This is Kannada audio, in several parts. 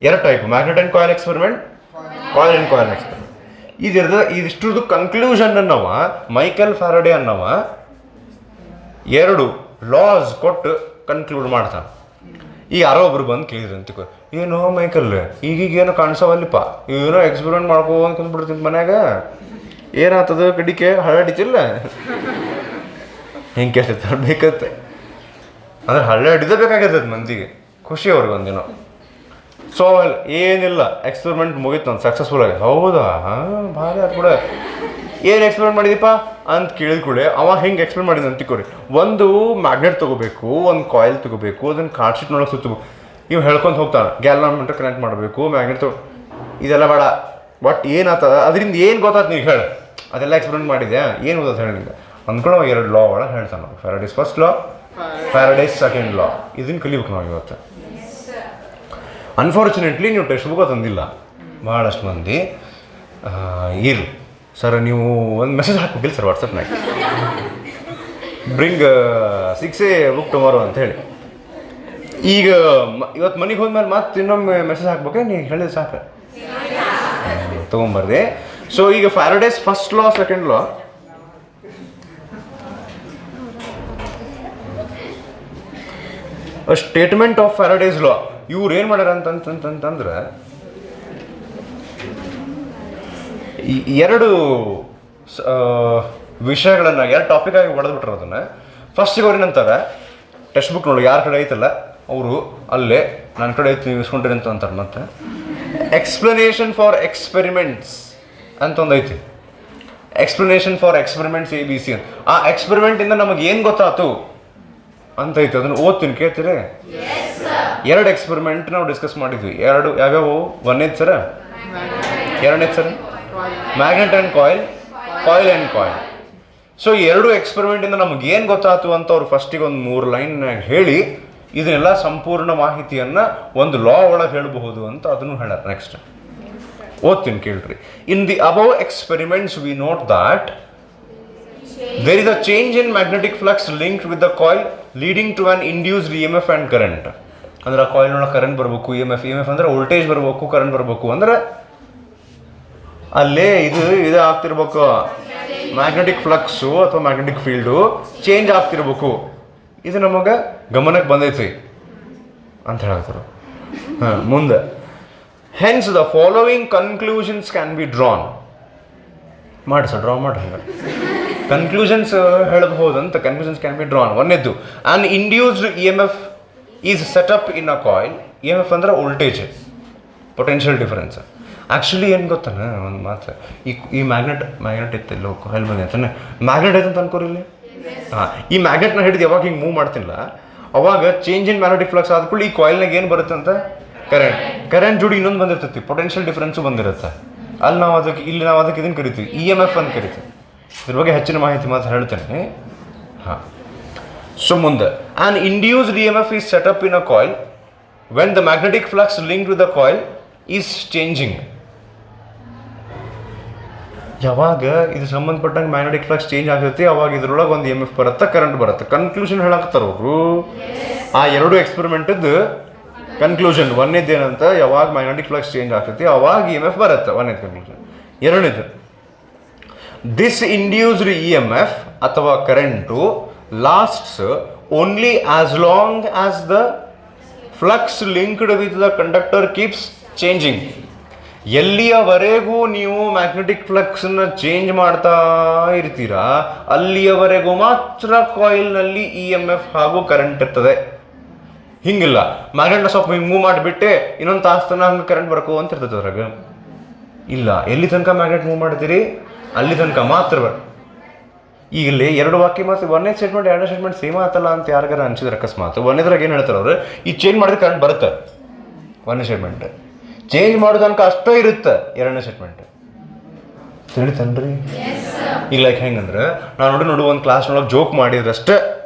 ಎರಡು type, magnet and coil experiment, coil and coil experiment. ಇದಿಷ್ಟರದ್ದು ಕನ್ಕ್ಲೂಷನ್ ಅನ್ನವ ಮೈಕೆಲ್ ಫ್ಯಾರಡೆ ಅನ್ನವ ಎರಡು ಲಾಸ್ ಕೊಟ್ಟು ಕನ್ಕ್ಲೂಡ್ ಮಾಡ್ತಾನೆ. ಈಗ ಯಾರೋ ಒಬ್ರು ಬಂದು ಕೇಳಿದ್ರು ಅಂತಿಕೋ, ಏನೋ ಮೈಕಲ್ ಈಗೀಗೇನೋ ಕಾಣಿಸವಲ್ಲಿಪ್ಪ, ಏನೋ ಎಕ್ಸ್ಪೆರಿಮೆಂಟ್ ಮಾಡ್ಕೋ ಅಂತ ಕುಂದ್ಬಿಡ್ತೀನಿ ಮನ್ಯಾಗ, ಏನಾಗ್ತದ ಕಡಿಕೆ ಹಳ್ಳಾಡಿತಿಲ್ಲ ಹಿಂಗೆ ಕೇಳ್ತಿರ್ತಾರೆ ಬೇಕತ್ತೆ. ಅಂದ್ರೆ ಹಳ್ಳಾಡಿದ ಬೇಕಾಗಿರ್ತದೆ ಮಂದಿಗೆ, ಖುಷಿ ಅವ್ರಿಗೆ ಒಂದಿನ. ಸೊ ಏನಿಲ್ಲ, ಎಕ್ಸ್ಪೆರಿಮೆಂಟ್ ಮುಗೀತು ನಾನು ಸಕ್ಸಸ್ಫುಲ್ ಆಗಿ. ಹೌದಾ, ಹಾಂ ಭಾಳ ಕೂಡ ಏನು ಎಕ್ಸ್ಪೆರಿಮೆಂಟ್ ಮಾಡಿದೀಪ್ಪ ಅಂತ ಕೇಳಿದ ಕೂಡಲೇ ಅವ ಹೆಂಗೆ ಎಕ್ಸ್ಪೆರಿಮೆಂಟ್ ಮಾಡಿದ ಅಂತಿಕೋರಿ, ಒಂದು ಮ್ಯಾಗ್ನೆಟ್ ತೊಗೋಬೇಕು, ಒಂದು ಕಾಯಿಲ್ ತೊಗೋಬೇಕು, ಅದನ್ನು ಕಾರ್ಡ್ ಶೀಟ್ನೊಳಗೆ ಸುತ್ತಬೇಕು, ಇವು ಹೇಳ್ಕೊಂತ ಹೋಗ್ತಾನೆ, ಗ್ಯಾಲ್ವಾನ್ಮೀಟರ್ ಕನೆಕ್ಟ್ ಮಾಡಬೇಕು, ಮ್ಯಾಗ್ನೆಟ್ ಇದೆಲ್ಲ ಬೇಡ. ಬಟ್ ಏನಾಗ್ತದ ಅದರಿಂದ ಏನು ಗೊತ್ತಾಯ್ತು ನೀವು ಹೇಳಿ, ಅದೆಲ್ಲ ಎಕ್ಸ್ಪೆರಿಮೆಂಟ್ ಮಾಡಿದೆ ಏನು ಗೊತ್ತಾಯ್ತು ಹೇಳಿ ನಿಂಗೆ ಅಂದ್ಕೊಂಡು ಎರಡು ಲಾ ಒಳಗೆ ಹೇಳ್ತಾನೆ ನಾವು. ಫ್ಯಾರಡೇಸ್ ಫಸ್ಟ್ ಲಾ, ಫ್ಯಾರಡೇಸ್ ಸೆಕೆಂಡ್ ಲಾ. ಇದನ್ನು ಕಲಿಬೇಕು ನಾವು ಇವತ್ತು. ಅನ್ಫಾರ್ಚುನೇಟ್ಲಿ ನೀವು ಟೆಕ್ಸ್ಟ್ ಬುಕ್ ತಂದಿಲ್ಲ ಭಾಳಷ್ಟು ಮಂದಿ. ಇರು ಸರ್, ನೀವು ಒಂದು ಮೆಸೇಜ್ ಹಾಕ್ಬೇಕಿಲ್ಲ ಸರ್ ವಾಟ್ಸಪ್ನಾಗ, ಬ್ರಿಂಗ್ 6A ಬುಕ್ ಟುಮಾರೋ ಅಂತ ಹೇಳಿ. ಈಗ ಇವತ್ತು ಮನೆಗೆ ಹೋದ್ಮೇಲೆ ಮತ್ತೆ ಇನ್ನೊಮ್ಮೆ ಮೆಸೇಜ್ ಹಾಕ್ಬೇಕೆ, ನೀವು ಹೇಳಿದ್ರೆ ಸಾಕು, ತೊಗೊಂಬರ್ರಿ. ಸೊ ಈಗ Faraday's first law, second law. Statement of Faraday's law. ಇವ್ರು ಏನು ಮಾಡ್ಯಾರ ಅಂತಂತಂದ್ರೆ ಎರಡು ವಿಷಯಗಳನ್ನು, ಎರಡು ಟಾಪಿಕಾಗಿ ಹೊಡೆದ್ಬಿಟ್ರು ಅದನ್ನು. ಫಸ್ಟಿಗೆ ಅವ್ರು ಏನಂತಾರೆ, ಟೆಕ್ಸ್ಟ್ ಬುಕ್ ನೋಡಿ ಯಾರ ಕಡೆ ಐತಲ್ಲ ಅವರು ಅಲ್ಲೇ ನನ್ನ ಕಡೆ ಐತಿ ನೀವು ಇಸ್ಕೊಂಡ್ರಿ ಅಂತ ಅಂತಾರೆ. ಮತ್ತು ಎಕ್ಸ್ಪ್ಲನೇಷನ್ ಫಾರ್ ಎಕ್ಸ್ಪೆರಿಮೆಂಟ್ಸ್ ಅಂತ ಒಂದು ಐತಿ, ಎಕ್ಸ್ಪ್ಲನೇಷನ್ ಫಾರ್ ಎಕ್ಸ್ಪೆರಿಮೆಂಟ್ಸ್ ABC ಅಂತ. ಆ ಎಕ್ಸ್ಪೆರಿಮೆಂಟಿಂದ ನಮಗೆ ಏನು ಗೊತ್ತಾಯ್ತು ಅಂತ ಐತಿ, ಅದನ್ನು ಓದ್ತೀನಿ, ಕೇಳ್ತೀರಿ? ಎರಡು ಎಕ್ಸ್ಪೆರಿಮೆಂಟ್ ನಾವು ಡಿಸ್ಕಸ್ ಮಾಡಿದ್ವಿ. ಎರಡು ಯಾವ್ಯಾವು? ಒಂದನೇದು ಸರ, ಎರಡನೇದು sir magnet and coil, coil and coil. So ಎರಡು ಎಕ್ಸ್ಪೆರಿಮೆಂಟಿಂದ ನಮಗೆ ಏನು ಗೊತ್ತಾಯ್ತು ಅಂತ ಅವ್ರು ಫಸ್ಟಿಗೆ ಒಂದು 3 ಲೈನ್ನಾಗ ಹೇಳಿ ಇದನ್ನೆಲ್ಲ ಸಂಪೂರ್ಣ ಮಾಹಿತಿಯನ್ನು ಒಂದು ಲಾ ಒಳಗೆ ಹೇಳಬಹುದು ಅಂತ ಅದನ್ನು ಹೇಳ್ಯಾರ. ನೆಕ್ಸ್ಟ್ ಓದ್ತೀನಿ ಕೇಳ್ರಿ. In the above experiments we note that there is a change in magnetic flux linked with the coil leading to an induced EMF and current. ಅಂದ್ರೆ ಆ ಕಾಯಿಲ್ನೊಳಗೆ ಕರೆಂಟ್ ಬರಬೇಕು, EMF ಅಂದರೆ ವೋಲ್ಟೇಜ್ ಬರಬೇಕು, ಕರೆಂಟ್ ಬರಬೇಕು, ಅಂದ್ರೆ ಅಲ್ಲೇ ಇದು ಆಗ್ತಿರ್ಬೇಕು, ಮ್ಯಾಗ್ನೆಟಿಕ್ ಫ್ಲಕ್ಸು ಅಥವಾ ಮ್ಯಾಗ್ನೆಟಿಕ್ ಫೀಲ್ಡು ಚೇಂಜ್ ಆಗ್ತಿರ್ಬೇಕು. ಇದು ನಮಗೆ ಗಮನಕ್ಕೆ ಬಂದೈತಿ ಅಂತ ಹೇಳ್ತಾರೆ. ಮುಂದೆ hence the following conclusions can be drawn. ಮಾಡಿ ಸರ್, ಡ್ರಾ ಮಾಡಿ. ಹಂಗೆ ಕನ್ಕ್ಲೂಷನ್ಸ್ ಹೇಳಬಹುದಂತ. Conclusions can be drawn. ಒಂದೇದ್ದು, an induced EMF is set up in a coil. EMF ಅಂದ್ರೆ ವೋಲ್ಟೇಜ್, ಪೊಟೆನ್ಷಿಯಲ್ ಡಿಫರೆನ್ಸ್. ಆ್ಯಕ್ಚುಲಿ ಏನು ಗೊತ್ತಾನೆ ಒಂದು ಮಾತು, ಈ ಮ್ಯಾಗ್ನೆಟ್ ಇತ್ತು ಕಾಯಿಲ್ ಬಂದೆ ಅಂತಾನೆ, ಮ್ಯಾಗ್ನೆಟ್ ಐತೆ ಅಂತ ಅನ್ಕೋರಿ ಇಲ್ಲಿ. ಹಾಂ, ಈ ಮ್ಯಾಗ್ನೆಟ್ನ ಹಿಡಿದು ಯಾವಾಗ ಹಿಂಗೆ ಮೂವ್ ಮಾಡ್ತಿಲ್ಲ ಅವಾಗ ಚೇಂಜ್ ಇನ್ ಮ್ಯಾಗ್ನೆಟಿಕ್ ಫ್ಲಕ್ಸ್ ಆದ ಕೂಡಲೇ ಈ ಕಾಯಿಲ್ನಾಗ ಏನು ಬರುತ್ತೆ ಅಂತ, ಕರೆಂಟ್ ಜೋಡಿ ಇನ್ನೊಂದು ಬಂದಿರ್ತೈತಿ, ಪೊಟೆನ್ಷಿಯಲ್ ಡಿಫರೆನ್ಸು ಬಂದಿರುತ್ತೆ. ಅಲ್ಲಿ ನಾವು ಅದಕ್ಕೆ ಇದನ್ನು ಕರಿತೀವಿ EMF ಅಂತ ಕರಿತೀವಿ. ಇದ್ರ ಬಗ್ಗೆ ಹೆಚ್ಚಿನ ಮಾಹಿತಿ ಮಾತ್ರ ಹೇಳ್ತೇನೆ. ಹಾಂ, ಸೊ ಮುಂದೆ, on induced EMF is set up in a coil when the magnetic flux linked with the coil is changing. ಯಾವಾಗ ಇದು ಸಂಬಂಧಪಟ್ಟಂಗೆ ಮ್ಯಾಗ್ನೆಟಿಕ್ ಫ್ಲಕ್ಸ್ ಚೇಂಜ್ ಆಗ್ತೈತಿ ಅವಾಗ ಇದ್ರೊಳಗೆ ಒಂದು EMF ಬರುತ್ತೆ, ಕರೆಂಟ್ ಬರುತ್ತೆ. ಕನ್ಕ್ಲೂಷನ್ ಹೇಳಾಕ್ತಾರೆ ಅವರು. ಆ ಎರಡು ಎಕ್ಸ್ಪೆರಿಮೆಂಟದ್ದು ಕನ್ಕ್ಲೂಷನ್ ಒಂದೇದೇನಂತ, ಯಾವಾಗ ಮ್ಯಾಗ್ನೆಟಿಕ್ ಫ್ಲಕ್ಸ್ ಚೇಂಜ್ ಆಗ್ತೈತಿ ಅವಾಗ EMF ಬರುತ್ತೆ, ಒಂದೇದು ಕನ್ಕ್ಲೂಷನ್. ಎರಡನೇದು, ದಿಸ್ ಇಂಡ್ಯೂಸ್ಡ್ EMF ಅಥವಾ current lasts only as long as the flux linked with the conductor keeps changing. ಎಲ್ಲಿಯವರೆಗೂ ನೀವು ಮ್ಯಾಗ್ನೆಟಿಕ್ ಫ್ಲಕ್ಸನ್ನು ಚೇಂಜ್ ಮಾಡ್ತಾ ಇರ್ತೀರಾ ಅಲ್ಲಿಯವರೆಗೂ ಮಾತ್ರ ಕಾಯಿಲ್ನಲ್ಲಿ EMF ಹಾಗೂ ಕರೆಂಟ್ ಇರ್ತದೆ. ಹಿಂಗಿಲ್ಲ, ಮ್ಯಾಗ್ನೆಟ್ನ ಸ್ವಲ್ಪ ಹಿಂಗೆ ಮೂವ್ ಮಾಡಿಬಿಟ್ಟೆ ಇನ್ನೊಂದು ತಾಸ್ತನ ಹಂಗೆ ಕರೆಂಟ್ ಬರ್ಕೋ ಅಂತ ಇರ್ತದೆ ಅದ್ರಾಗ. ಇಲ್ಲ, ಎಲ್ಲಿ ತನಕ ಮ್ಯಾಗ್ನೆಟ್ ಮೂವ್ ಮಾಡ್ತೀರಿ ಅಲ್ಲಿ ತನಕ ಮಾತ್ರ ಈಗ ಇಲ್ಲಿ ಎರಡು ವಾಕ್ಯ ಮಾತ್ರ, ಒಂದೇ ಸ್ಟೇಟ್ಮೆಂಟ್ ಎರಡನೇ ಸ್ಟೇಟ್ಮೆಂಟ್ ಸೇಮ್ ಆತಲ್ಲ ಅಂತ ಯಾರಿಗಾರ ಅನ್ಸಿದ್ರೆ ಅಕಸ್ಮಾತ್, ಒಂದೇದ್ರಾಗ ಏನು ಹೇಳ್ತಾರೆ ಅವರು, ಈ ಚೇಂಜ್ ಮಾಡಿದ್ರೆ ಕರೆಂಟ್ ಬರುತ್ತೆ ಒಂದನೇ ಸ್ಟೇಟ್ಮೆಂಟ್, ಚೇಂಜ್ ಮಾಡೋ ತನಕ ಅಷ್ಟೇ ಇರುತ್ತೆ ಎರಡನೇ ಸ್ಟೇಟ್ಮೆಂಟ್. ತಿಳಿತನ್ರಿ? ಈಗ ಲೈಕ್ ಹೆಂಗಂದ್ರೆ ನಾನು ನೋಡು ಒಂದು ಕ್ಲಾಸ್ನೊಳಗೆ ಜೋಕ್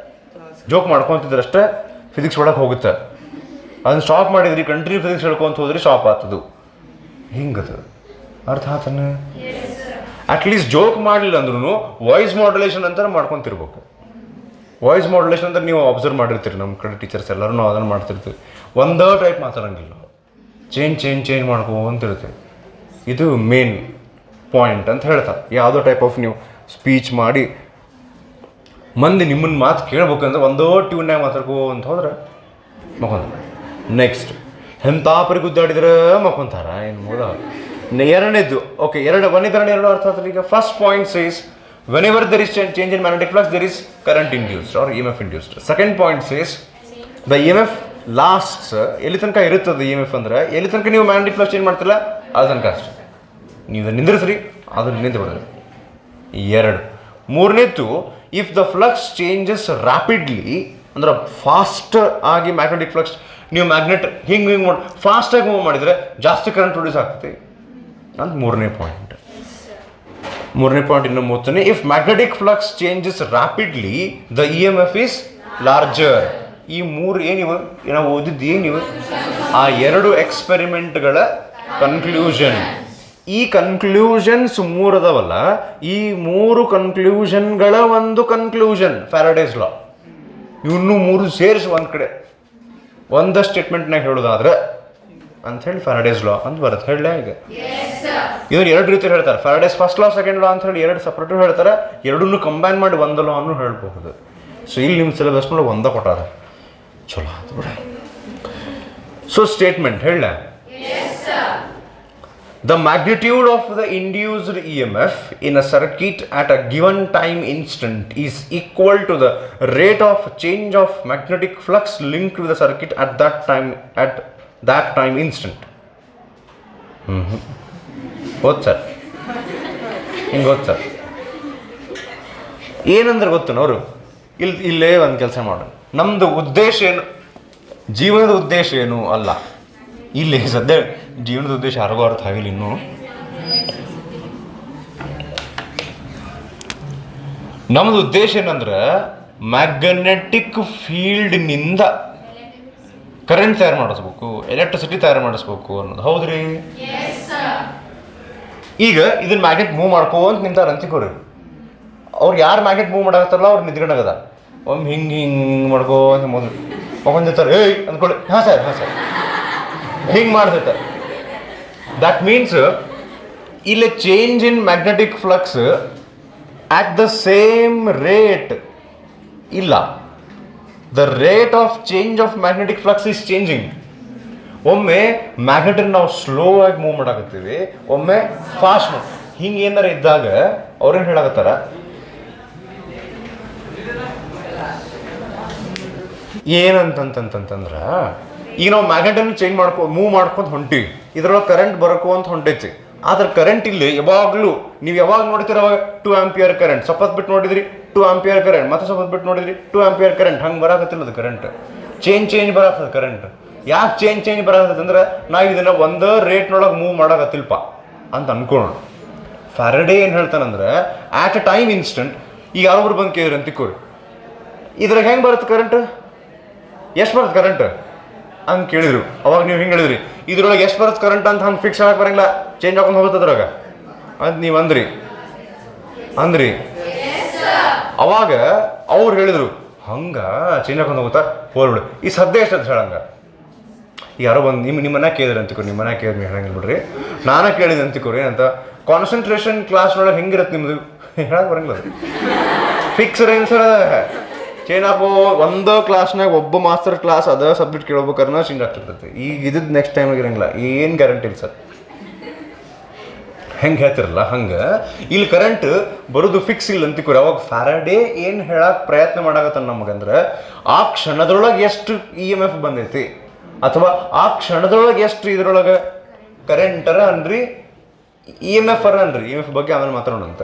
ಮಾಡ್ಕೊತಿದ್ರಷ್ಟೇ ಫಿಸಿಕ್ಸ್ ಒಳಗೆ ಹೋಗುತ್ತೆ. ಅದನ್ನು ಸ್ಟಾಪ್ ಮಾಡಿದ್ರಿ, ಕಂಟಿನ್ಯೂ ಫಿಸಿಕ್ಸ್ ಹೇಳ್ಕೊಂತ ಹೋದ್ರಿ ಸ್ಟಾಪ್ ಆಗ್ತದು. ಹಿಂಗದು ಅರ್ಥ ಆತನ? ಅಟ್ಲೀಸ್ಟ್ ಜೋಕ್ ಮಾಡಲಿಲ್ಲ ಅಂದ್ರೂ ವಾಯ್ಸ್ ಮಾಡ್ಯುಲೇಷನ್ ಅಂತ ಮಾಡ್ಕೊತಿರ್ಬೇಕು. ವಾಯ್ಸ್ ಮಾಡ್ಯುಲೇಷನ್ ಅಂತ ನೀವು ಅಬ್ಸರ್ವ್ ಮಾಡಿರ್ತೀರಿ, ನಮ್ಮ ಕಡೆ ಟೀಚರ್ಸ್ ಎಲ್ಲರೂ ನಾವು ಅದನ್ನು ಮಾಡ್ತಿರ್ತೀವಿ. ಒಂದೇ ಟೈಪ್ ಮಾತಾಡೋಂಗಿಲ್ಲ, ಚೇಂಜ್ ಮಾಡ್ಕೊಂತಿರುತ್ತೆ. ಇದು ಮೇನ್ ಪಾಯಿಂಟ್ ಅಂತ ಹೇಳ್ತಾರೆ. ಯಾವುದೋ ಟೈಪ್ ಆಫ್ ನೀವು ಸ್ಪೀಚ್ ಮಾಡಿ ಮಂದಿ ನಿಮ್ಮನ್ನು ಮಾತು ಕೇಳ್ಬೇಕಂದ್ರೆ ಒಂದೋ ಟ್ಯೂನ್ನಾಗ ಮಾತಾಡ್ಕೊಂತ ಹೋದ್ರೆ ಮಕ್ಕೊಂತ. ನೆಕ್ಸ್ಟ್ ಹೆಂತಾಪರಿ ಗುದ್ದಾಡಿದ್ರೆ ಮಕ್ಕೊಂತಾರ ಏನು ಮೂಲ. ಎರಡನೇದು ಓಕೆ, ಒಂದನೇ ಅರ್ಥ ಆಗ್ತದೆ. ಈಗ first point is whenever there is change in magnetic flux, there is current induced or EMF induced. Second point says the EMF lasts. ಎಲ್ಲಿ ತನಕ ಇರುತ್ತದೆ EMF ಅಂದ್ರೆ ಎಲ್ಲಿ ತನಕ ನೀವು ಮ್ಯಾಗ್ನೆಟಿಕ್ ಫ್ಲಕ್ಸ್ ಚೇಂಜ್ ಮಾಡ್ತಿಲ್ಲ ಅದು ತನಕ ಅಷ್ಟೆ. ನೀವು ನಿಂದ್ರಿಸ್ರಿ ಅದನ್ನು ನಿಂತು ಬಿಡೋದು. ಎರಡು. ಮೂರನೇದು, if the flux changes rapidly ಅಂದ್ರೆ ಫಾಸ್ಟ್ ಆಗಿ ಮ್ಯಾಗ್ನೆಟಿಕ್ ಫ್ಲಕ್ಸ್ ನೀವು ಮ್ಯಾಗ್ನೆಟ್ ಹಿಂಗೆ ಮಾಡಿ ಫಾಸ್ಟಾಗಿ ಮೂವ್ ಮಾಡಿದರೆ ಜಾಸ್ತಿ ಕರೆಂಟ್ ಪ್ರೊಡ್ಯೂಸ್ ಆಗ್ತದೆ ಅಂತ ಮೂರನೇ ಪಾಯಿಂಟ್. ಇನ್ನು ಮೂವತ್ತನೇ, if magnetic flux changes rapidly the EMF is larger. ಈ ಮೂರು ಏನಿವು ನಾವು ಓದಿದ್ದು ಏನಿವು ಆ ಎರಡು ಎಕ್ಸ್ಪೆರಿಮೆಂಟ್ಗಳ ಕನ್ಕ್ಲೂಷನ್. ಈ ಕನ್ಕ್ಲೂಷನ್ಸ್ ಮೂರದವಲ್ಲ, ಈ ಮೂರು ಕನ್ಕ್ಲೂಷನ್ಗಳ ಒಂದು ಕನ್ಕ್ಲೂಷನ್ ಫ್ಯಾರಡೇಸ್ ಲಾ. ಇವನ್ನೂ ಮೂರು ಸೇರಿಸಿ ಒಂದು ಕಡೆ ಒಂದ ಸ್ಟೇಟ್ಮೆಂಟ್ನಾಗ ಹೇಳೋದಾದ್ರೆ ಅಂಥೇಳಿ ಫ್ಯಾರಡೇಸ್ ಲಾ ಅಂತ ಬರುತ್ತೆ. ಹೇಳಲೇ ಈಗ ಇದನ್ನು ಎರಡು ರೀತಿ ಹೇಳ್ತಾರೆ. ಫ್ಯಾರಡೇಸ್ ಫಸ್ಟ್ ಲಾ ಸೆಕೆಂಡ್ ಲಾ ಅಂತ ಹೇಳಿ ಎರಡು ಸಪ್ರೇಟು ಹೇಳ್ತಾರೆ. ಎರಡನ್ನೂ ಕಂಬೈನ್ ಮಾಡಿ ಒಂದು ಲಾ ಅನ್ನು ಹೇಳ್ಬಹುದು. ಸೊ ಇಲ್ಲಿ ನಿಮ್ಮ ಸಿಲೆಬಸ್ನೊಳಗೆ ಒಂದ ಕೊಟ್ಟಾರ, ಚಲೋ ಆಯ್ತು ಬಿಡ. ಸೊ ಸ್ಟೇಟ್ಮೆಂಟ್ ಹೇಳ, the magnitude of the induced EMF in a circuit at a given time instant is equal to the rate of change of magnetic flux linked with the circuit at that time instant. ಗೊತ್ತು ಸರ್, ಹಿಂಗೆ ಗೊತ್ತು ಸರ್. ಏನಂದ್ರೆ ಗೊತ್ತು ಅವರು ಇಲ್ಲೇ ಒಂದು ಕೆಲಸ ಮಾಡೋಣ. ನಮ್ಮದು ಉದ್ದೇಶ ಏನು, ಜೀವನದ ಉದ್ದೇಶ ಏನು ಅಲ್ಲ. ಇಲ್ಲಿ ಸದ್ಯ ಜೀವನದ ಉದ್ದೇಶ ಯಾರಿಗೂ ಅರ್ಥ ಆಗಿಲ್ಲ ಇನ್ನೂ. ನಮ್ಮದು ಉದ್ದೇಶ ಏನಂದ್ರೆ ಮ್ಯಾಗ್ನೆಟಿಕ್ ಫೀಲ್ಡ್ನಿಂದ ಕರೆಂಟ್ ತಯಾರು ಮಾಡಿಸ್ಬೇಕು, ಎಲೆಕ್ಟ್ರಿಸಿಟಿ ತಯಾರು ಮಾಡಿಸ್ಬೇಕು ಅನ್ನೋದು. ಹೌದ್ರಿ? ಈಗ ಇದನ್ನ ಮ್ಯಾಗ್ನೆಟ್ ಮೂವ್ ಮಾಡ್ಕೋಂತ ನಿಂತಾರ ಅಂತಿಕೋರಿ. ಅವ್ರು ಯಾರು ಮ್ಯಾಗ್ನೆಟ್ ಮೂವ್ ಮಾಡಾಕತ್ತಾರಲ್ಲ ಅವ್ರು ನಿಂತ್ಕೊಂಡಾಗದ ಒಮ್ಮೆ ಹಿಂಗೆ ಮಾಡ್ಕೋಂತ ಮಗೊಂದಿರ್ತಾರೆ. ಏಯ್ ಅಂದ್ಕೊಳ್ಳಿ, ಹಾಂ ಸರ್ ಹಿಂಗೆ ಮಾಡ್ತಿರ್ತಾರೆ. ದಟ್ ಮೀನ್ಸ್ ಇಲ್ಲಿ change in magnetic flux at the same rate ಇಲ್ಲ. The rate of change of magnetic flux is changing. ಒಮ್ಮೆ ಮ್ಯಾಗ್ನೆಟನ್ನು ನಾವು ಸ್ಲೋ ಆಗಿ ಮೂವ್ ಮಾಡಾಕತ್ತೀವಿ, ಒಮ್ಮೆ ಫಾಸ್ಟ್ ಮೂವ್. ಹಿಂಗೆ ಏನಾರ ಇದ್ದಾಗ ಅವ್ರೇನು ಹೇಳಾಕತ್ತಾರ, ಏನಂತಂತಂತಂದ್ರೆ ಈಗ ನಾವು ಮ್ಯಾಗ್ನೆಟನ್ನು ಚೇಂಜ್ ಮೂವ್ ಮಾಡ್ಕೊಂಡು ಹೊಂಟಿವಿ, ಇದ್ರೊಳಗೆ ಕರೆಂಟ್ ಬರಕು ಅಂತ ಹೊಂಟೈತಿ. ಆದ್ರೆ ಕರೆಂಟ್ ಇಲ್ಲಿ ಯಾವಾಗಲೂ ನೀವು ಯಾವಾಗ ನೋಡ್ತೀರ ಅವಾಗ 2 ಆಂಪಿಯರ್ ಕರೆಂಟ್, ಸ್ವಲ್ಪತ್ತು ಬಿಟ್ಟು ನೋಡಿದ್ರಿ 2 ಆಂಪಿಯರ್ ಕರೆಂಟ್, ಮತ್ತೆ ಸ್ವಲ್ಪ ಬಿಟ್ಟು ನೋಡಿದ್ರಿ 2 ಆಂಪಿಯರ್ ಕರೆಂಟ್. ಹಂಗೆ ಬರಾಕತ್ತಿಲ್ಲ ಅದು ಕರೆಂಟ್, ಚೇಂಜ್ ಬರಾಕತ್ತದ ಕರೆಂಟ್. ಯಾಕೆ ಚೇಂಜ್ ಬರಾಕತ್ತದ ಅಂದ್ರೆ ನಾವು ಇದನ್ನು ಒಂದು ರೇಟ್ನೊಳಗೆ ಮೂವ್ ಮಾಡಾಕತ್ತಿಲ್ಪ ಅಂತ ಅನ್ಕೊಳ್ಳೋಣ. ಫ್ಯಾರಡೇ ಏನು ಹೇಳ್ತಾನಂದ್ರೆ ಆಟ್ ಅ ಟೈಮ್ ಇನ್ಸ್ಟೆಂಟ್, ಈಗ ಯಾರೊಬ್ರು ಬಂದು ಕೇಳಿದ್ರಿ ಅಂತಿಕೋರಿ, ಇದ್ರಾಗ ಹೆಂಗೆ ಬರುತ್ತೆ ಕರೆಂಟ್, ಎಷ್ಟು ಬರುತ್ತೆ ಕರೆಂಟ್ ಅಂತ ಕೇಳಿದ್ರು. ಅವಾಗ ನೀವು ಹಿಂಗೆ ಹೇಳಿದ್ರಿ ಇದ್ರೊಳಗೆ ಎಷ್ಟು ಬರುತ್ತೆ ಕರೆಂಟ್ ಅಂತ ಹಂಗೆ ಫಿಕ್ಸ್ ಆಗಕ್ಕೆ ಬರಂಗಿಲ್ಲ, ಚೇಂಜ್ ಹಾಕೊಂಡು ಹೋಗುತ್ತೆ ಅದ್ರಾಗ ಅಂತ ನೀವು ಅಂದ್ರಿ. ಅವಾಗ ಅವ್ರು ಹೇಳಿದ್ರು ಹಂಗೆ ಚೇಂಜ್ ಹಾಕೊಂಡು ಹೋಗುತ್ತಾ, ಹೋಗ್ಬಿಡು ಈ ಸದ್ಯ ಎಷ್ಟು ಅಂತ ಹೇಳಂಗ. ಯಾರೋ ಬಂದು ನಿಮ್ಮ ಮನೆ ಕೇಳಿದ್ರಿ ಅಂತಿಕೋರಿ, ನಿಮ್ಮ ಮನೆ ಕೇಳಿದ್ರಿ ಹೇಳಂಗಿಲ್ಲ ಬಿಡ್ರಿ, ನಾನೇ ಕೇಳಿದೆ ಅಂತಿಕೋರಿ ಅಂತ. ಕಾನ್ಸಂಟ್ರೇಷನ್ ಕ್ಲಾಸ್ನೊಳಗೆ ಹೆಂಗಿರುತ್ತೆ ನಿಮ್ಮದು ಹೇಳಕ್ಕೆ ಬರಂಗಿಲ್ಲ, ಅದು ಫಿಕ್ಸ್ ಆನ್ಸರ್. ಚೇಂಜ್ ಹಾಕೋ ಒಂದು ಕ್ಲಾಸ್ನಾಗ ಒಬ್ಬ ಮಾಸ್ಟರ್ ಕ್ಲಾಸ್ ಅದ ಸಬ್ಜೆಕ್ಟ್ ಕೇಳ್ಬೇಕಾದ್ರೆ ಚೇಂಜ್ ಆಗ್ತಿರ್ತೈತಿ. ಈಗ ಇದ್ದಿದ್ದು ನೆಕ್ಸ್ಟ್ ಟೈಮಿಗೆ ಇರಂಗಿಲ್ಲ, ಏನು ಗ್ಯಾರಂಟಿ ಇಲ್ಲ ಸರ್. ಹೆಂಗೆ ಹೇಳ್ತಿರಲ್ಲ ಹಂಗೆ ಇಲ್ಲಿ ಕರೆಂಟ್ ಬರೋದು ಫಿಕ್ಸ್ ಇಲ್ಲ ಅಂತಿಕೋರಿ. ಅವಾಗ ಫ್ಯಾರಡೇ ಏನು ಹೇಳಕ್ಕೆ ಪ್ರಯತ್ನ ಮಾಡಾಕತ್ತಾನ ನಮಗಂದ್ರೆ ಆ ಕ್ಷಣದೊಳಗೆ ಎಷ್ಟು EMF ಬಂದೈತಿ ಅಥವಾ ಆ ಕ್ಷಣದೊಳಗೆ ಎಷ್ಟು ಇದ್ರೊಳಗೆ ಕರೆಂಟರ ಅನ್ರಿ EMF ಅನ್ರಿ. EMF ಬಗ್ಗೆ ಆಮೇಲೆ ಮಾತಾಡೋಣ ಅಂತ.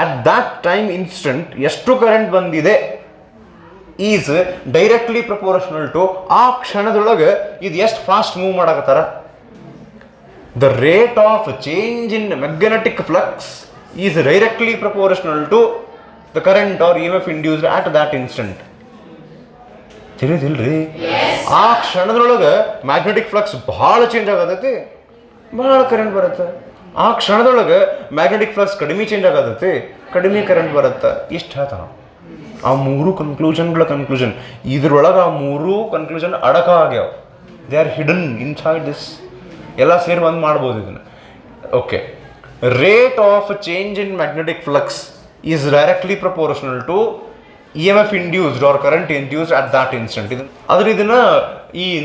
ಅಟ್ ದ್ಯಾಟ್ ಟೈಮ್ ಇನ್ಸ್ಟೆಂಟ್ ಎಷ್ಟು ಕರೆಂಟ್ ಬಂದಿದೆ ಈಸ್ ಡೈರೆಕ್ಟ್ಲಿ ಪ್ರಪೋರ್ಷನಲ್ ಟು ಆ ಕ್ಷಣದೊಳಗೆ ಇದು ಎಷ್ಟು ಫಾಸ್ಟ್ ಮೂವ್ ಮಾಡಾಕತ್ತಾರ. The rate of change in magnetic flux is directly proportional to the current or EMF induced at that instant. ತಿಳಿದಿಲ್ರಿ? ಆ ಕ್ಷಣದೊಳಗೆ ಮ್ಯಾಗ್ನೆಟಿಕ್ ಫ್ಲಕ್ಸ್ ಭಾಳ ಚೇಂಜ್ ಆಗತೈತಿ, ಭಾಳ ಕರೆಂಟ್ ಬರುತ್ತೆ. ಆ ಕ್ಷಣದೊಳಗೆ ಮ್ಯಾಗ್ನೆಟಿಕ್ ಫ್ಲಕ್ಸ್ ಕಡಿಮೆ ಚೇಂಜ್ ಆಗತೈತಿ, ಕಡಿಮೆ ಕರೆಂಟ್ ಬರುತ್ತೆ. ಇಷ್ಟು ಹೇಳ್ತಾನ. ಆ ಮೂರು ಕನ್ಕ್ಲೂಷನ್ ಇದ್ರೊಳಗೆ ಆ ಮೂರು ಕನ್ಕ್ಲೂಷನ್ ಅಡಕ ಆಗ್ಯಾವ. They are hidden inside this ಎಲ್ಲ ಸೇರಿ ಒಂದು ಮಾಡ್ಬೋದು ಇದನ್ನು. Okay, rate of change in magnetic flux is directly proportional to EMF induced or current induced at that instant. ಆದ್ರೆ ಇದನ್ನ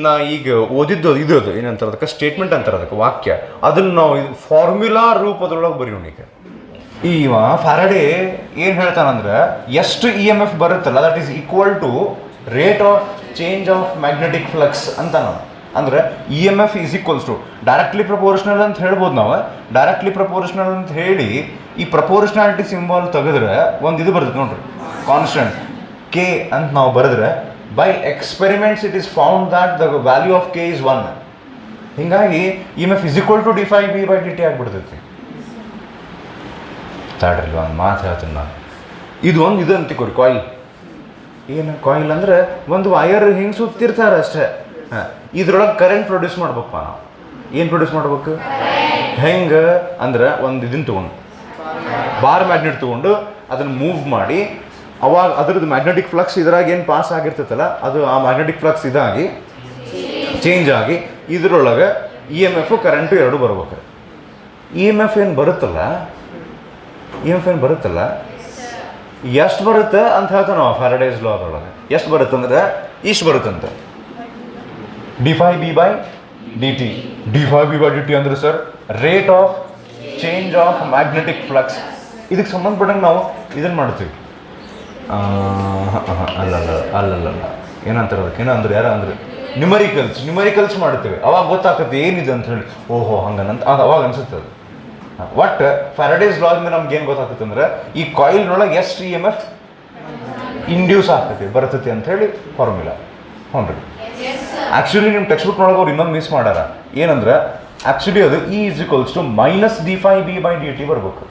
ನಾ ಈಗ ಓದಿದ್ದು ಇದು ಏನಂತಾರೆ ಅದಕ್ಕೆ, ಸ್ಟೇಟ್ಮೆಂಟ್ ಅಂತಾರೆ ಅದಕ್ಕೆ, ವಾಕ್ಯ. ಅದನ್ನು ನಾವು ಇದು ಫಾರ್ಮುಲಾ ರೂಪದೊಳಗೆ ಬರೆಯೋಣ. ಈಗ ಇವ ಫ್ಯಾರಡೆ ಏನು ಹೇಳ್ತಾನಂದ್ರೆ, ಎಷ್ಟು EMF ಬರುತ್ತಲ್ಲ that is equal to rate of change of magnetic flux ಅಂತ. ನಾವು ಅಂದ್ರೆ EMF is equals to directly proportional ಅಂತ ಹೇಳ್ಬೋದು. ನಾವು ಡೈರೆಕ್ಟ್ಲಿ ಪ್ರಪೋರ್ಷನಲ್ ಅಂತ ಹೇಳಿ ಈ ಪ್ರಪೋರ್ಷನಾಲಿಟಿ ಸಿಂಬಲ್ ತೆಗೆದ್ರೆ ಒಂದು ಇದು ಬರ್ತದೆ ನೋಡ್ರಿ, ಕಾನ್ಸ್ಟೆಂಟ್ K ಅಂತ ನಾವು ಬರೆದ್ರೆ, by experiments it is found that the value of K is 1. ಹೀಗಾಗಿ EMF is equal to d∅b/dt ಆಗಿಬಿಡ್ತೈತಿ. ತಾಡ್ರಿ ಒಂದು ಮಾತು ಹೇಳ್ತೀನಿ ನಾನು. ಇದು ಒಂದು ಇದು ಅಂತಿಕೋರಿ, ಕಾಯಿಲ್. ಏನು ಕಾಯಿಲ್ ಅಂದರೆ ಒಂದು ವಯರ್ ಹಿಂಗೆ ಸುತ್ತಿರ್ತಾರೆ ಅಷ್ಟೇ. ಹಾಂ, ಇದ್ರೊಳಗೆ ಕರೆಂಟ್ ಪ್ರೊಡ್ಯೂಸ್ ಮಾಡ್ಬೇಕಪ್ಪ ನಾವು. ಏನು ಪ್ರೊಡ್ಯೂಸ್ ಮಾಡ್ಬೇಕು? ಹೆಂಗೆ ಅಂದ್ರೆ ಒಂದು ಇದನ್ನು ತೊಗೊಂಡು, ಬಾರ್ ಮ್ಯಾಗ್ನೆಟ್ ತೊಗೊಂಡು ಅದನ್ನು ಮೂವ್ ಮಾಡಿ, ಅವಾಗ ಅದ್ರದ್ದು ಮ್ಯಾಗ್ನೆಟಿಕ್ ಫ್ಲಕ್ಸ್ ಇದ್ರಾಗ ಏನು ಪಾಸ್ ಆಗಿರ್ತೈತಲ್ಲ, ಅದು ಆ ಮ್ಯಾಗ್ನೆಟಿಕ್ ಫ್ಲಕ್ಸ್ ಇದಾಗಿ ಚೇಂಜ್ ಆಗಿ ಇದ್ರೊಳಗೆ EMF ಕರೆಂಟು ಎರಡು ಬರ್ಬೇಕು. EMF ಏನು ಬರುತ್ತಲ್ಲ ಎಷ್ಟು ಬರುತ್ತೆ ಅಂತ ಹೇಳ್ತಾನೆ ನಾವು ಫ್ಯಾರಡೇಸ್ ಲಾ ಅದರೊಳಗೆ. ಎಷ್ಟು ಬರುತ್ತೆ ಅಂದ್ರೆ ಇಷ್ಟು ಬರುತ್ತಂತೆ, d∅b/dt. d∅b/dt ಅಂದ್ರೆ sir rate of change of magnetic flux. ಇದಕ್ಕೆ ಸಂಬಂಧಪಟ್ಟಂಗೆ ನಾವು ಇದನ್ನು ಮಾಡ್ತೀವಿ. ಅಲ್ಲಲ್ಲ ಏನಂತಾರೆ ಅದಕ್ಕೆ, ಏನೋ ಅಂದ್ರೆ ಯಾರು ಅಂದ್ರೆ ನ್ಯೂಮರಿಕಲ್ಸ್ ಮಾಡ್ತೇವೆ. ಅವಾಗ ಗೊತ್ತಾಗ್ತದೆ ಏನಿದೆ ಅಂತ ಹೇಳಿ. ಓಹೋ ಹಂಗಂತ ಅದು ಅವಾಗ ಅನ್ಸುತ್ತೆ. ಅದು ಒಟ್ ಫ್ಯಾರಡೇಸ್ ಲಾದಿಂದ ನಮ್ಗೆ ಏನು ಗೊತ್ತಾಗ್ತದೆ ಅಂದ್ರೆ, ಈ ಕಾಯಿಲ್ನೊಳಗೆ ಎಷ್ಟು EMF ಇಂಡ್ಯೂಸ್ ಆಗ್ತೈತಿ ಬರ್ತೈತಿ ಅಂತ ಹೇಳಿ ಫಾರ್ಮುಲಾ. ಹ್ಞೂ ರೀ. ಆ್ಯಕ್ಚುಲಿ ನಿಮ್ಮ ಟೆಕ್ಸ್ಟ್ ಬುಕ್ನೊಳಗೆ ಅವ್ರು ಇನ್ನೊಂದು ಮಿಸ್ ಮಾಡ್ಯಾರ. ಏನಂದ್ರೆ ಆ್ಯಕ್ಚುಲಿ ಅದು E = -d∅b/dt ಬರ್ಬೇಕು.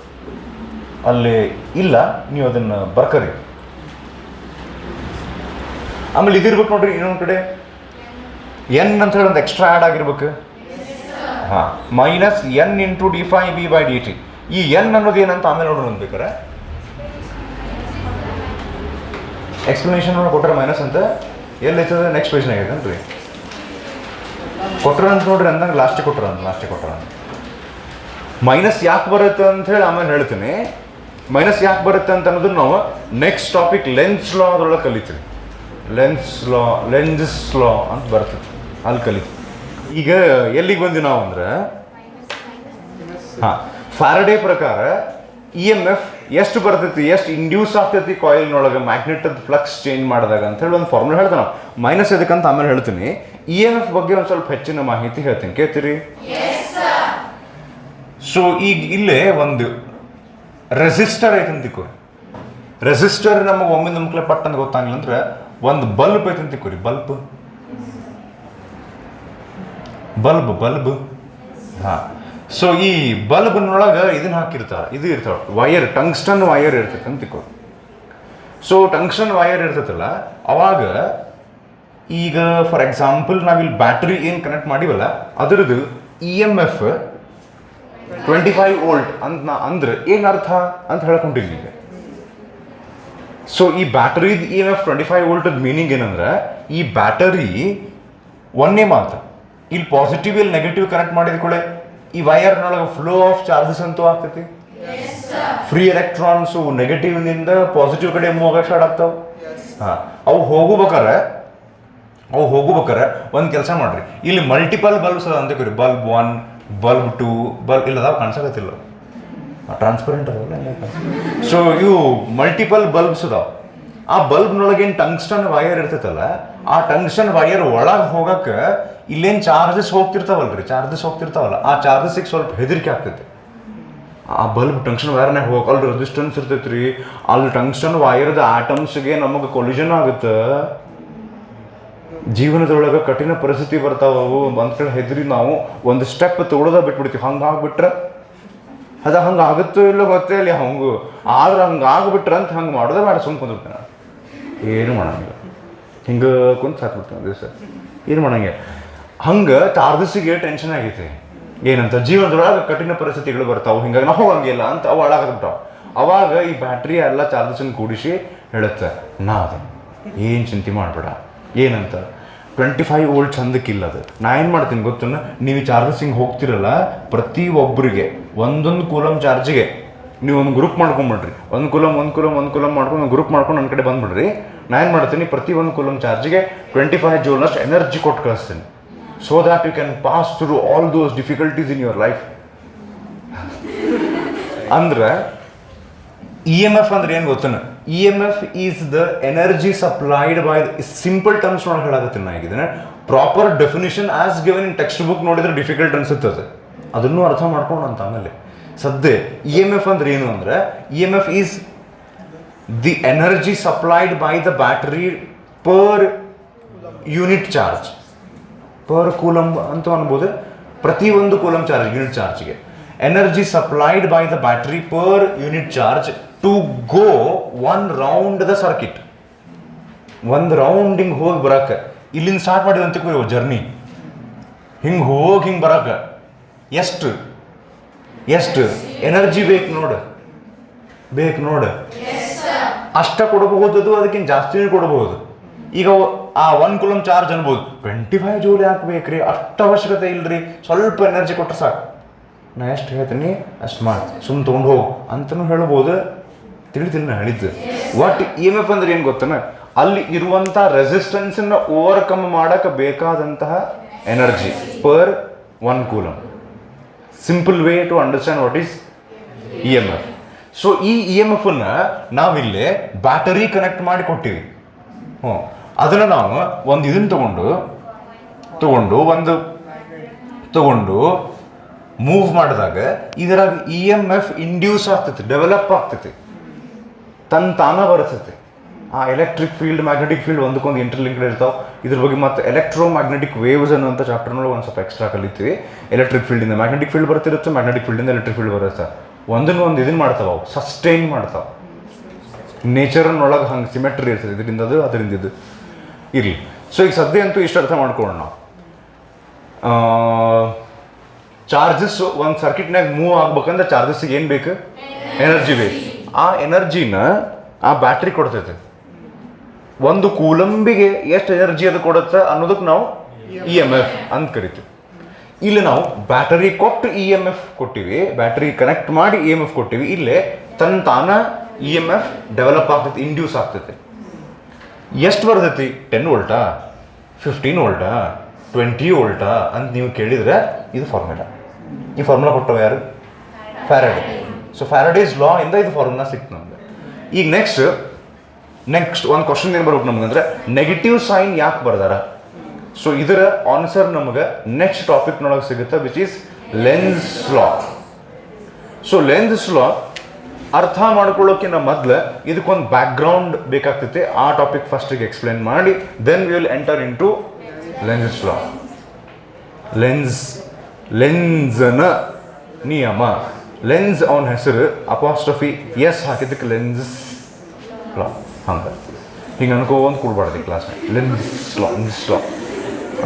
ಅಲ್ಲಿ ಇಲ್ಲ, ನೀವು ಅದನ್ನು ಬರ್ಕರಿ. ಆಮೇಲೆ ಇದಿರ್ಬೇಕು ನೋಡ್ರಿ, ಇನ್ನೊಂದು ಕಡೆ N ಅಂತ ಹೇಳಿ ಒಂದು ಎಕ್ಸ್ಟ್ರಾ ಆ್ಯಡ್ ಆಗಿರ್ಬೇಕು. ಹಾಂ, -N × d∅b/dt. ಈ N ಅನ್ನೋದು ಏನಂತ ಆಮೇಲೆ ನೋಡ್ರಿ ಅಂದ್ಬೇಕಾರೆ ಎಕ್ಸ್ಪ್ಲನೇಷನ್ ಕೊಟ್ಟರೆ ಮೈನಸ್ ಅಂತ ಎಲ್ಲೈತದ ನೆಕ್ಸ್ಟ್ ಪೇಜ್ನಾಗ ಐತನ್ರಿ ಕೊಟ್ರ ಅಂತ ನೋಡ್ರಿ. ಅಂದಂಗೆ ಲಾಸ್ಟಿಗೆ ಕೊಟ್ರ ಮೈನಸ್ ಯಾಕೆ ಬರುತ್ತೆ ಅಂತ ಹೇಳಿ ಆಮೇಲೆ ಹೇಳ್ತೀನಿ. ಮೈನಸ್ ಯಾಕೆ ಬರುತ್ತೆ ಅಂತ ಅನ್ನೋದನ್ನ ನಾವು ನೆಕ್ಸ್ಟ್ ಟಾಪಿಕ್ ಲೆನ್ಸ್ ಲಾ ಅದರೊಳಗೆ ಕಲಿತೀವಿ. ಲೆನ್ಸ್ ಲಾ ಅಂತ ಬರ್ತದೆ, ಅಲ್ಲಿ ಕಲಿತೀವಿ. ಈಗ ಎಲ್ಲಿಗೆ ಬಂದ್ವಿ ನಾವು ಅಂದ್ರೆ, ಹಾಂ, ಫ್ಯಾರಡೆ ಪ್ರಕಾರ EMF ಎಷ್ಟು ಬರ್ತೈತಿ, ಎಷ್ಟು ಇಂಡ್ಯೂಸ್ ಆಗ್ತೈತಿ ಕಾಯಿಲ್ನೊಳಗೆ ಮ್ಯಾಗ್ನೆಟದ ಫ್ಲಕ್ಸ್ ಚೇಂಜ್ ಮಾಡಿದಾಗ ಅಂತ ಹೇಳಿ ಒಂದು ಫಾರ್ಮುಲಾ ಹೇಳ್ತಾನೆ. ಮೈನಸ್ ಎದಕ್ಕಂತ ಆಮೇಲೆ ಹೇಳ್ತೀನಿ. EMF ಬಗ್ಗೆ ಒಂದು ಸ್ವಲ್ಪ ಹೆಚ್ಚಿನ ಮಾಹಿತಿ ಹೇಳ್ತೀನಿ, ಕೇಳ್ತೀರಿ? ಸೊ ಈಗ ಇಲ್ಲೇ ಒಂದು ರೆಸಿಸ್ಟರ್ ಐತಂತಿಕೋರಿ. ರೆಸಿಸ್ಟರ್ ನಮಗೆ ಒಮ್ಮೆ ನಮ್ಗೆ ಪಟ್ಟಂತ ಗೊತ್ತಾಗಿಲ್ಲ ಅಂದ್ರೆ, ಒಂದು ಬಲ್ಬ್ ಐತಂತಿಕೋರಿ. ಬಲ್ಬ್ ಹಾಂ. ಸೊ ಈ ಬಲ್ಬ್ನೊಳಗೆ ಇದನ್ನ ಹಾಕಿರ್ತಾರೆ, ಇದು ಇರ್ತಾವೆ ವಯರ್, ಟಂಗ್ಸ್ಟನ್ ವಯರ್ ಇರ್ತೈತೆ ಅಂತಿಕೋ. ಸೊ ಟಂಗ್ಸ್ಟನ್ ವಯರ್ ಇರ್ತೈತಲ್ಲ, ಅವಾಗ ಈಗ ಫಾರ್ ಎಕ್ಸಾಂಪಲ್ ನಾವಿಲ್ಲಿ ಬ್ಯಾಟ್ರಿ ಏನು ಕನೆಕ್ಟ್ ಮಾಡಿವಲ್ಲ, ಅದರದ್ದು EMF 25 ವೋಲ್ಟ್ ಅಂತ ಅಂದ್ರೆ ಏನು ಅರ್ಥ ಅಂತ ಹೇಳ್ಕೊಂಡಿದ್ವಿ ಈಗ. ಸೊ ಈ ಬ್ಯಾಟರಿದು EMF 25 ವೋಲ್ಟದ ಮೀನಿಂಗ್ ಏನಂದ್ರೆ, ಈ ಬ್ಯಾಟರಿ ಒಂದೇ ಮಾತು, ಇಲ್ಲಿ ಪಾಸಿಟಿವ್ ಇಲ್ಲಿ ನೆಗೆಟಿವ್ ಕನೆಕ್ಟ್ ಮಾಡಿದ ಕೂಡ ಈ ವಯರ್ನೊಳಗೆ ಫ್ಲೋ ಆಫ್ ಚಾರ್ಜಸ್ ಅಂತೂ ಆಗ್ತೈತಿ. ಫ್ರೀ ಎಲೆಕ್ಟ್ರಾನ್ಸು ನೆಗೆಟಿವ್ನಿಂದ ಪಾಸಿಟಿವ್ ಕಡೆ ಮೂವ್ ಆಗಕ್ಕೆ ಸ್ಟಾರ್ಟ್ ಆಗ್ತಾವೆ. ಹಾಂ, ಅವು ಹೋಗ್ಬೇಕಾರೆ ಒಂದು ಕೆಲಸ ಮಾಡ್ರಿ, ಇಲ್ಲಿ ಮಲ್ಟಿಪಲ್ ಬಲ್ಬ್ಸ್ ಅದ ಅಂತೀವಿ. ಬಲ್ಬ್ 1, ಬಲ್ಬ್ 2, ಬಲ್ಬ್ ಇಲ್ಲದಾವ ಕಾಣಿಸಕತ್ತಿಲ್ಲ, ಟ್ರಾನ್ಸ್ಪರೆಂಟ್ ಅದಲ್ಲ. ಸೊ ಇವು ಮಲ್ಟಿಪಲ್ ಬಲ್ಬ್ಸ್ ಅದಾವ. ಆ ಬಲ್ಬ್ನೊಳಗೆ ಏನು ಟಂಗ್ಸ್ಟನ್ ವಯರ್ ಇರ್ತೈತಲ್ಲ, ಆ ಟಂಗ್ಸ್ಟನ್ ವಯರ್ ಒಳಗೆ ಹೋಗಕ್ಕೆ ಇಲ್ಲೇನು ಚಾರ್ಜಸ್ ಹೋಗ್ತಿರ್ತಾವಲ್ಲ, ಆ ಚಾರ್ಜಸ್ಸಿಗೆ ಸ್ವಲ್ಪ ಹೆದರಿಕೆ ಆಗ್ತೈತಿ. ಆ ಬಲ್ಬ್ ಟಂಗ್ಸ್ಟನ್ ವಯರ್ನಾಗ ಅಲ್ಲಿ ರೆಸಿಸ್ಟೆನ್ಸ್ ಇರ್ತೈತಿ ರೀ. ಅಲ್ಲಿ ಟಂಗ್ಸ್ಟನ್ ವಯರ್ದ ಆಟಮ್ಸ್ಗೆ ನಮಗೆ ಕೊಲಿಷನ್ ಆಗುತ್ತೆ. ಜೀವನದೊಳಗೆ ಕಠಿಣ ಪರಿಸ್ಥಿತಿ ಬರ್ತಾವು. ಒಂದು ಕಡೆ ಹೆದರಿ ನಾವು ಒಂದು ಸ್ಟೆಪ್ ತೊಗೊಳೋದ ಬಿಟ್ಬಿಡ್ತೀವಿ. ಹಂಗಾಗ್ಬಿಟ್ರೆ ಹಂಗೆ ಆಗುತ್ತೋ ಇಲ್ಲೋ ಗೊತ್ತೇ ಇಲ್ಲ. ಆದ್ರೆ ಹಂಗೆ ಆಗ್ಬಿಟ್ರೆ ಅಂತ ಹಂಗೆ ಮಾಡೋದೇ ಬೇಡ, ಸುಮ್ಮನೆ ಕುಂದ್ಬಿಡ್ತೇನೆ, ಏನು ಮಾಡಂಗಿಲ್ಲ. ಹಿಂಗೆ ಕುಂತು ಸಾಕ್ಬಿಡ್ತೇನೆ ದಿವಸ, ಏನು ಮಾಡಂಗೆ. ಹಂಗೆ ಚಾರ್ಜಸ್ಸಿಗೆ ಟೆನ್ಷನ್ ಆಗೈತಿ. ಏನಂತ ಜೀವನದೊಳಗೆ ಕಠಿಣ ಪರಿಸ್ಥಿತಿಗಳು ಬರ್ತಾವೆ, ಹಿಂಗಾಗಿ ನಾವು ಹೋಗಂಗಿಲ್ಲ ಅಂತ ಅವು ಹಾಳಾಗಬಿಟ್ಟಾವ. ಅವಾಗ ಈ ಬ್ಯಾಟ್ರಿ ಎಲ್ಲ ಚಾರ್ಜಸ್ಸನ್ನು ಕೂಡಿಸಿ ಹೇಳುತ್ತೆ, ನಾ ಅದೇ ಏನು ಚಿಂತೆ ಮಾಡಬೇಡ. ಏನಂತ, 25 ವೋಲ್ಟ್ ಚಂದಕ್ಕಿಲ್ಲ ಅದು. ನಾ ಏನು ಮಾಡ್ತೀನಿ ಗೊತ್ತನ್ನ, ನೀವು ಚಾರ್ಜಸ್ ಹಿಂಗೆ ಹೋಗ್ತಿರಲ್ಲ, ಪ್ರತಿ ಒಬ್ಬರಿಗೆ ಒಂದೊಂದು ಕೂಲಮ್ ಚಾರ್ಜಿಗೆ ನೀವು ಒಂದು ಗ್ರೂಪ್ ಮಾಡ್ಕೊಂಬಿಡ್ರಿ. ಒಂದು ಕೂಲಮ್ ಮಾಡ್ಕೊಂಡು ಒಂದು ಗ್ರೂಪ್ ಮಾಡ್ಕೊಂಡು ನನ್ನ ಕಡೆ ಬಂದುಬಿಡ್ರಿ. ನಾ ಏನು ಮಾಡ್ತೀನಿ, ಪ್ರತಿ ಒಂದು ಕೂಲಮ್ ಚಾರ್ಜಿಗೆ 25 ಜೂಲ್ನಷ್ಟು ಎನರ್ಜಿ ಕೊಟ್ಟು ಕಳಿಸ್ತೀನಿ. So that you can pass through all those difficulties in your life. ಅಂದ್ರೆ EMF ಅಂದ್ರೆ ಏನು ಗೊತ್ತನ, EMF is the energy supplied by, simple terms ನೋಡಿ ಹೇಳಾಕತ್ತೀನಿ ನಾ. ಇದನ್ನ proper definition as given in text book ನೋಡಿದ್ರೆ ಡಿಫಿಕಲ್ಟ್ ಅನ್ಸುತ್ತದೆ, ಅದನ್ನು ಅರ್ಥ ಮಾಡ್ಕೊಂಡು ಅಂತ. ಆಮೇಲೆ ಸದ್ಯ EMF ಅಂದ್ರೆ ಏನು ಅಂದ್ರೆ, EMF is the energy supplied by the battery per unit charge, per coulomb ಅಂತ ಅನ್ಬೋದು. ಪ್ರತಿ ಒಂದು ಕೂಲಮ್ ಚಾರ್ಜ್ ಯೂನಿಟ್ ಚಾರ್ಜ್ಗೆ energy supplied by the battery per unit charge to go one round the circuit. ಒಂದು ರೌಂಡ್ ಹಿಂಗೆ ಹೋಗಿ ಬರಕ್ಕೆ, ಇಲ್ಲಿಂದ ಸ್ಟಾರ್ಟ್ ಮಾಡಿದ ಅಂತ ಜರ್ನಿ ಹಿಂಗೆ ಹೋಗಿ ಹಿಂಗೆ ಬರಕ್ಕೆ ಎಷ್ಟು ಎನರ್ಜಿ ಬೇಕು ನೋಡು. ಅಷ್ಟ ಕೊಡಬಹುದು, ಅದಕ್ಕಿಂತ ಜಾಸ್ತಿನೇ ಕೊಡಬಹುದು. ಈಗ ಆ 1 ಕೂಲಮ್ ಚಾರ್ಜ್ ಅನ್ಬೋದು, 25 ಜೂಲ್ ಯಾಕೆ ಬೇಕ್ರಿ, ಅಷ್ಟು ಅವಶ್ಯಕತೆ ಇಲ್ರಿ, ಸ್ವಲ್ಪ ಎನರ್ಜಿ ಕೊಟ್ಟರೆ ಸಾಕು. ನಾ ಎಷ್ಟು ಹೇಳ್ತೀನಿ ಅಷ್ಟು ಮಾಡಿ ಸುಮ್ಮನೆ ತೊಗೊಂಡು ಹೋಗು ಅಂತಲೂ ಹೇಳ್ಬೋದು. ತಿಳಿದಿಲ್ಲ ನಾ ಹೇಳಿದ್ದು. ಒಟ್ EMF ಅಂದ್ರೆ ಏನು ಗೊತ್ತನ, ಅಲ್ಲಿ ಇರುವಂಥ ರೆಸಿಸ್ಟೆನ್ಸನ್ನು ಓವರ್ಕಮ್ ಮಾಡೋಕ್ಕೆ ಬೇಕಾದಂತಹ energy per 1 coulomb. Simple way to understand what is EMF. So ಈ EMF-ಅನ್ನು ನಾವಿಲ್ಲಿ ಬ್ಯಾಟರಿ ಕನೆಕ್ಟ್ ಮಾಡಿ ಕೊಟ್ಟಿವಿ. ಅದನ್ನು ನಾವು ಒಂದು ಇದನ್ನು ತಗೊಂಡು ಮೂವ್ ಮಾಡಿದಾಗ ಇದರಾಗ EMF ಇಂಡ್ಯೂಸ್ ಆಗ್ತೈತಿ, ಡೆವಲಪ್ ಆಗ್ತೈತಿ, ತಾನ ಬರ್ತೈತಿ. ಆ ಎಲೆಕ್ಟ್ರಿಕ್ ಫೀಲ್ಡ್, ಮ್ಯಾಗ್ನೆಟಿಕ್ ಫೀಲ್ಡ್ ಒಂದಕ್ಕೊಂದು ಇಂಟರ್ಲಿಂಕ್ಡ್ ಇರ್ತಾವೆ. ಇದ್ರ ಬಗ್ಗೆ ಮತ್ತೆ ಎಲೆಕ್ಟ್ರೋ ಮ್ಯಾಗ್ನೆಟಿಕ್ ವೇವ್ಸ್ ಅನ್ನುವಂಥ ಚಾಪ್ಟರ್ನೊಳಗೆ ಒಂದು ಸ್ವಲ್ಪ ಎಕ್ಸ್ಟ್ರಾ ಕಲಿತೀವಿ. ಎಲೆಕ್ಟ್ರಿಕ್ ಫೀಲ್ಡಿಂದ ಮ್ಯಾಗ್ನೆಟಿಕ್ ಫೀಲ್ಡ್ ಬರ್ತಿರುತ್ತೆ, ಮ್ಯಾಗ್ನೆಟಿಕ್ ಫೀಲ್ಡಿಂದ ಎಲೆಕ್ಟ್ರಿಕ್ ಫೀಲ್ಡ್ ಬರುತ್ತೆ. ಒಂದನ್ನು ಇದನ್ನು ಮಾಡ್ತಾವೆ, ಅವು ಸಸ್ಟೈನ್ ಮಾಡ್ತಾವೆ. ನೇಚರ್ನೊಳಗೆ ಹಂಗೆ ಸಿಮೆಟ್ರಿ ಇರ್ತದೆ, ಇದರಿಂದ ಅದು ಅದರಿಂದ ಇದು ಇರಲಿ. ಸೊ ಈಗ ಸದ್ಯ ಅಂತೂ ಇಷ್ಟು ಅರ್ಥ ಮಾಡ್ಕೊಳ್ಳೋಣ. ಚಾರ್ಜಸ್ ಒಂದು ಸರ್ಕಿಟ್ನಾಗ ಮೂವ್ ಆಗ್ಬೇಕಂದ್ರೆ ಚಾರ್ಜಸ್ಸಿಗೆ ಏನು ಬೇಕು, ಎನರ್ಜಿ ಬೇಕು. ಆ ಎನರ್ಜಿನ ಆ ಬ್ಯಾಟ್ರಿ ಕೊಡ್ತೈತೆ. ಒಂದು ಕೂಲಂಬಿಗೆ ಎಷ್ಟು ಎನರ್ಜಿ ಅದು ಕೊಡುತ್ತೆ ಅನ್ನೋದಕ್ಕೆ ನಾವು EMF ಅಂತ ಕರಿತೀವಿ. ಇಲ್ಲಿ ನಾವು ಬ್ಯಾಟರಿ ಕೊಟ್ಟು EMF ಕೊಟ್ಟಿವಿ, ಬ್ಯಾಟರಿ ಕನೆಕ್ಟ್ ಮಾಡಿ EMF ಕೊಟ್ಟಿವಿ. ಇಲ್ಲೇ ತಾನ EMF ಡೆವಲಪ್ ಆಗ್ತೈತಿ, ಇಂಡ್ಯೂಸ್ ಆಗ್ತೈತಿ. ಎಷ್ಟು ಬರ್ತೈತಿ, 10 ವೋಲ್ಟಾ, 15 ವೋಲ್ಟಾ, 20 ವೋಲ್ಟಾ ಅಂತ ನೀವು ಕೇಳಿದರೆ ಇದು ಫಾರ್ಮುಲಾ. ಈ ಫಾರ್ಮುಲಾ ಕೊಟ್ಟವ ಯಾರು, ಫ್ಯಾರಡೆ. ಸೊ ಫ್ಯಾರಡೇಸ್ ಲಾ ಇಂದ ಇದು ಫಾರ್ಮುಲಾ ಸಿಕ್ತು ನಮ್ಗೆ. ಈಗ ನೆಕ್ಸ್ಟ್ ಒಂದು ಕ್ವಶನ್ ಏನು ಬರ್ಬೇಕು ನಮ್ಗೆ ಅಂದರೆ, ನೆಗೆಟಿವ್ ಸೈನ್ ಯಾಕೆ ಬರ್ದಾರ. ಸೊ ಇದರ ಆನ್ಸರ್ ನಮಗೆ ನೆಕ್ಸ್ಟ್ ಟಾಪಿಕ್ನೊಳಗೆ ಸಿಗುತ್ತೆ, which is Lenz law. So Lenz law ಅರ್ಥ ಮಾಡ್ಕೊಳ್ಳೋಕ್ಕಿಂತ ಮೊದಲು ಇದಕ್ಕೊಂದು ಬ್ಯಾಕ್ಗ್ರೌಂಡ್ ಬೇಕಾಗ್ತೈತೆ. ಆ ಟಾಪಿಕ್ ಫಸ್ಟಿಗೆ ಎಕ್ಸ್ಪ್ಲೇನ್ ಮಾಡಿ then we will enter into Lenz law. ಲೆನ್ಸ್ನ ನಿಯಮ. ಲೆನ್ಸ್ ಅವನ ಹೆಸರು ಅಪಾಸ್ಟ್ರಫಿ ಎಸ್ ಹಾಕಿದ್ದಕ್ಕೆ ಲೆನ್ಸ್ ಲಾ. ಹಿಂಗೆ ಅನ್ಕೋಂದು ಕೂಡಬಾರ್ದು ಈ ಕ್ಲಾಸ್ನಾಗ. ಲೆನ್ಸ್ ಲಾ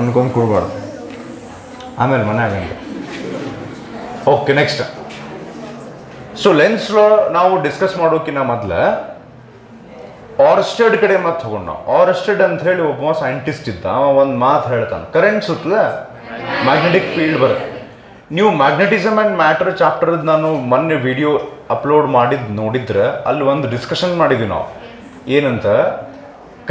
ಅನ್ಕೊಂಡು ಕೂಡಬಾರ್ದು, ಆಮೇಲೆ ಮನ್ಯಾಗ ಹಂಗೆ. Okay, next. ಸೊ ಲೆನ್ಸ್ ಲಾ ನಾವು ಡಿಸ್ಕಸ್ ಮಾಡೋಕ್ಕಿಂತ ಮೊದಲು ಆರ್ಸ್ಟೆಡ್ ಕಡೆ ಮತ್ತೆ ತಗೊಂಡು, ನಾವು ಆರ್ಸ್ಟೆಡ್ ಅಂತ ಹೇಳಿ ಒಬ್ಬ ಸೈಂಟಿಸ್ಟ್ ಇದ್ದ. ಒಂದು ಮಾತು ಹೇಳ್ತಾನೆ, ಕರೆಂಟ್ ಸುತ್ತಲ ಮ್ಯಾಗ್ನೆಟಿಕ್ ಫೀಲ್ಡ್ ಬರುತ್ತೆ. ನೀವು ಮ್ಯಾಗ್ನೆಟಿಸಮ್ ಆ್ಯಂಡ್ ಮ್ಯಾಟರ್ ಚಾಪ್ಟರ್ ನಾನು ಮೊನ್ನೆ ವಿಡಿಯೋ ಅಪ್ಲೋಡ್ ನೋಡಿದ್ರೆ ಅಲ್ಲಿ ಒಂದು ಡಿಸ್ಕಷನ್ ಮಾಡಿದ್ವಿ ನಾವು. ಏನಂತ,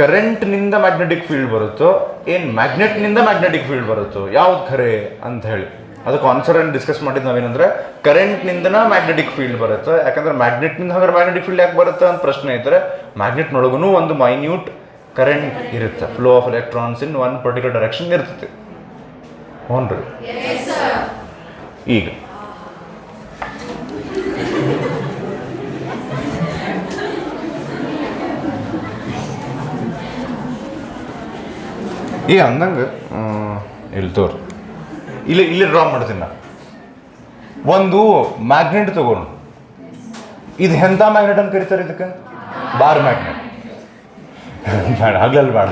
ಕರೆಂಟ್ನಿಂದ ಮ್ಯಾಗ್ನೆಟಿಕ್ ಫೀಲ್ಡ್ ಬರುತ್ತೋ ಏನು ಮ್ಯಾಗ್ನೆಟ್ನಿಂದ ಮ್ಯಾಗ್ನೆಟಿಕ್ ಫೀಲ್ಡ್ ಬರುತ್ತೋ, ಯಾವ್ದು ಖರೆ ಅಂತ ಹೇಳಿ ಅದಕ್ಕೆ ಆನ್ಸರ್ ಏನು ಡಿಸ್ಕಸ್ ಮಾಡಿದ್ದು ನಾವೇನಂದ್ರೆ, ಕರೆಂಟ್ನಿಂದನ ಮ್ಯಾಗ್ನೆಟಿಕ್ ಫೀಲ್ಡ್ ಬರುತ್ತೆ. ಯಾಕಂದ್ರೆ ಮ್ಯಾಗ್ನೆಟ್ನಿಂದ ಹಾಗಾದ್ರೆ ಮ್ಯಾಗ್ನೆಟಿಕ್ ಫೀಲ್ಡ್ ಯಾಕೆ ಬರುತ್ತೆ ಅಂತ ಪ್ರಶ್ನೆ ಇದ್ದರೆ, ಮ್ಯಾಗ್ನೆಟ್ನೊಳಗೂ ಒಂದು ಮೈನ್ಯೂಟ್ ಕರೆಂಟ್ ಇರುತ್ತೆ, flow of electrons in one particular direction ಇರ್ತೈತಿ. ಹ್ಞೂ ರೀ. ಈಗ ಅಂದಂಗೆ ಇಲ್ಲಿ ತೋರಿ, ಇಲ್ಲಿ ಡ್ರಾ ಮಾಡ್ತೀನಿ ನಾ. ಒಂದು ಮ್ಯಾಗ್ನೆಟ್ ತಗೊಂಡು, ಇದು ಎಂಥ ಮ್ಯಾಗ್ನೆಟ್ ಅಂತ ಕರೀತಾರೆ ಇದಕ್ಕೆ, ಬಾರ್ ಮ್ಯಾಗ್ನೆಟ್. ಬೇಡ ಆಗ್ಲಲ್ಲಿ ಬೇಡ,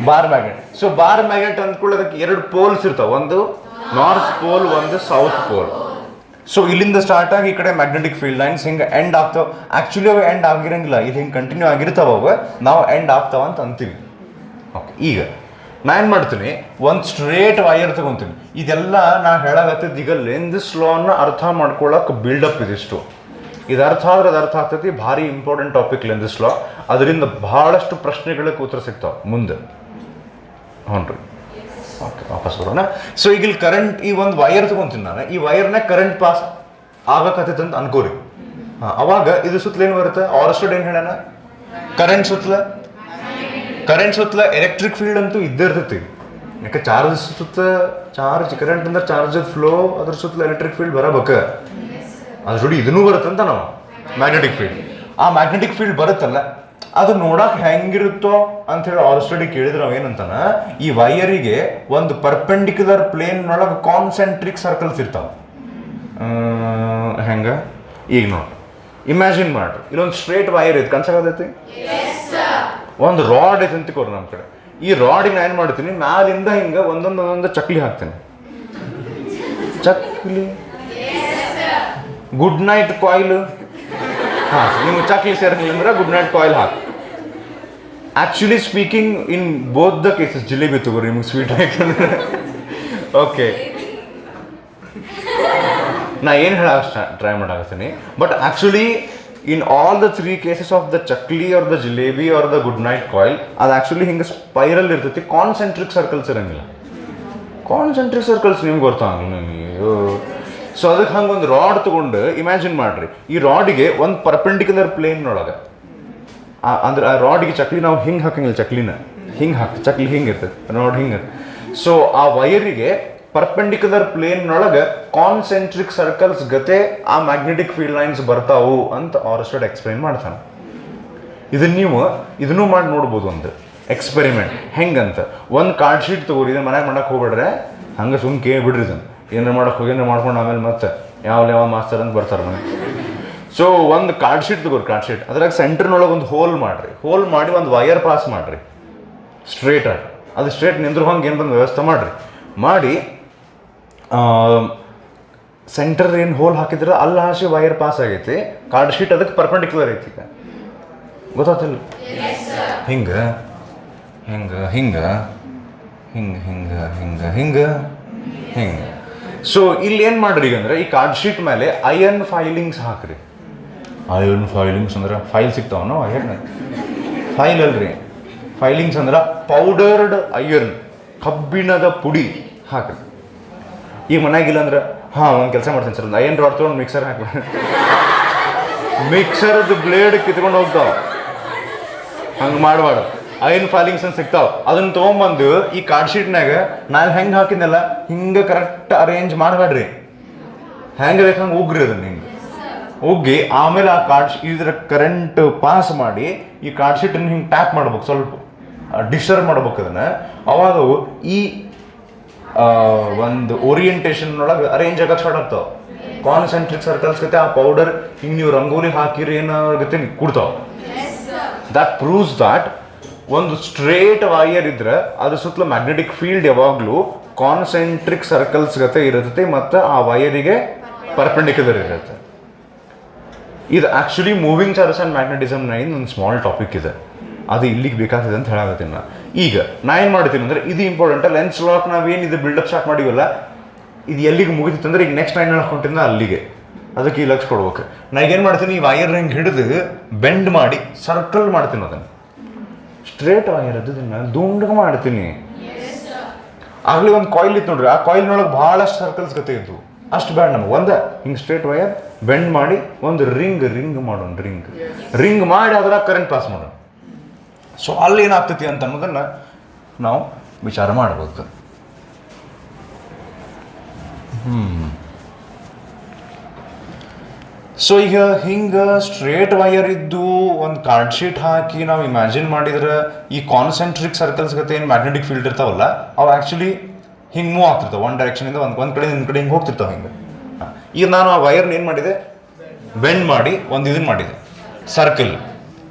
bar magnet. So bar magnet ಅಂದ್ಕೊಳ್ಳೋದಕ್ಕೆ 2 ಪೋಲ್ಸ್ ಇರ್ತಾವೆ, ಒಂದು ನಾರ್ತ್ ಪೋಲ್, ಒಂದು ಸೌತ್ ಪೋಲ್. ಸೊ ಇಲ್ಲಿಂದ ಸ್ಟಾರ್ಟ್ ಆಗಿ ಈ ಕಡೆ ಮ್ಯಾಗ್ನೆಟಿಕ್ ಫೀಲ್ಡ್ ಲೈನ್ಸ್ ಹಿಂಗೆ ಎಂಡ್ ಆಗ್ತಾವೆ. ಆ್ಯಕ್ಚುಲಿ ಅವು ಎಂಡ್ ಆಗಿರಂಗಿಲ್ಲ, ಇದು ಹಿಂಗೆ ಕಂಟಿನ್ಯೂ ಆಗಿರ್ತಾವ, ಅವು ನಾವು ಎಂಡ್ ಆಗ್ತಾವ ಅಂತ ಅಂತೀವಿ. ಓಕೆ, ಈಗ ನಾ ಏನು ಮಾಡ್ತೀನಿ, ಒಂದು ಸ್ಟ್ರೇಟ್ ವೈರ್ ತಗೊಂತೀನಿ. ಇದೆಲ್ಲ ನಾ ಹೇಳಾಗತ್ತಿದ್ದು ಈಗ ಲೆಂಜಸ್ ಲಾನ ಅರ್ಥ ಮಾಡ್ಕೊಳಕ್ಕೆ ಬಿಲ್ಡಪ್ ಇದಿಷ್ಟು. ಇದು ಅರ್ಥ ಆದ್ರೆ ಅದು ಅರ್ಥ ಆಗ್ತೈತಿ. ಭಾರಿ ಇಂಪಾರ್ಟೆಂಟ್ ಟಾಪಿಕ್ ಲೆಂಜಸ್ ಲಾ. ಅದರಿಂದ ಬಹಳಷ್ಟು ಪ್ರಶ್ನೆಗಳಿಗೆ ಉತ್ತರ ಸಿಗ್ತಾವೆ ಮುಂದೆ. ಹ್ಞೂ ರೀ, ಓಕೆ, ವಾಪಸ್ ಬರೋಣ. ಸೊ ಈಗ ಇಲ್ಲಿ ಕರೆಂಟ್, ಈ ಒಂದು ವೈರ್ ತಗೊಂತೀನಿ ನಾನು, ಈ ವೈರ್ನಾಗ ಕರೆಂಟ್ ಪಾಸ್ ಆಗಕತ್ತೈತೆ ಅಂತ ಅನ್ಕೋರಿ. ಹಾಂ, ಅವಾಗ ಇದು ಸುತ್ತಲ ಏನು ಬರುತ್ತೆ? ಆರ್ಸ್ಟೆಡ್ ಏನು ಹೇಳೋಣ, ಕರೆಂಟ್ ಸುತ್ತಲ ಎಲೆಕ್ಟ್ರಿಕ್ ಫೀಲ್ಡ್ ಅಂತೂ ಇದ್ದೇ ಇರ್ತೈತಿ. ಯಾಕೆ ಚಾರ್ಜ್ ಸುತ್ತ ಚಾರ್ಜ್, ಕರೆಂಟ್ ಅಂದ್ರೆ ಚಾರ್ಜ್ ಫ್ಲೋ, ಅದ್ರ ಸುತ್ತಲ ಎಲೆಕ್ಟ್ರಿಕ್ ಫೀಲ್ಡ್ ಬರಬೇಕು. ಅದ್ರ ಜೋಡಿ ಇದನ್ನೂ ಬರುತ್ತಂತ ನಾವು ಮ್ಯಾಗ್ನೆಟಿಕ್ ಫೀಲ್ಡ್. ಆ ಮ್ಯಾಗ್ನೆಟಿಕ್ ಫೀಲ್ಡ್ ಬರುತ್ತಲ್ಲ, ಅದು ನೋಡಕ್ ಹೆಂಗಿರುತ್ತೋ ಅಂತ ಹೇಳಿ ಆಲ್ರೆಡಿ ಕೇಳಿದ್ರೆ ನಾವು ಏನಂತಾನ, ಈ ವೈಯರಿಗೆ ಒಂದು ಪರ್ಪೆಂಡಿಕ್ಯುಲರ್ ಪ್ಲೇನ್ ಒಳಗೆ ಕಾನ್ಸೆಂಟ್ರಿಕ್ ಸರ್ಕಲ್ಸ್ ಇರ್ತಾವ. ಹೆಂಗ ಈಗ ನೋಡಿ, ಇಮ್ಯಾಜಿನ್ ಮಾಡ್ರಿ, ಇಲ್ಲೊಂದು ಸ್ಟ್ರೇಟ್ ವೈರ್ ಐತಿ, ಕನ್ಸಾಗತೈತಿ. ಒಂದು ರಾಡ್ ಐತಿ ಅಂತಿಕೋರಿ ನಮ್ಮ ಕಡೆ. ಈ ರಾಡಿಗೆ ನಾನು ಏನು ಮಾಡ್ತೀನಿ, ಮ್ಯಾಲಿಂದ ಹಿಂಗೆ ಒಂದೊಂದೊಂದೊಂದು ಚಕ್ಲಿ ಹಾಕ್ತೀನಿ. Chakli, good night coil. ಹಾಂ, ನಿಮ್ಗೆ ಚಕ್ಲಿ ಸೇರಿಲ್ಲ ಅಂದ್ರೆ ಗುಡ್ ನೈಟ್ ಕಾಯಿಲ್ ಹಾಕಿ. Actually speaking, in both the cases jalebi ತಗೋರಿ, ನಿಮ್ಗೆ ಸ್ವೀಟ್ ಹಾಕಂದ್ರೆ ಓಕೆ. ನಾ ಏನು ಹೇಳಕ್ಕೆ ಟ್ರೈ ಮಾಡಾಕತ್ತೀನಿ, but actually in all the 3 cases of the chakli or the jalebi or the good night coil, ಅದು ಆ್ಯಕ್ಚುಲಿ ಹಿಂಗೆ ಸ್ಪೈರಲ್ ಇರ್ತೈತಿ, ಕಾನ್ಸೆಂಟ್ರಿಕ್ ಸರ್ಕಲ್ಸ್ ಇರಂಗಿಲ್ಲ. ಕಾನ್ಸೆಂಟ್ರಿಕ್ ಸರ್ಕಲ್ಸ್ ನಿಮ್ಗೆ ಗೊತ್ತಾಗಲ್ಲ ನಿಮಗೆ. ಸೊ ಅದಕ್ಕೆ ಹಂಗೆ ಒಂದು ರಾಡ್ ತೊಗೊಂಡು ಇಮ್ಯಾಜಿನ್ ಮಾಡ್ರಿ, ಈ ರಾಡಿಗೆ ಒಂದು ಪರ್ಪೆಂಡಿಕ್ಯುಲರ್ ಪ್ಲೇನ್ನೊಳಗೆ, ಅಂದ್ರೆ ಆ ರಾಡಿಗೆ ಚಕ್ಲಿ ನಾವು ಹಿಂಗೆ ಹಾಕಂಗಿಲ್ಲ, ಚಕ್ಲಿನ ಹಿಂಗೆ ಚಕ್ಲಿ ಹಿಂಗೆ ಇರ್ತೈತೆ, ರಾಡ್ ಹಿಂಗೆ. ಸೊ ಆ ವೈರಿಗೆ ಪರ್ಪೆಂಡಿಕ್ಯುಲರ್ ಪ್ಲೇನ್ನೊಳಗೆ ಕಾನ್ಸೆಂಟ್ರಿಕ್ ಸರ್ಕಲ್ಸ್ ಗತೆ ಆ ಮ್ಯಾಗ್ನೆಟಿಕ್ ಫೀಲ್ಡ್ ಲೈನ್ಸ್ ಬರ್ತಾವು ಅಂತ ಆರ್ಸ್ಟೆಡ್ ಎಕ್ಸ್ಪ್ಲೈನ್ ಮಾಡ್ತಾನೆ. ಇದನ್ನೂ ಮಾಡಿ ನೋಡ್ಬೋದು ಒಂದು ಎಕ್ಸ್ಪೆರಿಮೆಂಟ್ ಹೆಂಗಂತ. ಒಂದು ಕಾರ್ಡ್ ಶೀಟ್ ತಗೋರಿ, ಇದನ್ನ ಮನ್ಯಾಗ ಮಾಡಕ್ಕೆ ಹೋಗ್ಬೇಡ್ರೆ, ಹಂಗೆ ಸುಮ್ಮನೆ ಕೇಳಿಬಿಡ್ರಿ. ಇದನ್ನು ಏನಾರು ಮಾಡಕ್ಕೆ ಹೋಗಿ ಏನಾರು ಮಾಡ್ಕೊಂಡು ಆಮೇಲೆ ಮತ್ತೆ ಯಾವ ಮಾಸ್ತರ್ ಅಂತ ಬರ್ತಾರೆ ಮನೆ. ಸೊ ಒಂದು ಕಾರ್ಡ್ ಶೀಟ್ ತಗೋರಿ, ಕಾರ್ಡ್ ಶೀಟ್, ಅದ್ರಾಗ ಸೆಂಟ್ರ್ನೊಳಗೆ ಒಂದು ಹೋಲ್ ಮಾಡಿರಿ. ಹೋಲ್ ಮಾಡಿ ಒಂದು ವೈರ್ ಪಾಸ್ ಮಾಡಿರಿ ಸ್ಟ್ರೇಟ್ ಆಗಿ. ಅದು ಸ್ಟ್ರೇಟ್ ನಿಂದ್ರು ಹಂಗೆ ಏನು ಬಂದು ವ್ಯವಸ್ಥೆ ಮಾಡಿ ಸೆಂಟರ್ ಏನು ಹೋಲ್ ಹಾಕಿದ್ರೆ ಅಲ್ಲಿ ಹಾಸಿ ವೈರ್ ಪಾಸ್ ಆಗೈತಿ. ಕಾರ್ಡ್ ಶೀಟ್ ಅದಕ್ಕೆ ಪರ್ಪೆಂಡಿಕ್ಯುಲರ್ ಐತಿ. ಈಗ ಗೊತ್ತಾಗ್ತಿಲ್ಲ? ಹಿಂಗೆ ಹಿಂಗೆ ಹಿಂಗೆ ಹಿಂಗೆ ಹಿಂಗೆ ಹಿಂಗೆ ಹಿಂಗೆ ಹಿಂಗೆ. ಸೊ ಇಲ್ಲಿ ಏನು ಮಾಡ್ರಿ ಈಗ ಅಂದ್ರೆ, ಈ ಕಾರ್ಡ್ ಶೀಟ್ ಮೇಲೆ ಐರನ್ ಫೈಲಿಂಗ್ಸ್ ಹಾಕ್ರಿ. ಐರನ್ ಫೈಲಿಂಗ್ಸ್ ಅಂದ್ರೆ ಫೈಲ್ ಸಿಗ್ತಾವನೋ? ಐರನ್ ಫೈಲ್ ಅಲ್ರಿ, ಫೈಲಿಂಗ್ಸ್ ಅಂದ್ರೆ ಪೌಡರ್ಡ್ ಐರನ್, ಕಬ್ಬಿಣದ ಪುಡಿ ಹಾಕ್ರಿ. ಈಗ ಮನೆಯಾಗಿಲ್ಲ ಅಂದ್ರೆ, ಹಾಂ ಒಂದು ಕೆಲಸ ಮಾಡ್ತೀನಿ ಸರ್, ಒಂದು ಐರನ್ ರಾಡ್ ತೊಗೊಂಡು ಮಿಕ್ಸರ್ ಹಾಕಿ, ಮಿಕ್ಸರ್ದು ಬ್ಲೇಡ್ ಕಿತ್ಕೊಂಡು ಹೋಗ್ತಾವ. ಹಂಗೆ ಮಾಡಬಾರ್ದು. ಐರನ್ ಫೈಲಿಂಗ್ಸ್ ಅಂತ ಸಿಗ್ತಾವ, ಅದನ್ನ ತೊಗೊಂಬಂದು ಈ ಕಾರ್ಡ್ ಶೀಟ್ನಾಗ ನಾನು ಹೆಂಗೆ ಹಾಕಿದ್ನಲ್ಲ ಹಿಂಗೆ ಕರೆಕ್ಟ್ ಅರೇಂಜ್ ಮಾಡಬೇಡ್ರಿ. ಹೆಂಗೆ ಬೇಕು ಹಂಗೆ ಉಗ್ರಿ, ಅದನ್ನ ಹಿಂಗೆ ಉಗ್ಗಿ ಆಮೇಲೆ ಆ ಕಾರ್ಡ್ ಇದ್ರ ಕರೆಂಟ್ ಪಾಸ್ ಮಾಡಿ ಈ ಕಾರ್ಡ್ ಶೀಟನ್ನು ಹಿಂಗೆ ಟ್ಯಾಪ್ ಮಾಡ್ಬೇಕು, ಸ್ವಲ್ಪ ಡಿಸ್ಟರ್ಬ್ ಮಾಡ್ಬೇಕು ಅದನ್ನು. ಅವಾಗ ಈ ಒಂದು ಓರಿಯೆಂಟೇಷನ್ ಒಳಗೆ ಅರೇಂಜ್ ಆಗಕ್ಕೆ ಸ್ಟಾರ್ಟ್ ಆಗ್ತಾವೆ. ಕಾನ್ಸೆಂಟ್ರಿಕ್ ಸರ್ಕಲ್ಸ್ ಗತೆ ಆ ಪೌಡರ್ ಹಿಂಗೆ ನೀವು ರಂಗೋಲಿ ಹಾಕಿರಿ ಏನಾಗತ್ತೆ ಕೊಡ್ತಾವೆ. ದಟ್ ಪ್ರೂವ್ಸ್ ದಾಟ್ ಒಂದು ಸ್ಟ್ರೇಟ್ ವೈಯರ್ ಇದ್ರೆ ಅದ್ರ ಸುತ್ತಲೂ ಮ್ಯಾಗ್ನೆಟಿಕ್ ಫೀಲ್ಡ್ ಯಾವಾಗಲೂ ಕಾನ್ಸೆಂಟ್ರಿಕ್ ಸರ್ಕಲ್ಸ್ ಗತೆ ಇರುತ್ತೆ ಮತ್ತು ಆ ವೈಯರಿಗೆ ಪರ್ಪೆಂಡಿಕ್ಯುಲರ್ ಇರುತ್ತೆ. ಇದು ಆ್ಯಕ್ಚುಲಿ ಮೂವಿಂಗ್ ಚಾರ್ಜಸ್ ಆ್ಯಂಡ್ ಮ್ಯಾಗ್ನೆಟಿಸಮ್ನ ಒಂದು ಸ್ಮಾಲ್ ಟಾಪಿಕ್ ಇದೆ, ಅದು ಇಲ್ಲಿಗೆ ಬೇಕಾಗ್ತದೆ ಅಂತ ಹೇಳಾಕತ್ತೀನಿ ನಾನು. ಈಗ ನಾ ಏನು ಮಾಡ್ತೀನಿ ಅಂದರೆ, ಇದು ಇಂಪಾರ್ಟೆಂಟ್. ಲೆನ್ಸ್ ಲಾಕ್ ನಾವೇನು ಇದು ಬಿಲ್ಡಪ್ ಸ್ಟಾರ್ಟ್ ಮಾಡಿವಲ್ಲ, ಇದು ಎಲ್ಲಿಗೆ ಮುಗಿತಿತ್ತು ಅಂದರೆ ಈಗ ನೆಕ್ಸ್ಟ್ ನಾನು ಹೇಳ್ಕೊಂಡಿದ್ದ ಅಲ್ಲಿಗೆ, ಅದಕ್ಕೆ ಈ ಲಕ್ಷ ಕೊಡ್ಬೇಕು. ನಾ ಏನು ಮಾಡ್ತೀನಿ, ಈ ವೈರ್ ಹಿಂಗೆ ಹಿಡಿದು ಬೆಂಡ್ ಮಾಡಿ ಸರ್ಕಲ್ ಮಾಡ್ತೀನಿ. ಅದನ್ನು ಸ್ಟ್ರೇಟ್ ವೈರ್ ಅದನ್ನ ದುಂಡಗೆ ಮಾಡ್ತೀನಿ. ಆಗಲಿ ಒಂದು ಕಾಯಿಲ್ ಇತ್ತು ನೋಡ್ರಿ, ಆ ಕಾಯಿಲ್ನೊಳಗೆ ಭಾಳಷ್ಟು ಸರ್ಕಲ್ಸ್ ಗತೆ ಇದ್ವು. ಅಷ್ಟು ಬೇಡ ನಮ್ಗೆ. ಒಂದು ಹಿಂಗೆ ಸ್ಟ್ರೇಟ್ ವೈರ್ ಬೆಂಡ್ ಮಾಡಿ ಒಂದು ರಿಂಗ್ ಮಾಡೋಣ, ರಿಂಗ್ ಮಾಡಿ ಅದ್ರಾಗ ಕರೆಂಟ್ ಪಾಸ್ ಮಾಡೋಣ. ಸೊ ಅಲ್ಲಿ ಏನಾಗ್ತೈತಿ ಅಂತ ಅನ್ನೋದನ್ನು ನಾವು ವಿಚಾರ ಮಾಡ್ಬೇಕು. ಸೊ ಈಗ ಹಿಂಗೆ ಸ್ಟ್ರೇಟ್ ವೈರ್ ಇದ್ದು ಒಂದು ಕಾರ್ಡ್ ಶೀಟ್ ಹಾಕಿ ನಾವು ಇಮ್ಯಾಜಿನ್ ಮಾಡಿದ್ರೆ ಈ ಕಾನ್ಸೆಂಟ್ರಿಕ್ ಸರ್ಕಲ್ಸ್ ಗತೆ ಏನು ಮ್ಯಾಗ್ನೆಟಿಕ್ ಫೀಲ್ಡ್ ಇರ್ತಾವಲ್ಲ, ಅವು ಆ್ಯಕ್ಚುಲಿ ಹಿಂಗೆ ಮೂವ್ ಆಗ್ತಿರ್ತಾವೆ. ಒಂದು ಡೈರೆಕ್ಷನಿಂದ ಒಂದು ಕಡೆ ಹಿಂಗೆ ಹೋಗ್ತಿರ್ತಾವೆ ಹಿಂಗೆ. ಈಗ ನಾನು ಆ ವೈರ್ನ ಏನು ಮಾಡಿದೆ, ಬೆಂಡ್ ಮಾಡಿ ಒಂದು ಇದನ್ನು ಮಾಡಿದೆ, ಸರ್ಕಲ್.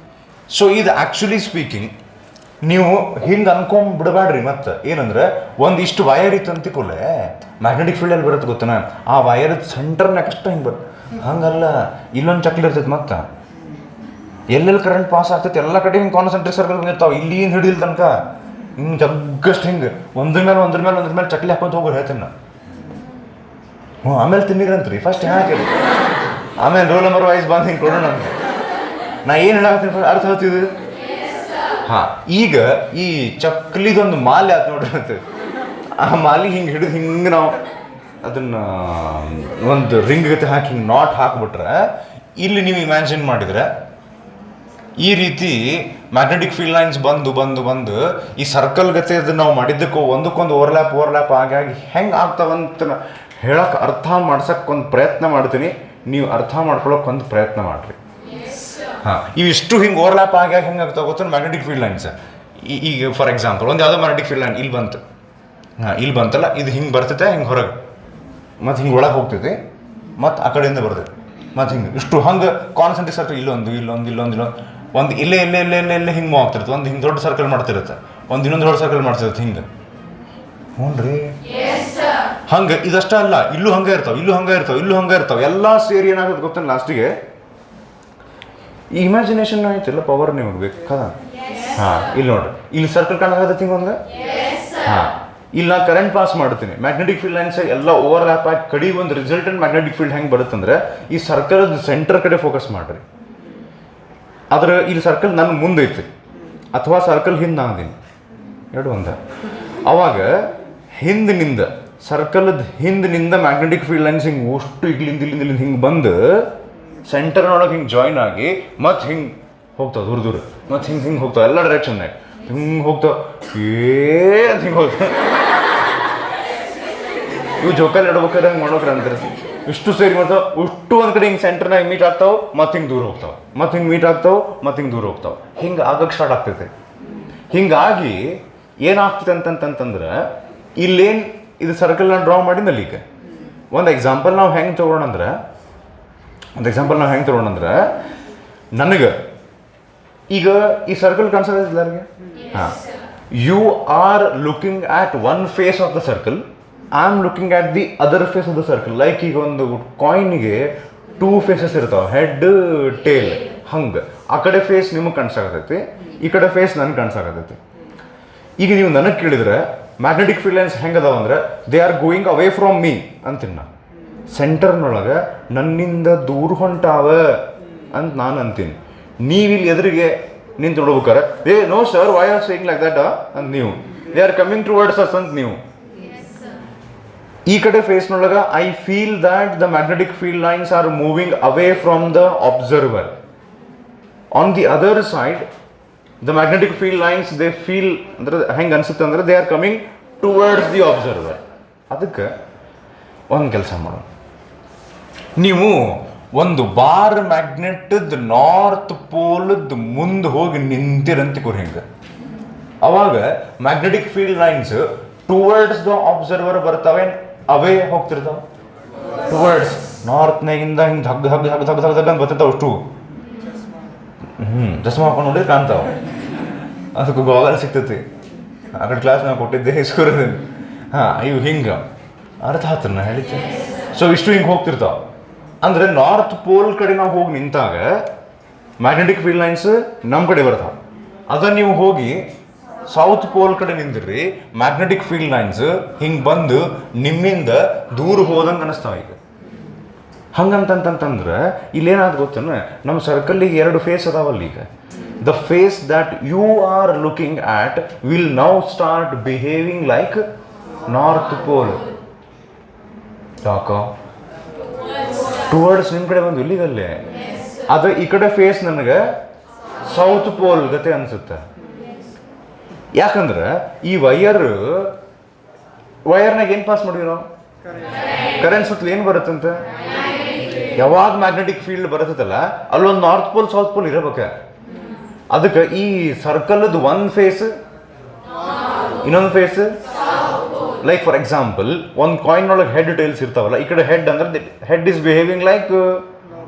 ಸೊ ಇದು ಆ್ಯಕ್ಚುಲಿ ಸ್ಪೀಕಿಂಗ್ ನೀವು ಹಿಂಗೆ ಅನ್ಕೊಂಬಿಡಬೇಡ್ರಿ. ಮತ್ತು ಏನಂದ್ರೆ ಒಂದಿಷ್ಟು ವೈರ್ ಇತ್ತು ಅಂತಿಕೊಳ್ಳೆ ಮ್ಯಾಗ್ನೆಟಿಕ್ ಫೀಲ್ಡಲ್ಲಿ ಬರುತ್ತೆ ಗೊತ್ತನ, ಆ ವೈರ್ ಸೆಂಟರ್ನಾಗ ಅಷ್ಟ ಹಿಂಗೆ ಬರುತ್ತೆ. ಹಂಗಲ್ಲ, ಇಲ್ಲೊಂದು ಚಕ್ಲಿ ಇರ್ತೈತೆ. ಮತ್ತು ಎಲ್ಲೆಲ್ಲಿ ಕರೆಂಟ್ ಪಾಸ್ ಆಗ್ತೈತೆ ಎಲ್ಲ ಕಡೆ ಹಿಂಗೆ ಕಾನ್ಸೆಂಟ್ರಿಕ್ ಸರ್ಕಲ್ ಬಂದಿರ್ತಾವೆ. ಇಲ್ಲಿ ಏನು ಹಿಡಿದಿಲ್ಲ ತನಕ ಹಿಂಗೆ ಜಗ್ಗಷ್ಟು ಹಿಂಗೆ ಒಂದ್ರ ಮೇಲೆ ಚಕ್ಲಿ ಹಾಕೊಂತ ಹೋಗೋರು ಹೇಳ್ತೀನಿ ನಾನು. ಹ್ಞೂ ಆಮೇಲೆ ತಿನ್ನಿರಂತ್ರಿ ಫಸ್ಟ್ ಹಾಕಿರಿ, ಆಮೇಲೆ ರೋಲ್ ನಂಬರ್ ವೈಸ್ ಬಂದು ಹಿಂಗೆ ಕೊಡೋಣ ಅಂತ. ನಾ ಏನು ಹೇಳತ್ತೀನಿ ಅರ್ಥ ಹೇಳ್ತಿದ್ದು? ಹಾಂ, ಈಗ ಈ ಚಕ್ಲಿದೊಂದು ಮಾಲೆ ಆಯ್ತು ನೋಡ್ರಿ ಅಂತ. ಆ ಮಾಲೆ ಹಿಂಗೆ ಹಿಡಿದು ಹಿಂಗೆ ನಾವು ಅದನ್ನು ಒಂದು ರಿಂಗ್ ಗತೆ ಹಾಕಿ ಹಿಂಗೆ ನಾಟ್ ಹಾಕ್ಬಿಟ್ರೆ, ಇಲ್ಲಿ ನೀವು ಇಮ್ಯಾಜಿನ್ ಮಾಡಿದ್ರೆ ಈ ರೀತಿ ಮ್ಯಾಗ್ನೆಟಿಕ್ ಫೀಲ್ಡ್ ಲೈನ್ಸ್ ಬಂದು ಈ ಸರ್ಕಲ್ ಗತೆ ಅದು ನಾವು ಮಾಡಿದ್ದಕ್ಕೂ ಒಂದಕ್ಕೊಂದು ಓವರ್ಲ್ಯಾಪ್ ಆಗಿ ಹೆಂಗೆ ಆಗ್ತಾವಂತ ಹೇಳಕ್ಕೆ ಅರ್ಥ ಮಾಡ್ಸೋಕ್ಕೊಂದು ಪ್ರಯತ್ನ ಮಾಡ್ತೀನಿ. ನೀವು ಅರ್ಥ ಮಾಡ್ಕೊಳಕ್ಕೆ ಒಂದು ಪ್ರಯತ್ನ ಮಾಡಿರಿ. ಹಾಂ, ಇವಿಷ್ಟು ಹಿಂಗೆ ಓವರ್ಲ್ಯಾಪ್ ಆಗಿ ಹೆಂಗೆ ಆಗ್ತಾ ಗೊತ್ತು ಮ್ಯಾಗ್ನೆಟಿಕ್ ಫೀಲ್ಡ್ ಲೈನ್ಸ್. ಈಗ ಫಾರ್ ಎಕ್ಸಾಂಪಲ್ ಒಂದು ಯಾವುದೋ ಮ್ಯಾಗ್ನೆಟಿಕ್ ಫೀಲ್ಡ್ ಲೈನ್ ಇಲ್ಲಿ ಬಂತು. ಹಾಂ, ಇಲ್ಲಿ ಬಂತಲ್ಲ, ಇದು ಹಿಂಗೆ ಬರ್ತೈತೆ, ಹಿಂಗೆ ಹೊರಗೆ ಮತ್ತು ಹಿಂಗೆ ಒಳಗೆ ಹೋಗ್ತೈತಿ, ಮತ್ತು ಆ ಕಡೆಯಿಂದ ಬರ್ತೈತಿ, ಮತ್ತು ಹಿಂಗೆ ಇಷ್ಟು ಹಂಗೆ ಕಾನ್ಸಂಟ್ರೇಟ್ ಸರ್ಕಲ್ ಇಲ್ಲೊಂದು ಒಂದು ಇಲ್ಲೇ ಹಿಂಗೆ ಮೂವ್ ಆಗ್ತಿರುತ್ತೆ. ಒಂದು ಹಿಂಗೆ ದೊಡ್ಡ ಸರ್ಕಲ್ ಮಾಡ್ತಿರುತ್ತೆ, ಒಂದು ಇನ್ನೊಂದು ದೊಡ್ಡ ಸರ್ಕಲ್ ಮಾಡ್ತಿರುತ್ತೆ ಹಿಂಗೆ. ಹ್ಞೂ ರೀ, ಹಂಗೆ ಇದಷ್ಟೇ ಅಲ್ಲ, ಇಲ್ಲೂ ಹಂಗೆ ಇರ್ತಾವೆ ಎಲ್ಲ ಸೇರಿ ಏನಾಗುತ್ತೆ ಗೊತ್ತ ಲಾಸ್ಟಿಗೆ ಈ ಇಮ್ಯಾಜಿನೇಷನ್ ಆಯ್ತಿಲ್ಲ ಪವರ್ ನಿಮಗೆ ಬೇಕಾದ. ಹಾಂ, ಇಲ್ಲಿ ನೋಡ್ರಿ, ಇಲ್ಲಿ ಸರ್ಕಲ್ ಕಾಣಕತ್ತೈತಿ ಹಿಂಗೊಂದು. ಹಾಂ, ಇಲ್ಲಿ ನಾ ಕರೆಂಟ್ ಪಾಸ್ ಮಾಡ್ತೀನಿ, ಮ್ಯಾಗ್ನೆಟಿಕ್ ಫೀಲ್ಡ್ ಲೈನ್ಸ್ ಎಲ್ಲ ಓವರ್ಲ್ಯಾಪ್ ಆಗಿ ಕಡಿ ಒಂದು ರಿಸಲ್ಟೆಂಟ್ ಮ್ಯಾಗ್ನೆಟಿಕ್ ಫೀಲ್ಡ್ ಹೆಂಗೆ ಬರುತ್ತಂದ್ರೆ ಈ ಸರ್ಕಲ್ದ ಸೆಂಟರ್ ಕಡೆ ಫೋಕಸ್ ಮಾಡಿರಿ. ಆದ್ರೆ ಇಲ್ಲಿ ಸರ್ಕಲ್ ನನ್ನ ಮುಂದೈತಿ ಅಥವಾ ಸರ್ಕಲ್ ಹಿಂದೆ ನಾದೀನಿ, ಎರಡು ಒಂದ. ಅವಾಗ ಹಿಂದಿನಿಂದ ಸರ್ಕಲ್ದ ಹಿಂದಿನಿಂದ ಮ್ಯಾಗ್ನೆಟಿಕ್ ಫೀಲ್ಡ್ ಲೈನ್ಸ್ ಹಿಂಗೆ ಅಷ್ಟು ಇಲ್ಲಿಂದ ಹಿಂಗೆ ಬಂದು ಸೆಂಟರ್ನೊಳಗೆ ಹಿಂಗೆ ಜಾಯ್ನ್ ಆಗಿ ಮತ್ತು ಹಿಂಗೆ ಹೋಗ್ತಾವೆ ದೂರ ಮತ್ತು ಹಿಂಗೆ ಹೋಗ್ತಾವೆ ಎಲ್ಲ ಡೈರೆಕ್ಷನ್ನಾಗ ಹಿಂಗೆ ಹೋಗ್ತಾವೆ. ಅದು ಹಿಂಗೆ ಹೋಗ್ತಾವೆ. ಇವು ಜೋಕಾಲಿ ಇಡ್ಬೇಕಾದ್ರೆ ಹಂಗೆ ಮಾಡೋಕ್ರೆ ಅಂತಾರೆ. ಇಷ್ಟು ಸೇರಿ ಮಾಡ್ತಾವೆ, ಇಷ್ಟು ಒಂದು ಕಡೆ ಹಿಂಗೆ ಸೆಂಟರ್ನಾಗ ಮೀಟ್ ಆಗ್ತಾವೆ, ಮತ್ತು ಹಿಂಗೆ ದೂರ ಹೋಗ್ತಾವೆ, ಮತ್ತು ಹಿಂಗೆ ಮೀಟ್ ಆಗ್ತಾವೆ, ಮತ್ತು ಹಿಂಗೆ ದೂರ ಹೋಗ್ತಾವೆ. ಹಿಂಗೆ ಆಗಕ್ಕೆ ಸ್ಟಾರ್ಟ್ ಆಗ್ತೈತೆ. ಹಿಂಗಾಗಿ ಏನಾಗ್ತೈತೆ ಅಂತಂತಂದ್ರೆ ಇಲ್ಲೇನು ಇದು ಸರ್ಕಲ್ನ ಡ್ರಾ ಮಾಡಿದ್ದಲ್ಲಿ ಈಗ ಒಂದು ಎಕ್ಸಾಂಪಲ್ ನಾವು ಹೆಂಗೆ ತೊಗೊಳಂದ್ರೆ ನನಗೆ ಈಗ ಈ ಸರ್ಕಲ್ ಕಾಣಿಸೋದಿಲ್ಲ ಎಲ್ಲರಿಗೆ. ಹಾಂ, you are looking at one face of the circle, I am looking at the other face of the circle. Like ಈಗ ಒಂದು ಕಾಯಿನ್ಗೆ 2 ಫೇಸಸ್ ಇರ್ತಾವೆ, ಹೆಡ್ ಟೇಲ್. ಹಂಗೆ ಆ ಕಡೆ ಫೇಸ್ ನಿಮಗೆ ಕಾಣಿಸಾಕತೈತಿ, ಈ ಕಡೆ ಫೇಸ್ ನನಗೆ ಕಾಣಿಸಾಕತೈತಿ. ಈಗ ನೀವು ನನಗೆ ಕೇಳಿದ್ರೆ ಮ್ಯಾಗ್ನೆಟಿಕ್ ಫೀಲ್ಡ್ ಲೈನ್ಸ್ ಹೆಂಗದಾವ ಅಂದ್ರೆ they are going away from me ಅಂತೀನಿ ನಾ. ಸೆಂಟರ್ನೊಳಗೆ ನನ್ನಿಂದ ದೂರ ಹೊಂಟಾವ ಅಂತ ನಾನು ಅಂತೀನಿ. ನೀವಿಲ್ಲಿ ಎದುರಿಗೆ ನಿಂತು ನೋಡ್ಬೇಕಾರೆ no sir why are saying like that ಅಂತ ನೀವು, they are coming towards us ಅಂತ ನೀವು. ಈ ಕಡೆ ಫೇಸ್ನೊಳಗೆ I feel that the magnetic field lines are moving away from the observer. On the other side the magnetic field lines they feel ಅಂದ್ರೆ ಹೆಂಗೆ ಅನ್ಸುತ್ತೆ ಅಂದ್ರೆ they are coming towards the observer. ಅದಕ್ಕೆ ಒಂದು ಕೆಲಸ ಮಾಡೋಣ, ನೀವು ಒಂದು ಬಾರ್ ಮ್ಯಾಗ್ನೆಟದ ನಾರ್ತ್ ಪೋಲದ ಮುಂದೆ ಹೋಗಿ ನಿಂತಿರಂತಿಕೋರಿ ಹಿಂಗೆ. ಅವಾಗ magnetic field lines towards the observer ಬರ್ತಾವೆ, ಅವೇ ಹೋಗ್ತಿರ್ತಾವೆ ಟುವರ್ಡ್ಸ್ ನಾರ್ತ್ನಾಗಿಂದ ಹಿಂಗೆ ಧಗ್ ಅಂತ ಬರ್ತಿರ್ತಾವೆ ಅಷ್ಟು. ಚಸ್ಮಾ ಹಾಕೊಂಡು ನೋಡಿದ್ರೆ ಕಾಣ್ತಾವೆ, ಅದಕ್ಕೆ ಗೋಗಲ್ ಸಿಗ್ತೈತಿ. ಆ ಕಡೆ ಕ್ಲಾಸ್ ನಾವು ಕೊಟ್ಟಿದ್ದೆ ಸ್ಕೂಲಲ್ಲಿ. ಹಾಂ, ಇವು ಹಿಂಗೆ ಅರ್ಥ ಆಯ್ತು ನಾ ಹೇಳಿದ್ದೆ. ಸೊ ಇಷ್ಟು ಹಿಂಗೆ ಹೋಗ್ತಿರ್ತಾವೆ ಅಂದರೆ ನಾರ್ತ್ ಪೋಲ್ ಕಡೆ ನಾವು ಹೋಗಿ ನಿಂತಾಗ ಮ್ಯಾಗ್ನೆಟಿಕ್ ಫೀಲ್ಡ್ ಲೈನ್ಸ್ ನಮ್ಮ ಕಡೆ ಬರ್ತಾವೆ. ಅದನ್ನು ನೀವು ಹೋಗಿ ಸೌತ್ ಪೋಲ್ ಕಡೆ ನಿಂತಿರ್ರಿ, ಮ್ಯಾಗ್ನೆಟಿಕ್ ಫೀಲ್ಡ್ ಲೈನ್ಸ್ ಹಿಂಗೆ ಬಂದು ನಿಮ್ಮಿಂದ ದೂರ ಹೋದಂಗೆ ಅನಿಸ್ತಾವೆ. ಈಗ ಹಂಗಂತಂತಂದ್ರೆ ಇಲ್ಲೇನಾದ್ರು ಗೊತ್ತೇನೆ, ನಮ್ಮ ಸರ್ಕಲ್ಲಿಗೆ 2 ಫೇಸ್ ಅದಾವಲ್ಲ. ಈಗ the face that you are looking at will now start behaving like north pole. ಯಾಕ ಟುವರ್ಡ್ಸ್ ನಿಮ್ಮ ಕಡೆ ಬಂದು ಇಲ್ಲಿಗಲ್ಲೇ ಅದು ಈ ಕಡೆ ಫೇಸ್ ನನಗೆ ಸೌತ್ ಪೋಲ್ ಗತೆ ಅನ್ಸುತ್ತೆ. ಯಾಕಂದ್ರೆ ಈ ವಯರ್ನಾಗ ಏನು ಪಾಸ್ ಮಾಡಿವಿ ನಾವು, ಕರೆಂಟ್ ಸುತ್ತಲೂ ಏನು ಬರುತ್ತಂತೆ. ಯಾವಾಗ ಮ್ಯಾಗ್ನೆಟಿಕ್ ಫೀಲ್ಡ್ ಬರುತ್ತಲ್ಲ ಅಲ್ಲೊಂದು ನಾರ್ತ್ ಪೋಲ್ ಸೌತ್ ಪೋಲ್ ಇರಬೇಕು. ಅದಕ್ಕೆ ಈ ಸರ್ಕಲ್ದು ಒಂದು ಫೇಸ್ ಇನ್ನೊಂದು ಫೇಸ್. ಲೈಕ್ ಫಾರ್ ಎಕ್ಸಾಂಪಲ್ ಒಂದು ಕಾಯಿನ್ ಒಳಗೆ ಹೆಡ್ ಟೇಲ್ಸ್ ಇರ್ತಾವಲ್ಲ, ಈ ಕಡೆ ಹೆಡ್ ಅಂದ್ರೆ head is behaving like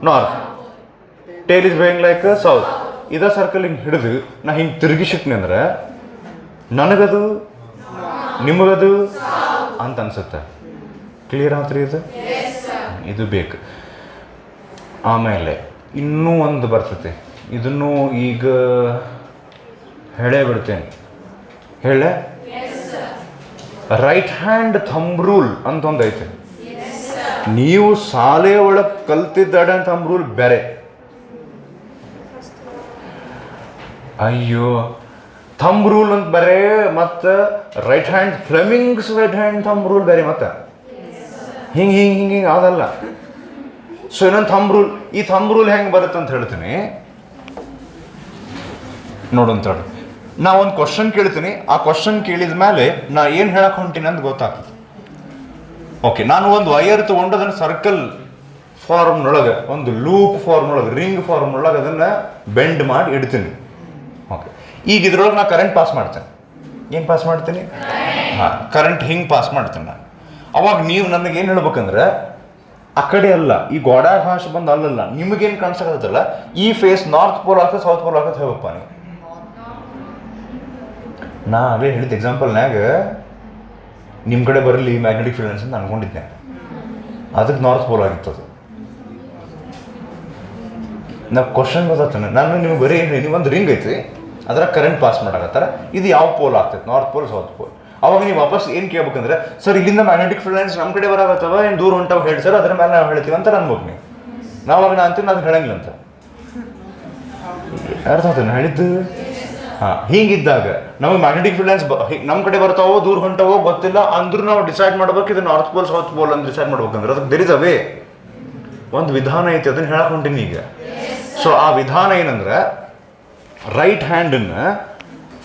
north, tail is behaving like south. ಇದೇ ಸರ್ಕಲ್ ಹಿಂಗೆ ಹಿಡಿದು ನಾ ಹಿಂಗೆ ತಿರುಗಿಸಿಟ್ನಿ ಅಂದ್ರೆ ನನಗದು ನಿಮಗದು ಅಂತ ಅನ್ಸುತ್ತೆ. ಕ್ಲಿಯರ್ ಆತ್ರಿ ಇದು ಬೇಕು. ಆಮೇಲೆ ಇನ್ನೂ ಒಂದು ಬರ್ತೈತೆ, ಇದನ್ನು ಈಗ ಹೇಳೇ ಬಿಡ್ತೇನೆ. ಹೇಳ ರೈಟ್ ಹ್ಯಾಂಡ್ ಥಂಬ್ ರೂಲ್ ಅಂತ ಒಂದು ಐತೆ. ನೀವು ಶಾಲೆ ಒಳಗೆ ಕಲ್ತಿದ್ದಾಡೆ ಥಂಬ್ ರೂಲ್ ಬೇರೆ. ಅಯ್ಯೋ ಥಂಬ್ ರೂಲ್ ಅಂತ ಬೇರೆ, ಮತ್ತು right hand Fleming's right hand thumb rule ಬೇರೆ. ಮತ್ತೆ ಹಿಂಗೆ ಹಿಂಗೆ ಹಿಂಗೆ ಹಿಂಗೆ ಅದಲ್ಲ. ಸೊ ಇನ್ನೊಂದು ಥಂಬ್ ರೂಲ್, ಈ ಥಂಬ್ ರೂಲ್ ಹೆಂಗೆ ಬರುತ್ತೆ ಅಂತ ಹೇಳ್ತೀನಿ ನೋಡಂತೇಳಿ. ನಾ ಒಂದು ಕ್ವಶನ್ ಕೇಳ್ತೀನಿ, ಆ ಕ್ವಶನ್ ಕೇಳಿದ ಮೇಲೆ ನಾ ಏನು ಹೇಳಕ್ ಹೊಂಟೀನಿ ಅಂತ ಗೊತ್ತಾಗ್ತದೆ. ಓಕೆ, ನಾನು ಒಂದು ವೈರ್ ತೊಗೊಂಡು ಅದನ್ನು ಸರ್ಕಲ್ ಫಾರ್ಮ್ನೊಳಗೆ, ಒಂದು ಲೂಪ್ ಫಾರ್ಮ್ನೊಳಗೆ, ರಿಂಗ್ ಫಾರ್ಮ್ನೊಳಗೆ ಅದನ್ನು ಬೆಂಡ್ ಮಾಡಿ ಇಡ್ತೀನಿ. ಓಕೆ, ಈಗ ಇದ್ರೊಳಗೆ ನಾ ಕರೆಂಟ್ ಪಾಸ್ ಮಾಡ್ತೇನೆ. ಏನು ಪಾಸ್ ಮಾಡ್ತೀನಿ? ಹಾಂ, ಕರೆಂಟ್ ಹಿಂಗೆ ಪಾಸ್ ಮಾಡ್ತೇನೆ ನಾನು. ಅವಾಗ ನೀವು ನನಗೆ ಏನು ಹೇಳ್ಬೇಕಂದ್ರೆ, ಆ ಕಡೆ ಅಲ್ಲ, ಈ ಗೋಡಾ ಭಾಷೆ ಬಂದು ಅಲ್ಲಲ್ಲ, ನಿಮಗೇನು ಕಾಣಿಸಕತ್ತಲ್ಲ, ಈ ಫೇಸ್ ನಾರ್ತ್ ಪೋಲ್ ಆಗ್ತದೆ ಸೌತ್ ಪೋಲ್ ಆಗ್ತದೆ ಹೇಳ್ಬೇಕಪ್ಪ ನೀವು. ನಾ ಅದೇ ಹೇಳಿದ ಎಕ್ಸಾಂಪಲ್ನಾಗ ನಿಮ್ಮ ಕಡೆ ಬರಲಿ ಮ್ಯಾಗ್ನೆಟಿಕ್ ಫೀಲ್ಡ್ ಅಂತ ಅನ್ಕೊಂಡಿದ್ದೆ, ಅದಕ್ಕೆ ನಾರ್ತ್ ಪೋಲ್ ಆಗಿರ್ತದೆ. ನಾವು ಕ್ವಶನ್ ಗೊತ್ತಾಗ್ತಾನೆ ನಾನು ನಿಮ್ಗೆ ಬರೀ ನೀವು ಒಂದು ರಿಂಗ್ ಐತಿ, ಅದರ ಕರೆಂಟ್ ಪಾಸ್ ಮಾಡಕತ್ತಾರ, ಇದು ಯಾವ ಪೋಲ್ ಆಗ್ತೈತೆ, ನಾರ್ತ್ ಪೋಲ್ ಸೌತ್ ಪೋಲ್. ಅವಾಗ ನೀವು ವಾಪಸ್ ಏನು ಕೇಳ್ಬೇಕಂದ್ರೆ, ಸರ್ ಇಲ್ಲಿಂದ ಮ್ಯಾಗ್ನೆಟಿಕ್ ಫೀಲ್ಡ್ ಲೈನ್ಸ್ ನಮ್ಮ ಕಡೆ ಬರಾಕತ್ತವ, ಏನು ದೂರ ಹೊಂಟವ ಹೇಳಿ ಸರ್, ಅದ್ರ ಮೇಲೆ ನಾವು ಹೇಳ್ತೀವಿ ಅಂತ ಅನ್ಬೇಕು ನೀವು. ನಾವಾಗ ನಾ ಅಂತೀನಿ ಅದನ್ನ ಹೇಳಂಗಿಲ್ಲ ಅಂತ. ಅರ್ಥ ಆಯ್ತು ನಾನು ಹೇಳಿದ್ದು? ಹಾಂ, ಹೀಗಿದ್ದಾಗ ನಮಗೆ ಮ್ಯಾಗ್ನೆಟಿಕ್ ಫೀಲ್ಡ್ ಲೈನ್ಸ್ ನಮ್ಮ ಕಡೆ ಬರ್ತಾವೋ ದೂರ ಹೊಂಟವೋ ಗೊತ್ತಿಲ್ಲ, ಅಂದ್ರೂ ನಾವು ಡಿಸೈಡ್ ಮಾಡ್ಬೇಕು ಇದು ನಾರ್ತ್ ಪೋಲ್ ಸೌತ್ ಪೋಲ್ ಅಂತ ಡಿಸೈಡ್ ಮಾಡ್ಬೇಕಂದ್ರೆ ಅದಕ್ಕೆ ದೇರ್ ಇಸ್ ಅ ವೇ, ಒಂದು ವಿಧಾನ ಐತಿ, ಅದನ್ನು ಹೇಳಕ್ ಹೊಂಟೀನಿ ಈಗ. ಸೊ ಆ ವಿಧಾನ ಏನಂದ್ರೆ, ರೈಟ್ ಹ್ಯಾಂಡನ್ನು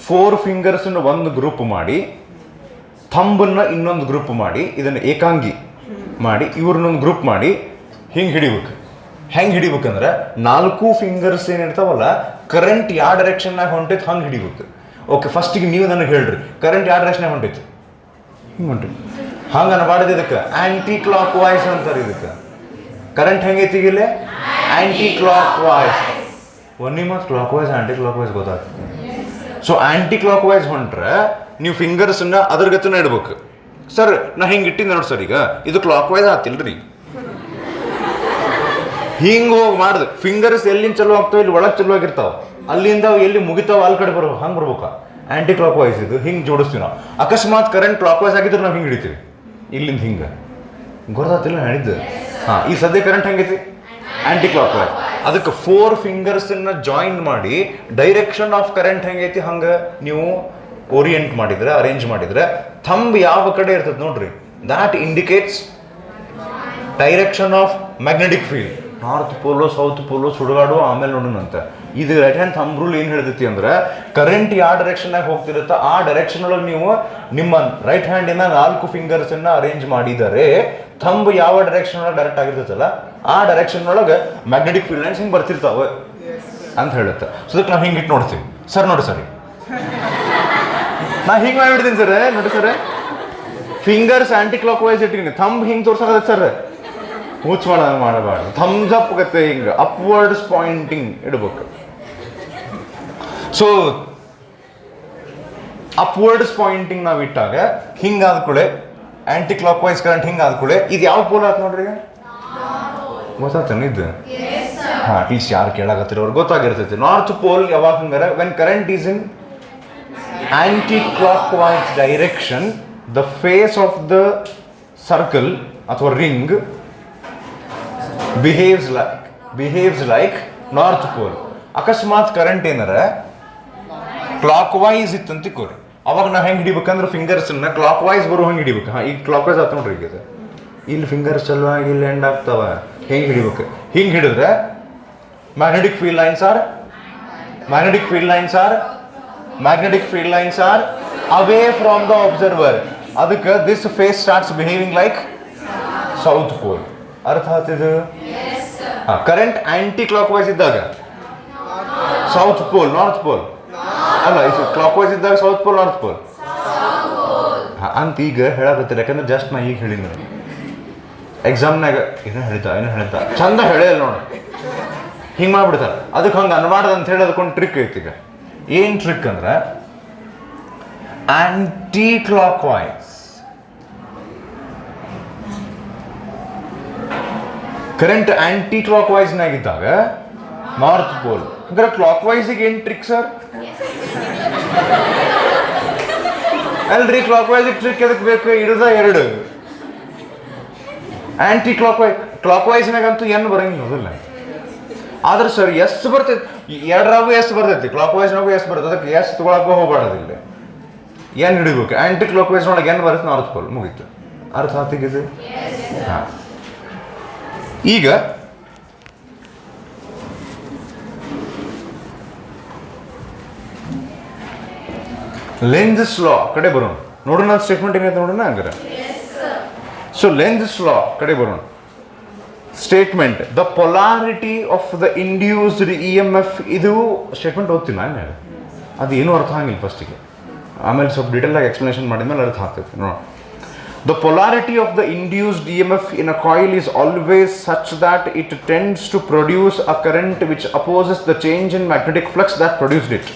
4 ಫಿಂಗರ್ಸನ್ನು ಒಂದು ಗ್ರೂಪ್ ಮಾಡಿ, ಥಂಬನ್ನು ಇನ್ನೊಂದು ಗ್ರೂಪ್ ಮಾಡಿ, ಇದನ್ನು ಏಕಾಂಗಿ ಮಾಡಿ, ಇವ್ರನ್ನೊಂದು ಗ್ರೂಪ್ ಮಾಡಿ ಹಿಂಗೆ ಹಿಡಿಬೇಕು. ಹೆಂಗೆ ಹಿಡಿಬೇಕಂದ್ರೆ, 4 ಫಿಂಗರ್ಸ್ ಏನಿರ್ತಾವಲ್ಲ, ಕರೆಂಟ್ ಯಾವ ಡೈರೆಕ್ಷನ್ನಾಗ ಹೊಂಟೈತೆ ಹಂಗೆ ಹಿಡಿಬೇಕು. ಓಕೆ, ಫಸ್ಟಿಗೆ ನೀವು ನನಗೆ ಹೇಳ್ರಿ, ಕರೆಂಟ್ ಯಾವ ಡೈರೆಕ್ಷನ್ನಾಗ ಹೊಂಟೈತಿ? ಹಿಂಗೆ ಹೊಂಟೈತಿ. ಹಂಗೆ ಅನ್ಬಾರ್ದು, ಇದಕ್ಕೆ ಆ್ಯಂಟಿ ಕ್ಲಾಕ್ ವಾಯ್ಸ್ ಅಂತಾರೆ. ಇದಕ್ಕೆ ಕರೆಂಟ್ ಹೆಂಗೈತಿ ಇಲ್ಲಿ? ಆ್ಯಂಟಿ ಕ್ಲಾಕ್ ವಾಯ್ಸ್. ಒನ್ನಿ ಮತ್ತು clockwise anticlockwise ಗೊತ್ತಾಗ್ತದೆ. ಸೊ ಆ್ಯಂಟಿ ಕ್ಲಾಕ್ ವೈಸ್ ಹೊಂಟ್ರೆ ನೀವು ಫಿಂಗರ್ಸನ್ನ ಅದ್ರ ಗತಿನ ಇಡ್ಬೇಕು. ಸರ್ ನಾ ಹಿಂಗೆ ಇಟ್ಟಿದ್ದೆ ನೋಡಿ ಸರ್, ಈಗ ಇದು ಕ್ಲಾಕ್ ವೈಸ್ ಆತಿಲ್ರಿ, ಹಿಂಗೆ ಹೋಗಿ ಮಾಡ್ದು ಫಿಂಗರ್ಸ್ ಎಲ್ಲಿಂದ ಚಲೋ ಆಗ್ತಾವೆ, ಇಲ್ಲಿ ಒಳಗೆ ಚಲೋ ಆಗಿರ್ತಾವೆ, ಅಲ್ಲಿಂದ ಎಲ್ಲಿ ಮುಗಿತಾವ ಅಲ್ಲಿ ಕಡೆ ಬರ್ಬೇಕು, ಹಂಗೆ ಬರ್ಬೇಕಾ? ಆ್ಯಂಟಿ ಕ್ಲಾಕ್ ವೈಸ್ ಇದು ಹಿಂಗೆ ಜೋಡಿಸ್ತೀವಿ ನಾವು. ಅಕಸ್ಮಾತ್ ಕರೆಂಟ್ ಕ್ಲಾಕ್ ವೈಸ್ ಆಗಿದ್ರೆ ನಾವು ಹಿಂಗೆ ಹಿಡಿತೀವಿ, ಇಲ್ಲಿಂದ ಹಿಂಗೆ. ಗೊತ್ತಾಗ್ತಿಲ್ಲ ಹೇಳಿದ್ದು? ಹಾಂ, ಈ ಸದ್ಯ ಕರೆಂಟ್ ಹೆಂಗೈತಿ? Anticlockwise. ಅದಕ್ಕೆ 4 ಫಿಂಗರ್ಸನ್ನು ಜಾಯಿನ್ ಮಾಡಿ ಡೈರೆಕ್ಷನ್ ಆಫ್ ಕರೆಂಟ್ ಹೆಂಗೈತಿ ಹಂಗೆ ನೀವು ಓರಿಯೆಂಟ್ ಮಾಡಿದ್ರೆ, ಅರೇಂಜ್ ಮಾಡಿದ್ರೆ, ಥಂಬ್ ಯಾವ ಕಡೆ ಇರ್ತದೆ ನೋಡ್ರಿ, that indicates direction of magnetic field. North pole south pole ಸುಡುಗಾಡು ಆಮೇಲೆ ನೋಡೋಣಂತ. ಇದು ರೈಟ್ ಹ್ಯಾಂಡ್ ಥಂಬ್ ರೂಲ್ ಏನು ಹೇಳ್ತೈತಿ ಅಂದ್ರೆ, ಕರೆಂಟ್ ಯಾವ ಡೈರೆಕ್ಷನ್ನಾಗ ಹೋಗ್ತಿರುತ್ತೋ ಆ ಡೈರೆಕ್ಷನ್ ಒಳಗೆ ನೀವು ನಿಮ್ಮ ರೈಟ್ ಹ್ಯಾಂಡಿನ 4 ಫಿಂಗರ್ಸನ್ನು ಅರೇಂಜ್ ಮಾಡಿದರೆ, ಥಂಬ್ ಯಾವ ಡೈರೆಕ್ಷನ್ ಒಳಗೆ ಡೈರೆಕ್ಟ್ ಆಗಿರ್ತೈತಲ್ಲ ಆ ಡೈರೆಕ್ಷನ್ ಒಳಗೆ ಮ್ಯಾಗ್ನೆಟಿಕ್ ಫೀಲ್ಡ್ ಲೈನ್ಸ್ ಹಿಂಗೆ ಬರ್ತಿರ್ತಾವೆ ಅಂತ ಹೇಳುತ್ತೆ. ಸೊ ಅದಕ್ಕೆ ನಾವು ಹಿಂಗೆ ಇಟ್ಟು ನೋಡ್ತೀವಿ. ಸರ್ ನೋಡಿ ಸರಿ, ನಾ ಹಿಂಗೆ ಮಾಡಿಬಿಡ್ತೀನಿ ಸರ್, ನೋಡಿ sir, fingers anticlockwise ಇಟ್ಟಿನಿ, ಥಂಬ್ ಹಿಂಗೆ ತೋರ್ಸಕತ್ತೆ ಸರ್, ಹುಚ್ಚ ಮಾಡಬಾರ್ದು. ಥಮ್ಸ್ ಅಪ್ ಗತ್ತೆ ಹಿಂಗೆ ಅಪ್ವರ್ಡ್ಸ್ ಪಾಯಿಂಟಿಂಗ್ ಇಡ್ಬೇಕು. ಸೊ ಅಪ್ವರ್ಡ್ಸ್ ಪಾಯಿಂಟಿಂಗ್ ನಾವು ಇಟ್ಟಾಗ ಹಿಂಗಾದ ಕೂಡಲೇ ಆ್ಯಂಟಿ ಕ್ಲಾಕ್ ವೈಸ್ ಕರೆಂಟ್ ಹಿಂಗಾದ ಕೂಡಲೇ ಇದು ಯಾವ ಪೋಲ್ ಆಯ್ತು ನೋಡ್ರಿ, ಈಗ ಗೊತ್ತಾಗ್ತಾನೆ ಇದು? ಹಾಂ, ಅಟ್ಲೀಸ್ಟ್ ಯಾರು ಕೇಳಾಕತ್ತಿರೋ ಅವ್ರಿಗೆ ಗೊತ್ತಾಗಿರ್ತೈತಿ. ನಾರ್ತ್ ಪೋಲ್ ಯಾವಾಗ ಹಂಗಾರೆ, when current is in anticlockwise direction, the face of the circle or ring behaves like north pole. ಅಕಸ್ಮಾತ್ ಕರೆಂಟ್ ಏನಾರ ಕ್ಲಾಕ್ ವೈಸ್ ಇತ್ತಂತ ಕೋರಿ, ಅವಾಗ ನಾವು ಹೆಂಗೆ ಹಿಡಿಬೇಕಂದ್ರೆ ಫಿಂಗರ್ಸನ್ನ ಕ್ಲಾಕ್ ವೈಸ್ ಬರೋ ಹಂಗೆ ಹಿಡಿಬೇಕು. ಹಾಂ, ಈಗ ಕ್ಲಾಕ್ ವೈಸ್ ಆತ ನೋಡ್ರಿ, ಈಗ ಇಲ್ಲಿ ಫಿಂಗರ್ಸ್ ಚಲುವಾಗಿ ಇಲ್ಲಿ ಎಂಡ್ ಆಗ್ತಾವ, ಹೆಂಗೆ ಹಿಡಿಬೇಕು? ಹಿಂಗೆ ಹಿಡಿದ್ರೆ magnetic field lines are away from the observer. ಅದಕ್ಕೆ this face starts behaving like south pole. ಅರ್ಥ ಆಗ್ತಿದ್ದು? ಹಾಂ, ಕರೆಂಟ್ ಆ್ಯಂಟಿ ಕ್ಲಾಕ್ ವೈಸ್ ಇದ್ದಾಗ ಸೌತ್ ಪೋಲ್, ನಾರ್ತ್ ಪೋಲ್ ಅಲ್ಲ, ಕ್ಲಾಕ್ ವೈಸ್ ಇದ್ದಾಗ ಸೌತ್ ಪೋಲ್, ನಾರ್ತ್ ಪೋಲ್. ಹಾಂ ಅಂತ ಈಗ ಹೇಳಕತ್ತೀರ, ಯಾಕಂದ್ರೆ ಜಸ್ಟ್ ನಾ ಈಗ ಹೇಳಿನಿ ಎಕ್ಸಾಮ್ನಾಗ ಏನೋ ಹೇಳ್ತಾ ಚಂದ ಹೇಳಿಲ್ಲ ನೋಡಿ, ಹಿಂಗೆ ಮಾಡ್ಬಿಡ್ತಾರೆ. ಅದಕ್ಕೆ ಹಂಗೆ ಅನ್ಬಾರ್ದು ಅಂತ ಹೇಳಿ ಅದಕ್ಕೊಂದು ಟ್ರಿಕ್ ಐತಿ. ಈಗ ಏನು ಟ್ರಿಕ್ ಅಂದ್ರೆ, ಆಂಟಿ ಕ್ಲಾಕ್ ವೈಸ್ ಕರೆಂಟ್ ಆಂಟಿ ಕ್ಲಾಕ್ ವೈಸ್ನಾಗಿದ್ದಾಗ ನಾರ್ತ್ ಪೋಲ್. ಅಂದ್ರೆ ಕ್ಲಾಕ್ ವೈಸಿಗೆ ಏನು ಟ್ರಿಕ್ ಸರ್? ಅಲ್ರಿ ಕ್ಲಾಕ್ ವೈಸ್ ಟ್ರಿಕ್ ಎದಕ್ಕೆ ಬೇಕು? ಇರೋದ ಎರಡು. ಆ್ಯಂಟಿ ಕ್ಲಾಕ್ ವೈಸ್ನಾಗಂತೂ ಏನು ಬರಂಗಿಲ್ಲ ಹೌದಿಲ್ಲ. ಆದ್ರೆ ಸರ್ ಎಷ್ಟು ಬರ್ತೈತಿ, ಎರಡರಾಗೂ ಎಷ್ಟು ಬರ್ತೈತಿ, ಕ್ಲಾಕ್ ವೈಸ್ನಾಗೂ ಎಷ್ಟು ಬರ್ತದೆ, ಅದಕ್ಕೆ ಎಷ್ಟು ತೊಗೊಳಕ್ಕೂ ಹೋಗ್ಬಾರ್ದಿಲ್ಲ. ಏನು ಹಿಡಿಬೇಕು? ಆ್ಯಂಟಿ ಕ್ಲಾಕ್ ವೈಸ್ ಒಳಗೆ ಏನು ಬರುತ್ತೆ ನಾರ್ತ್ ಪೋಲ್, ಮುಗೀತು. ಅರ್ಥ ಆಗ್ತಿದೆ? ಹಾಂ. ಈಗ ಲೆಂಜಸ್ ಲಾ ಕಡೆ ಬರೋಣ. ನೋಡೋಣ ನನ್ನ ಸ್ಟೇಟ್ಮೆಂಟ್ ಏನೈತೆ ನೋಡೋಣ ಹಂಗಾರೆ. ಸೊ ಲೆಂಜಸ್ ಲಾ ಕಡೆ ಬರೋಣ. Statement the polarity of the induced E M F. ಇದು ಸ್ಟೇಟ್ಮೆಂಟ್ ಓದ್ತೀನಿ ನಾನು, ಅದು ಏನೂ ಅರ್ಥ ಆಗಿಲ್ಲ ಫಸ್ಟಿಗೆ, ಆಮೇಲೆ ಸ್ವಲ್ಪ ಡೀಟೇಲಾಗಿ ಎಕ್ಸ್ಪ್ಲನೇಷನ್ ಮಾಡಿದ್ಮೇಲೆ ಅರ್ಥ ಆಗ್ತೈತೆ ನೋಡೋಣ. The polarity of the induced EMF in a coil is always such that it tends to produce a current which opposes the change in magnetic flux that produced it.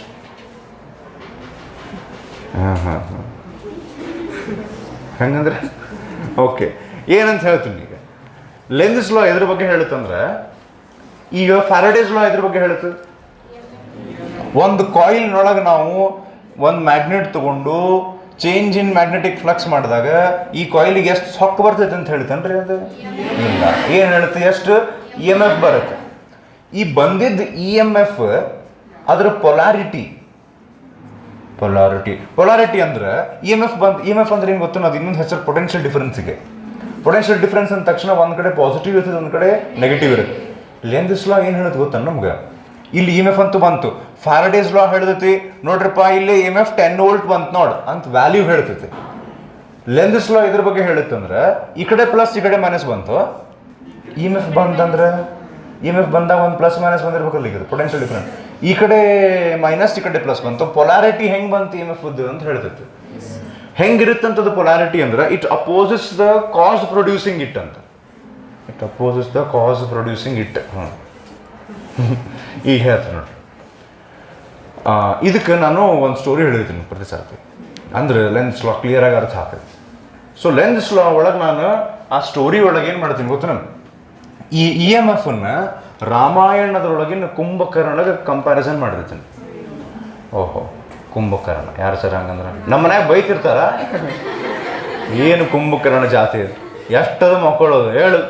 ಹಂಗಂದ್ರೆ ಓಕೆ, ಏನಂತ ಹೇಳ್ತೀನಿ ಈಗ. ಲೆಂಜಸ್ ಲಾ ಎದ್ರ ಬಗ್ಗೆ ಹೇಳುತ್ತಂದ್ರೆ, ಈಗ ಫ್ಯಾರಡೇಸ್ ಲಾ ಎದ್ರ ಬಗ್ಗೆ ಹೇಳುತ್ತೆ? ಒಂದು ಕಾಯಿಲ್ನೊಳಗೆ ನಾವು ಒಂದು ಮ್ಯಾಗ್ನೆಟ್ ತಗೊಂಡು ಚೇಂಜ್ ಇನ್ ಮ್ಯಾಗ್ನೆಟಿಕ್ ಫ್ಲಕ್ಸ್ ಮಾಡಿದಾಗ ಈ ಕಾಯಿಲಿಗೆ ಎಷ್ಟು ಸೊಕ್ಕು ಬರ್ತೈತೆ ಅಂತ ಹೇಳ್ತಾನ್ರಿ ಅದು? ಇಲ್ಲ. ಏನು ಹೇಳುತ್ತೆ? ಎಷ್ಟು ಇ ಎಮ್ ಎಫ್ ಬರುತ್ತೆ. ಈ ಬಂದಿದ್ದ ಇ ಎಮ್ ಎಫ್ ಅದರ ಪೊಲಾರಿಟಿ ಅಂದ್ರೆ ಇ ಎಮ್ ಎಫ್ ಅಂದ್ರೆ ಏನು ಗೊತ್ತು? ಅದು ಇನ್ನೊಂದು ಹೆಸರು ಪೊಟೆನ್ಷಿಯಲ್ ಡಿಫರೆನ್ಸ್ಗೆ. ಪೊಟೆನ್ಷಿಯಲ್ ಡಿಫರೆನ್ಸ್ ಅಂದ ತಕ್ಷಣ ಒಂದು ಕಡೆ ಪಾಸಿಟಿವ್ ಇರ್ತದೆ, ಒಂದು ಕಡೆ ನೆಗೆಟಿವ್ ಇರುತ್ತೆ. ಲೆಂಜಸ್ ಲಾ ಏನು ಹೇಳುತ್ತೆ ಗೊತ್ತ ನಮ್ಗೆ? ಇಲ್ಲಿ ಇ ಎಮ್ ಎಫ್ ಅಂತೂ ಬಂತು. ಫ್ಯಾರಡೇಸ್ ಲಾ ಹೇಳ್ತೈತಿ ನೋಡ್ರಪ್ಪ, ಇಲ್ಲಿ ಇ ಎಮ್ ಎಫ್ 10 ವೋಲ್ಟ್ ಬಂತು ನೋಡ್ ಅಂತ ವ್ಯಾಲ್ಯೂ ಹೇಳ್ತೈತಿ. ಲೆಂಜಸ್ ಲಾ ಇದ್ರ ಬಗ್ಗೆ ಹೇಳುತ್ತಂದ್ರೆ ಈ ಕಡೆ ಪ್ಲಸ್ ಈ ಕಡೆ ಮೈನಸ್ ಬಂತು. ಇ ಎಮ್ ಎಫ್ ಬಂತಂದ್ರೆ ಇ ಎಮ್ ಎಫ್ ಬಂದಾಗ ಒಂದು ಪ್ಲಸ್ ಮೈನಸ್ ಬಂದಿರ್ಬೇಕಲ್ಲ, ಈಗ ಪೊಟೆನ್ಷಿಯಲ್ ಡಿಫರೆನ್ಸ್. ಈ ಕಡೆ ಮೈನಸ್ ಈ ಕಡೆ ಪ್ಲಸ್ ಬಂತು. ಪೊಲಾರಿಟಿ ಹೆಂಗೆ ಬಂತು ಇ ಎಮ್ ಎಫ್ ಅಂತ ಹೇಳ್ತೈತಿ. ಹೆಂಗಿರುತ್ತಂತದ್ದು ಪೊಲಾರಿಟಿ ಅಂದ್ರೆ it opposes the cause producing it ಅಂತ. It opposes the cause producing it. ಈಗ ಹೇಳ್ತೀನಿ ನೋಡ್ರಿ. ಇದಕ್ಕೆ ನಾನು ಒಂದು ಸ್ಟೋರಿ ಹೇಳಿರ್ತೀನಿ ಪ್ರತಿ ಸರ್ತಿ, ಅಂದ್ರೆ ಲೆಂಜಸ್ ಲಾ ಕ್ಲಿಯರಾಗಿ ಅರ್ಥ ಆಗ್ತದೆ. ಸೊ ಲೆಂಜಸ್ ಲಾ ಒಳಗೆ ನಾನು ಆ ಸ್ಟೋರಿ ಒಳಗೆ ಏನು ಮಾಡ್ತೀನಿ ಗೊತ್ತು? ನಾನು ಈ ಇ ಎಮ್ ಎಫ್ ಅನ್ನು ರಾಮಾಯಣದೊಳಗಿನ ಕುಂಭಕರ್ಣಗೆ ಕಂಪ್ಯಾರಿಸನ್ ಮಾಡಿರ್ತೀನಿ. ಓಹೋ, ಕುಂಭಕರ್ಣ ಯಾರು ಸರ್ ಹಂಗಂದ್ರೆ? ನಮ್ಮ ಮನ್ಯಾಗ ಬೈತಿರ್ತಾರ, ಏನು ಕುಂಭಕರ್ಣ ಜಾತಿ, ಎಷ್ಟದು ಮಕ್ಕಳೋದು, ಹೇಳು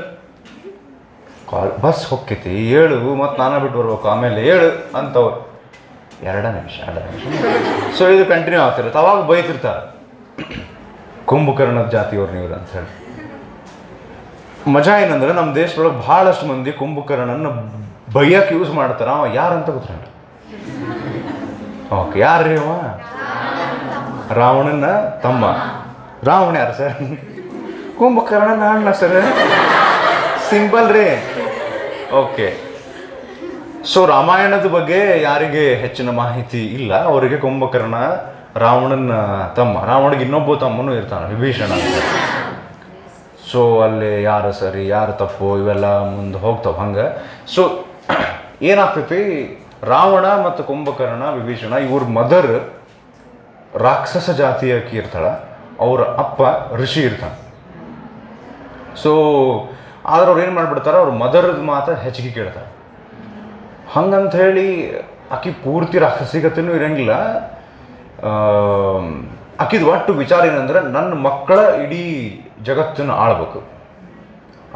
ಬಸ್ ಹೊಕ್ಕೈತಿ, ಹೇಳು ಮತ್ತು ನಾನಾ ಬಿಟ್ಟು ಬರ್ಬೇಕು, ಆಮೇಲೆ ಹೇಳು ಅಂತವ್ರು. ಎರಡು ನಿಮಿಷ. ಸೊ ಇದು ಕಂಟಿನ್ಯೂ ಆಗ್ತಿರುತ್ತೆ. ಅವಾಗ ಬೈತಿರ್ತಾರೆ, ಕುಂಭಕರ್ಣದ ಜಾತಿಯವ್ರು ನೀವು ಅಂತ ಹೇಳಿ. ಮಜಾ ಏನಂದ್ರೆ ನಮ್ಮ ದೇಶದೊಳಗೆ ಭಾಳಷ್ಟು ಮಂದಿ ಕುಂಭಕರ್ಣನ ಬೈಯಕ್ಕೆ ಯೂಸ್ ಮಾಡ್ತಾರೆ. ಅವ ಯಾರಂತ ಗೊತ್ತಿಲ್ಲ. ಓಕೆ, ಯಾರ್ರೀ ಅವ? ರಾವಣನ ತಮ್ಮ. ರಾವಣ ಯಾರು ಸರ್? ಕುಂಭಕರ್ಣನ ಅಣ್ಣ ಸರ್. ಸಿಂಪಲ್ ರೀ. ಓಕೆ. ಸೊ ರಾಮಾಯಣದ ಬಗ್ಗೆ ಯಾರಿಗೆ ಹೆಚ್ಚಿನ ಮಾಹಿತಿ ಇಲ್ಲ ಅವರಿಗೆ ಕುಂಭಕರ್ಣ ರಾವಣನ ತಮ್ಮ. ರಾವಣಿಗೆ ಇನ್ನೊಬ್ಬ ತಮ್ಮನೂ ಇರ್ತಾನೆ, ವಿಭೀಷಣ ಅಂತ. ಸೊ ಅಲ್ಲಿ ಯಾರು ಸರಿ ಯಾರು ತಪ್ಪು ಇವೆಲ್ಲ ಮುಂದೆ ಹೋಗ್ತಾವೆ ಹಂಗೆ. ಸೊ ಏನಾಗ್ತೈತಿ, ರಾವಣ ಮತ್ತು ಕುಂಭಕರ್ಣ ವಿಭೀಷಣ ಇವ್ರ ಮದರ್ ರಾಕ್ಷಸ ಜಾತಿಯಾಕಿ ಇರ್ತಾಳೆ, ಅವ್ರ ಅಪ್ಪ ಋಷಿ ಇರ್ತಾನೆ. ಸೊ ಆದ್ರೆ ಅವ್ರು ಏನು ಮಾಡಿಬಿಡ್ತಾರೆ, ಅವ್ರ ಮದರ್ದ ಮಾತು ಹೆಚ್ಚಿಗೆ ಕೇಳ್ತಾರೆ. ಹಂಗಂತ ಹೇಳಿ ಆಕಿ ಪೂರ್ತಿ ರಾಕ್ಷಸಿಗತೆನೂ ಇರಂಗಿಲ್ಲ. ಆಕಿದು ಒಟ್ಟು ವಿಚಾರ ಏನಂದ್ರೆ ನನ್ನ ಮಕ್ಕಳ ಇಡೀ ಜಗತ್ತನ್ನು ಆಳ್ಬೇಕು,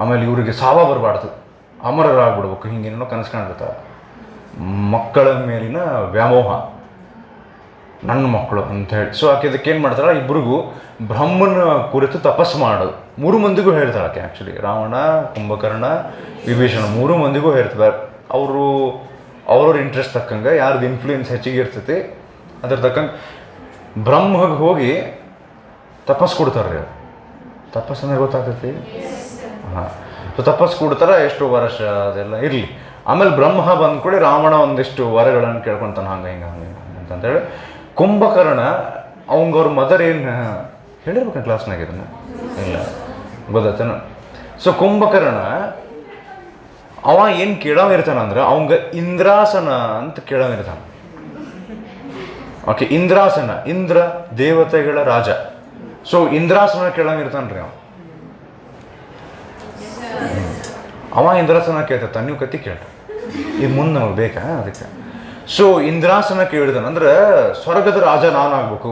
ಆಮೇಲೆ ಇವರಿಗೆ ಸಾವ ಬರಬಾರ್ದು, ಅಮರರಾಗ್ಬಿಡ್ಬೇಕು, ಹಿಂಗೇನೋ ಕನಸು ಕಾಣ್ಬಿಡ್ತಾರೆ. ಮಕ್ಕಳ ಮೇಲಿನ ವ್ಯಾಮೋಹ, ನನ್ನ ಮಕ್ಕಳು ಅಂತ ಹೇಳಿ. ಸೊ ಆಕೆ ಇದಕ್ಕೆ ಏನು ಮಾಡ್ತಾಳೆ, ಇಬ್ಬರಿಗೂ ಬ್ರಹ್ಮನ ಕುರಿತು ತಪಸ್ಸು ಮಾಡು. 3 ಮಂದಿಗೂ ಹೇಳ್ತಾಳೆ ಆಕೆ. ಆ್ಯಕ್ಚುಲಿ ರಾವಣ, ಕುಂಭಕರ್ಣ, ವಿಭೀಷಣ 3 ಮಂದಿಗೂ ಹೇಳ್ತಾರೆ. ಅವ್ರವ್ರ ಇಂಟ್ರೆಸ್ಟ್ ತಕ್ಕಂಗೆ, ಯಾರ್ದು ಇನ್ಫ್ಲೂಯೆನ್ಸ್ ಹೆಚ್ಚಿಗೆ ಇರ್ತೈತಿ ಅದ್ರ ತಕ್ಕಂಗೆ ಬ್ರಹ್ಮಗೆ ಹೋಗಿ ತಪಸ್ಸು ಕೊಡ್ತಾರೆ ರೀ. ತಪಸ್ಸು ಅಂದ್ರೆ ಗೊತ್ತಾಗ್ತೈತಿ? ಹಾಂ. ಸೊ ತಪಸ್ಸು ಕೊಡ್ತಾರೆ, ಎಷ್ಟು ವರ್ಷ ಅದೆಲ್ಲ ಇರಲಿ. ಆಮೇಲೆ ಬ್ರಹ್ಮ ಬಂದ್ಕೊಳ್ಳಿ ರಾವಣ ಒಂದಿಷ್ಟು ವರಗಳನ್ನು ಕೇಳ್ಕೊತಾನೆ, ಹಂಗೆ ಹಿಂಗೆ ಹಂಗೆ ಅಂತಂತೇಳಿ. ಕುಂಭಕರ್ಣ ಅವಂಗವ್ರ ಮದರ್ ಏನು ಹೇಳಿರ್ಬೇಕು ಕ್ಲಾಸ್ನಾಗ ಇದನ್ನು? ಇಲ್ಲ, ಗೊತ್ತಾಯ್ತೇನ? ಸೊ ಕುಂಭಕರ್ಣ ಅವ ಏನು ಕೇಳೋವಿರ್ತಾನೆ ಅಂದ್ರೆ ಅವಂಗ ಇಂದ್ರಾಸನ ಅಂತ ಕೇಳೋವಿರ್ತಾನೆ. ಓಕೆ, ಇಂದ್ರಾಸನ, ಇಂದ್ರ ದೇವತೆಗಳ ರಾಜ. ಸೊ ಇಂದ್ರಾಸನ ಕೇಳೋವಿರ್ತಾನೆ ರೀ ಅವ ಇಂದ್ರಾಸನ ಕೇಳ್ತಾನೆ. ನೀವು ಕತ್ತಿ ಕೇಳ್ರಿ, ಇದು ಮುಂದೆ ನಮಗೆ ಬೇಕಾ ಅದಕ್ಕೆ. ಸೊ ಇಂದ್ರಾಸನ ಕೇಳಿದಾನೆ ಅಂದ್ರೆ ಸ್ವರ್ಗದ ರಾಜ ನಾನಾಗಬೇಕು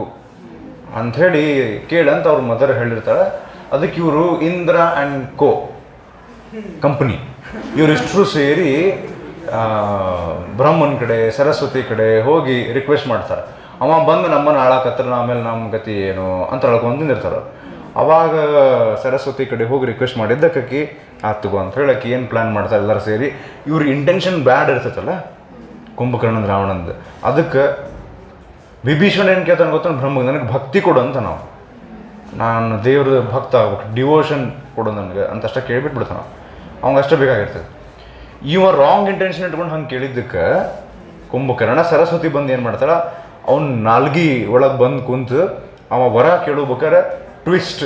ಅಂಥೇಳಿ ಕೇಳಂತ ಅವ್ರ ಮದರ್ ಹೇಳಿರ್ತಾಳೆ. ಅದಕ್ಕೆ ಇವರು ಇಂದ್ರ ಆ್ಯಂಡ್ ಕೋ ಕಂಪ್ನಿ ಇವರಿಷ್ಟರು ಸೇರಿ ಬ್ರಹ್ಮನ ಕಡೆ ಸರಸ್ವತಿ ಕಡೆ ಹೋಗಿ ರಿಕ್ವೆಸ್ಟ್ ಮಾಡ್ತಾರೆ. ಅವ ಬಂದು ನಮ್ಮನ್ನು ಆಳಾಕತ್ರ ಆಮೇಲೆ ನಮ್ಮ ಗತಿ ಏನು ಅಂತ ಹೇಳ್ಕೊಂಡ್ದಿರ್ತಾರೆ. ಅವಾಗ ಸರಸ್ವತಿ ಕಡೆ ಹೋಗಿ ರಿಕ್ವೆಸ್ಟ್ ಮಾಡಿದ್ದಕ್ಕೆ ಆತಗೋ ಅಂತ ಹೇಳಕ್ಕೆ ಏನು ಪ್ಲ್ಯಾನ್ ಮಾಡ್ತಾರೆ ಎಲ್ಲರೂ ಸೇರಿ. ಇವ್ರ ಇಂಟೆನ್ಷನ್ ಬ್ಯಾಡ್ ಇರ್ತೈತಲ್ಲ ಕುಂಭಕರ್ಣನ ರಾವಣಂದು. ಅದಕ್ಕೆ ವಿಭೀಷಣ ಏನು ಕೇಳ್ತಾನೆ ಗೊತ್ತಾನೆ, ಬ್ರಹ್ಮಗೆ ನನಗೆ ಭಕ್ತಿ ಕೊಡು ಅಂತ, ನಾನು ದೇವ್ರ ಭಕ್ತ ಆಗ್ಬೇಕು, ಡಿವೋಷನ್ ಕೊಡು ನನಗೆ ಅಂತ ಅಷ್ಟೇ ಕೇಳಿಬಿಟ್ಬಿಡ್ತಾನೆ. ಅವಂಗೆ ಅಷ್ಟೇ ಬೇಕಾಗಿರ್ತದೆ. ಇವ ರಾಂಗ್ ಇಂಟೆನ್ಷನ್ ಇಟ್ಕೊಂಡು ಹಂಗೆ ಕೇಳಿದ್ದಕ್ಕೆ ಕುಂಭಕರ್ಣ ಸರಸ್ವತಿ ಬಂದು ಏನು ಮಾಡ್ತಾಳೆ, ಅವ್ನ ನಾಲ್ಗಿ ಒಳಗೆ ಬಂದು ಕುಂತು ಅವ ವರ ಕೇಳಬೇಕಾರೆ ಟ್ವಿಸ್ಟ್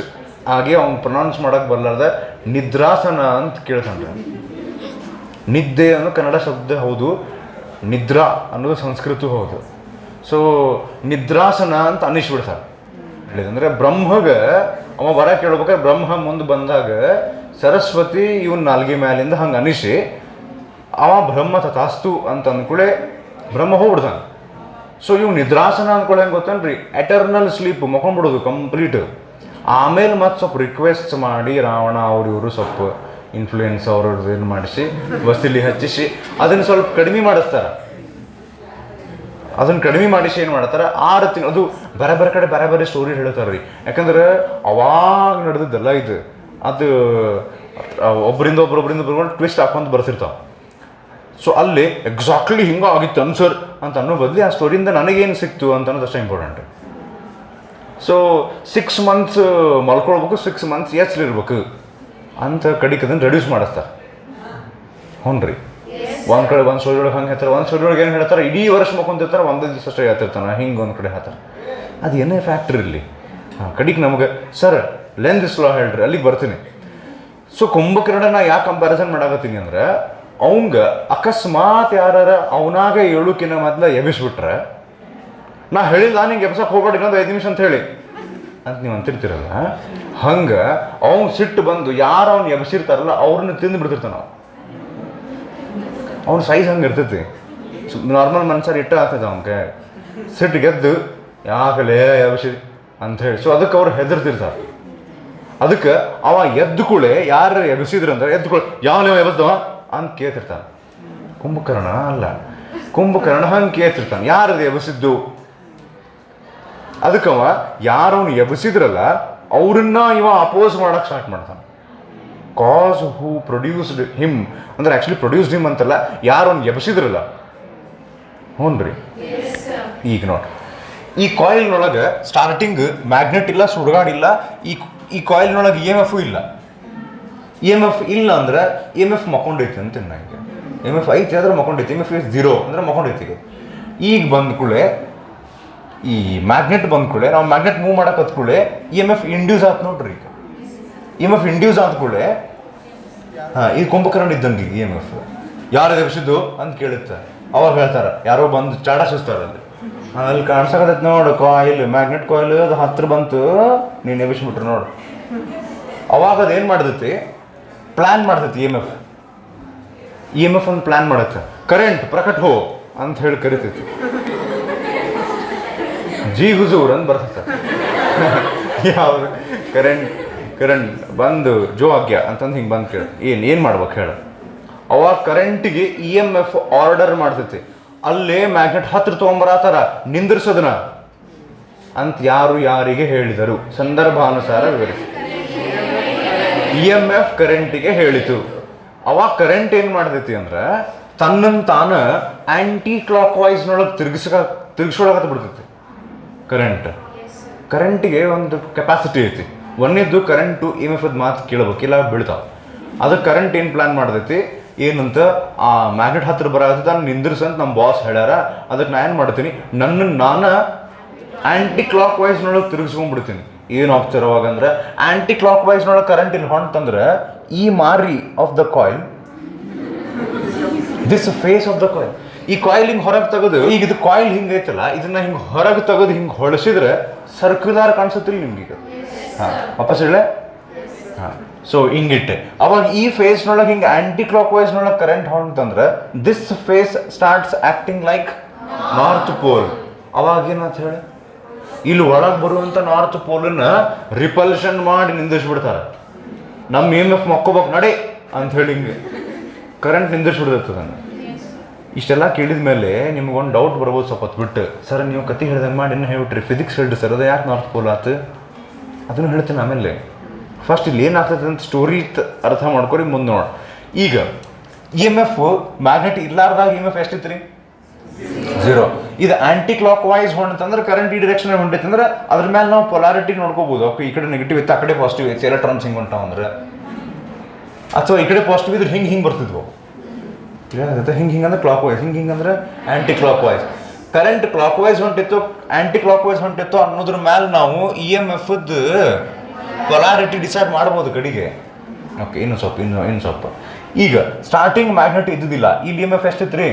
ಆಗಿ ಅವ್ನು ಪ್ರೊನೌನ್ಸ್ ಮಾಡೋಕ್ಕೆ ಬರಲಾರ್ದ ನಿದ್ರಾಸನ ಅಂತ ಕೇಳ್ತಾನೆ. ನಿದ್ದೆ ಅನ್ನೋ ಕನ್ನಡ ಶಬ್ದ ಹೌದು, ನಿದ್ರಾ ಅನ್ನೋದು ಸಂಸ್ಕೃತ ಹೌದು. ಸೊ ನಿದ್ರಾಸನ ಅಂತ ಅನ್ನಿಸ್ಬಿಡ್ತಾರೆ. ಹೇಳಿದಂದರೆ ಬ್ರಹ್ಮಗೆ ಅವ ವರ ಕೇಳ್ಬೇಕಾದ್ರೆ ಬ್ರಹ್ಮ ಮುಂದೆ ಬಂದಾಗ ಸರಸ್ವತಿ ಇವನ್ ನಾಲ್ಗೆ ಮ್ಯಾಲಿಂದ ಹಂಗೆ ಅನಿಸಿ ಅವ ಬ್ರಹ್ಮ ತಥಾಸ್ತು ಅಂತ ಅಂದ್ಕೊಳ್ಳೆ ಬ್ರಹ್ಮ ಹೋಗ್ಬಿಡ್ತಾನೆ. ಸೊ ಇವ್ ನಿದ್ರಾಸನ ಅಂದ್ಕೊಳ್ಳೆ ಹೆಂಗೆ ಗೊತ್ತೇನ್ರಿ, ಎಟರ್ನಲ್ ಸ್ಲೀಪ್ ಮಕ್ಕೊಂಡ್ಬಿಡೋದು ಕಂಪ್ಲೀಟ್. ಆಮೇಲೆ ಮತ್ತೆ ಸ್ವಲ್ಪ ರಿಕ್ವೆಸ್ಟ್ ಮಾಡಿ ರಾವಣ ಇವರು ಸ್ವಲ್ಪ ಇನ್ಫ್ಲೂಯೆನ್ಸ್ ಅವ್ರದ್ದು ಏನು ಮಾಡಿಸಿ ವಸೂಲಿ ಹಚ್ಚಿಸಿ ಅದನ್ನು ಸ್ವಲ್ಪ ಕಡಿಮೆ ಮಾಡಿಸ್ತಾರೆ. ಅದನ್ನು ಕಡಿಮೆ ಮಾಡಿಸಿ ಏನು ಮಾಡ್ತಾರೆ, 6 ತಿಂಗಳು ಅದು ಬೇರೆ ಕಡೆ ಬೇರೆ ಸ್ಟೋರಿ ಹೇಳ್ತಾರೆ ರೀ. ಯಾಕಂದ್ರೆ ಅವಾಗ ನಡೆದಿದ್ದಲ್ಲ ಇದು, ಅದು ಒಬ್ಬರಿಂದ ಒಬ್ಬರು ಟ್ವಿಸ್ಟ್ ಹಾಕೊಂತ ಬರ್ತಿರ್ತಾವೆ. ಸೊ ಅಲ್ಲಿ ಎಕ್ಸಾಕ್ಟ್ಲಿ ಹಿಂಗೆ ಆಗಿತ್ತು ಅನ್ಸರ್ ಅಂತ ಅನ್ನೋ ಬದಲಿ ಆ ಸ್ಟೋರಿಯಿಂದ ನನಗೇನು ಸಿಕ್ತು ಅಂತ ಅನ್ನೋದು ಅಷ್ಟೇ ಇಂಪಾರ್ಟೆಂಟ್. ಸೊ 6 months ಮಲ್ಕೊಳ್ಬೇಕು, 6 months ಎಚ್ಚರಿರ್ಬೇಕು ಅಂತ ಕಡಿಗೆ ಅದನ್ನು ರೆಡ್ಯೂಸ್ ಮಾಡಿಸ್ತಾರೆ. ಹ್ಞೂ ರೀ, ಒಂದು ಕಡೆ ಒಂದು ಸ್ಟೋರಿ ಒಳಗೆ ಹಂಗೆ ಹೇಳ್ತಾರೆ, ಒಂದು ಸ್ಟೋರಿ ಒಳಗೆ ಏನು ಹೇಳ್ತಾರೆ, ಇಡೀ ವರ್ಷ ಮಕ್ಕೊಂತಿರ್ತಾರೆ, ಒಂದೇ ದಿವಸ ಅಷ್ಟೇ ಹೇಳ್ತಿರ್ತಾನೆ, ಹಿಂಗೆ ಒಂದು ಕಡೆ ಹೇಳ್ತಾರೆ. ಅದು ಏನೇ ಫ್ಯಾಕ್ಟ್ರಿ ಇರಲಿ, ಕಡಿಗೆ ನಮಗೆ ಸರ್ ಲೆಂತ್ ದಿಸ್ ಲಾ ಹೇಳ್ರಿ, ಅಲ್ಲಿಗೆ ಬರ್ತೀನಿ. ಸೊ ಕುಂಭಕರ್ಣ ನಾ ಯಾಕೆ ಕಂಪ್ಯಾರಿಸನ್ ಮಾಡಾಕತ್ತೀನಿ ಅಂದ್ರೆ, ಅವಂಗೆ ಅಕಸ್ಮಾತ್ ಯಾರ ಅವನಾಗ ಹೇಳೋಕಿನ್ನ ಮೊದಲ ಎಬ್ಬಿಸ್ಬಿಟ್ರೆ, ನಾ ಹೇಳಿಲ್ಲ ನಿಂಗೆ ಎಬ್ಸಕ್ಕೆ ಹೋಗ್ಬೇಡಿ ಇನ್ನೊಂದು 5 ನಿಮಿಷ ಅಂತ ಹೇಳಿ ಅಂತ ನೀವು ಅಂತಿರ್ತೀರಲ್ಲ, ಹಂಗೆ ಅವ್ನು ಸಿಟ್ಟು ಬಂದು ಯಾರು ಅವ್ನು ಎಬ್ಸಿರ್ತಾರಲ್ಲ ಅವ್ರನ್ನ ತಿಂದು ಬಿಡ್ತಿರ್ತಾನೆ. ಅವ್ನ ಸೈಜ್ ಹಂಗೆ ಇರ್ತೈತಿ. ನಾರ್ಮಲ್ ಮನುಷ್ಯರು ಇಟ್ಟ ಆಗ್ತದೆ ಅವನಿಗೆ ಸಿಟ್ಟು ಗೆದ್ದು ಯಾಕಲೇ ಎಬ್ಸಿ ಅಂಥೇಳಿ. ಸೊ ಅದಕ್ಕೆ ಅವ್ರು ಹೆದರ್ತಿರ್ತಾರೆ. ಅದಕ್ಕೆ ಅವ ಎದ್ದು ಕೂಳೆ ಯಾರು ಎಬ್ಸಿದ್ರಂದ್ರೆ ಎದ್ದು ಕೂಳೆ ಯಾವ ಎಬ್ಸ್ದವ ಅಂತ ಕೇಳ್ತಿರ್ತಾನೆ. ಕುಂಭಕರ್ಣ ಅಲ್ಲ, ಕುಂಭಕರ್ಣ ಹಂಗೆ ಕೇಳ್ತಿರ್ತಾನೆ, ಯಾರದು ಎಬ್ಸಿದ್ದು. ಅದಕ್ಕವ ಯಾರವನು ಎಬ್ಸಿದ್ರಲ್ಲ ಅವ್ರನ್ನ ಇವ ಅಪೋಸ್ ಮಾಡಕ್ಕೆ ಸ್ಟಾರ್ಟ್ ಮಾಡ್ತಾನೆ. ಕಾಸ್ ಹೂ ಪ್ರೊಡ್ಯೂಸ್ಡ್ ಹಿಮ್ ಅಂದ್ರೆ ಆ್ಯಕ್ಚುಲಿ ಪ್ರೊಡ್ಯೂಸ್ಡ್ ಹಿಮ್ ಅಂತಲ್ಲ, ಯಾರು ಅವ್ನು ಎಬ್ಸಿದ್ರಲ್ಲ. ಹ್ಞೂ ರೀ, ಈಗ ನೋಡಿ ಈ ಕಾಯಿಲ್ನೊಳಗೆ ಸ್ಟಾರ್ಟಿಂಗ್ ಮ್ಯಾಗ್ನೆಟ್ ಇಲ್ಲ, ಸುಡುಗಾಡಿಲ್ಲ. ಈ ಕಾಯಿಲ್ನೊಳಗೆ EMF ಇಲ್ಲ. EMF ಇಲ್ಲ ಅಂದ್ರೆ EMF ಮಕ್ಕೊಂಡೈತಿ ಅಂತ ನನಗೆ. EMF ಐತಿ ಅಂದ್ರೆ ಮಕ್ಕೊಂಡೈತಿ, EMF ಇಸ್ 0 ಅಂದ್ರೆ ಮಕ್ಕೊಂಡೈತಿ. ಈಗ ಬಂದ ಕೂಡಲೇ ಈ ಮ್ಯಾಗ್ನೆಟ್ ಬಂದ ಕೂಡಲೇ ನಾವು ಮ್ಯಾಗ್ನೆಟ್ ಮೂವ್ ಮಾಡಕ್ಕೆ ಹತ್ ಕೂಡಲೇ EMF ಇಂಡ್ಯೂಸ್ ಆಯ್ತು ನೋಡ್ರಿ. ಈಗ EMF ಇಂಡ್ಯೂಸ್ ಆದ ಕೂಡಲೇ ಈ ಕುಂಭಕರ್ಣ ಇದ್ದಂಗೆ EMF ಯಾರು ಎಬ್ಸಿದ್ದು ಅಂತ ಕೇಳುತ್ತೆ. ಅವಾಗ ಹೇಳ್ತಾರೆ, ಯಾರೋ ಬಂದು ಚಾಡಾಸಿಸ್ತಾರೆ ಅಲ್ಲಿ ಕಾಣಿಸಕತ್ತೈತಿ ನೋಡು ಕಾಯಿಲ್, ಮ್ಯಾಗ್ನೆಟ್ ಕಾಯಿಲ್, ಅದು ಹತ್ರ ಬಂತು, ನೀನು ಎಬ್ಬಿಸ್ಬಿಟ್ರು ನೋಡು. ಅವಾಗ ಅದೇನು ಮಾಡ್ತೈತಿ, ಪ್ಲ್ಯಾನ್ ಮಾಡ್ತೈತಿ. EMF ಒಂದು ಪ್ಲ್ಯಾನ್ ಮಾಡುತ್ತೆ, ಕರೆಂಟ್ ಪ್ರಕಟ್ ಹೋ ಅಂತ ಹೇಳಿ ಕರಿತೈತಿ. ಜಿ ಹುಜೂರ್ ಅಂತ ಬರ್ತೈತೆ. ಯಾವುದು ಕರೆಂಟ್ ಬಂದು ಜೋ ಆಜ್ಞಾ ಅಂತಂದು ಹಿಂಗೆ ಬಂದು ಕೇಳಿ ಏನು ಮಾಡ್ಬೇಕು ಹೇಳ. ಅವಾಗ ಕರೆಂಟಿಗೆ EMF ಆರ್ಡರ್ ಮಾಡ್ತೈತಿ, ಅಲ್ಲೇ ಮ್ಯಾಗ್ನೆಟ್ ಹತ್ರ ತೊಗೊಂಬರತ್ತಾರ ನಿಂದ್ರಿಸೋದನ್ನ ಅಂತ ಯಾರಿಗೆ ಹೇಳಿದರು, ಸಂದರ್ಭಾನುಸಾರ ವಿವರಿಸಿ. EMF ಕರೆಂಟಿಗೆ ಹೇಳಿತು. ಅವಾಗ ಕರೆಂಟ್ ಏನು ಮಾಡ್ತೈತಿ ಅಂದ್ರೆ ತನ್ನನ್ನು ತಾನು ಆ್ಯಂಟಿ ಕ್ಲಾಕ್ ವೈಸ್ನೊಳಗೆ ತಿರ್ಗಿಸ್ಕೊಳಕತ್ತ ಬಿಡ್ತೈತಿ. ಕರೆಂಟಿಗೆ ಒಂದು ಕೆಪಾಸಿಟಿ ಐತಿ. ಒಂದೇದ್ದು ಕರೆಂಟು EMF ಮಾತು ಕೇಳ್ಬೇಕಿಲ್ಲ ಬೀಳ್ತಾವೆ. ಅದಕ್ಕೆ ಕರೆಂಟ್ ಏನು ಪ್ಲ್ಯಾನ್ ಮಾಡ್ತೈತಿ, ಏನಂತ ಆ ಮ್ಯಾಗ್ನೆಟ್ ಹತ್ರ ಬರತ್ತೆ ನಿಂದ್ರಿಸಂತ ನಮ್ಮ ಬಾಸ್ ಹೇಳ್ಯಾರ. ಅದಕ್ಕೆ ನಾನು ಏನು ಮಾಡ್ತೀನಿ, ನಾನು ಆ್ಯಂಟಿ ಕ್ಲಾಕ್ ವೈಸ್ನೊಳಗೆ ತಿರುಗಿಸ್ಕೊಂಡ್ಬಿಡ್ತೀನಿ. ಏನು ಆಗ್ತಾರೆ ಅವಾಗಂದ್ರೆ ಆ್ಯಂಟಿ ಕ್ಲಾಕ್ ವೈಸ್ನೊಳಗೆ ಕರೆಂಟ್ ಇಲ್ಲಿ ಹೊಂಟಂದ್ರೆ ಈ ಮಾರಿ of the coil, this face of the coil, ಈ ಕಾಯಿಲ್ ಹಿಂಗೆ ಹೊರಗೆ ತೆಗೆದು, ಈಗ ಇದು ಕಾಯಿಲ್ ಹಿಂಗೆ ಐತಲ್ಲ, ಇದನ್ನ ಹಿಂಗೆ ಹೊರಗೆ ತೆಗೆದು ಹಿಂಗೆ ಹೊಳಸಿದ್ರೆ ಸರ್ಕ್ಯುಲರ್ ಕಾಣಿಸುತ್ತಿಲ್ಲ ನಿಮ್ಗೀಗ. ವಾಪಸ್ ಹೇಳೆ. ಸೊ ಹಿಂಗಿಟ್ಟೆ ಅವಾಗ ಈ ಫೇಸ್ನೊಳಗೆ ಹಿಂಗೆ ಆ್ಯಂಟಿ ಕ್ಲಾಕ್ ವೈಸ್ನೊಳಗೆ ಕರೆಂಟ್ ಹೊಂಟಂದ್ರೆ this face starts acting like north pole. ಅವಾಗ ಏನಂತ ಹೇಳಿ ಇಲ್ಲಿ ಒಳಗೆ ಬರುವಂಥ ನಾರ್ತ್ ಪೋಲನ್ನ ರಿಪಲ್ಷನ್ ಮಾಡಿ ನಿಂದಿಸ್ಬಿಡ್ತಾರೆ. ನಮ್ಮ EMF ಮಕ್ಕೋಬೇಕು ನಡೆ ಅಂತ ಹೇಳಿ ಹಿಂಗೆ ಕರೆಂಟ್ ನಿಂದಿಸ್ಬಿಡ್ತದೆ. ಇಷ್ಟೆಲ್ಲ ಕೇಳಿದ ಮೇಲೆ ನಿಮ್ಗೊಂದು ಡೌಟ್ ಬರ್ಬೋದು ಸ್ವಲ್ಪ ಹೊತ್ತು ಬಿಟ್ಟು, ಸರ್ ನೀವು ಕತೆ ಹೇಳ್ದಂಗೆ ಮಾಡಿ ಇನ್ನೂ ಹೇಳ್ಬಿಟ್ರಿ, ಫಿಸಿಕ್ಸ್ ಹೇಳ್ರಿ ಸರ್, ಅದು ಯಾಕೆ ನಾರ್ತ್ ಪೋಲ್ ಆತು ಅದನ್ನು ಹೇಳ್ತೀನಿ ಆಮೇಲೆ. ಫಸ್ಟ್ ಇಲ್ಲಿ ಏನಾಗ್ತದೆ ಅಂತ ಸ್ಟೋರಿ ಅರ್ಥ ಮಾಡ್ಕೊರಿ, ಮುಂದೆ ನೋಡಿ. ಈಗ EMF ಮ್ಯಾಗ್ನೆಟ್ ಇರ್ಲಾರ್ದಾಗ EMF ಎಷ್ಟಿತ್ತು ರೀ? 0. ಇದು ಆಂಟಿ ಕ್ಲಾಕ್ ವೈಸ್ ಹೊಂಟಂದ್ರೆ ಕರೆಂಟ್ ಈ ಡೈರೆಕ್ಷನ್ ಹೊಂಟೈತೆ ಅಂದ್ರೆ ಅದ್ರ ಮೇಲೆ ನಾವು ಪೊಲಾರಿಟಿ ನೋಡ್ಕೋಬಹುದು. ಓಕೆ, ಈ ಕಡೆ ನೆಗೆಟಿವ್ ಇತ್ತು, ಆ ಕಡೆ ಪಾಸಿಟಿವ್ ಐತೆ, ಎಲೆಕ್ಟ್ರಾನ್ಸ್ ಹಿಂಗೆ ಹೊಂಟಾವಂದ್ರೆ, ಅಥವಾ ಈ ಕಡೆ ಪಾಸಿಟಿವ್ ಇದ್ರೆ ಹಿಂಗೆ ಬರ್ತಿದ್ವು. ಹಿಂಗೆ ಅಂದ್ರೆ ಕ್ಲಾಕ್ ವೈಸ್, ಹಿಂಗೆ ಅಂದ್ರೆ anticlockwise. Current clock wise ಹೊಂಟಿತ್ತು, ಆಂಟಿ ಕ್ಲಾಕ್ ವೈಸ್ ಹೊಂಟಿತ್ತು ಅನ್ನೋದ್ರ ಮೇಲೆ ನಾವು EMF ಪೊಲಾರಿಟಿ ಡಿಸೈಡ್ ಮಾಡ್ಬೋದು ಕಡೆಗೆ. ಓಕೆ, ಇನ್ನು ಸ್ವಲ್ಪ ಈಗ ಸ್ಟಾರ್ಟಿಂಗ್ ಮ್ಯಾಗ್ನೆಟ್ ಇದ್ದಿದ್ದಿಲ್ಲ, ಇಲ್ಲಿ EMF ಎಷ್ಟಿತ್ತು ರೀ?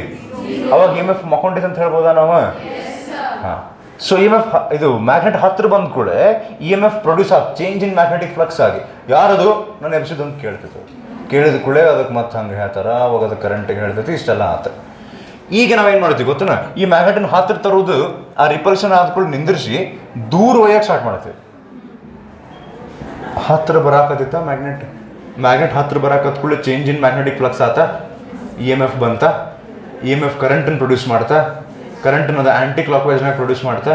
ಅವಾಗ EMF ಮಕ್ಕೊಂಡಿತ್ತು ಅಂತ ಹೇಳ್ಬೋದಾ ನಾವು? ಹಾಂ. ಸೊ EMF ಇದು ಮ್ಯಾಗ್ನೆಟ್ ಹತ್ರ ಬಂದ ಕೂಡ EMF produce change in magnetic flux ಆಗಿ ಯಾರದು ನನ್ನ ಎಬ್ಸಿದ್ ಅಂತ ಕೇಳಿದ ಕೂಡ ಅದಕ್ಕೆ ಮತ್ತೆ ಹಂಗೆ ಹೇಳ್ತಾರ, ಅವಾಗ ಅದು ಕರೆಂಟಿಗೆ ಹೇಳ್ತೈತಿ, ಇಷ್ಟೆಲ್ಲ ಆತ. ಈಗ ನಾವೇನು ಮಾಡ್ತೀವಿ ಗೊತ್ತನ, ಈ ಮ್ಯಾಗ್ನೆಟನ್ನು ಹತ್ರ ತರೋದು ಆ ರಿಪಲ್ಷನ್ ಆದ್ಕೊಂಡು ನಿಂದಿರಿಸಿ ದೂರ ಒಯ್ಯಕ್ಕೆ ಸ್ಟಾರ್ಟ್ ಮಾಡ್ತೀವಿ. ಹತ್ರ ಬರಾಕತ್ತಿತ್ತ ಮ್ಯಾಗ್ನೆಟ್ ಹತ್ರ ಬರಾಕತ್ ಕೂಡ ಚೇಂಜ್ ಇನ್ ಮ್ಯಾಗ್ನೆಟಿಕ್ ಫ್ಲಕ್ಸ್ ಆತ, EMF ಬಂತ, EMF ಕರೆಂಟನ್ನು ಪ್ರೊಡ್ಯೂಸ್ ಮಾಡ್ತಾ, ಕರೆಂಟನ್ನು ಅದು ಆಂಟಿ ಕ್ಲಾಕ್ ವೈಸ್ನಾಗ ಪ್ರೊಡ್ಯೂಸ್ ಮಾಡ್ತಾ,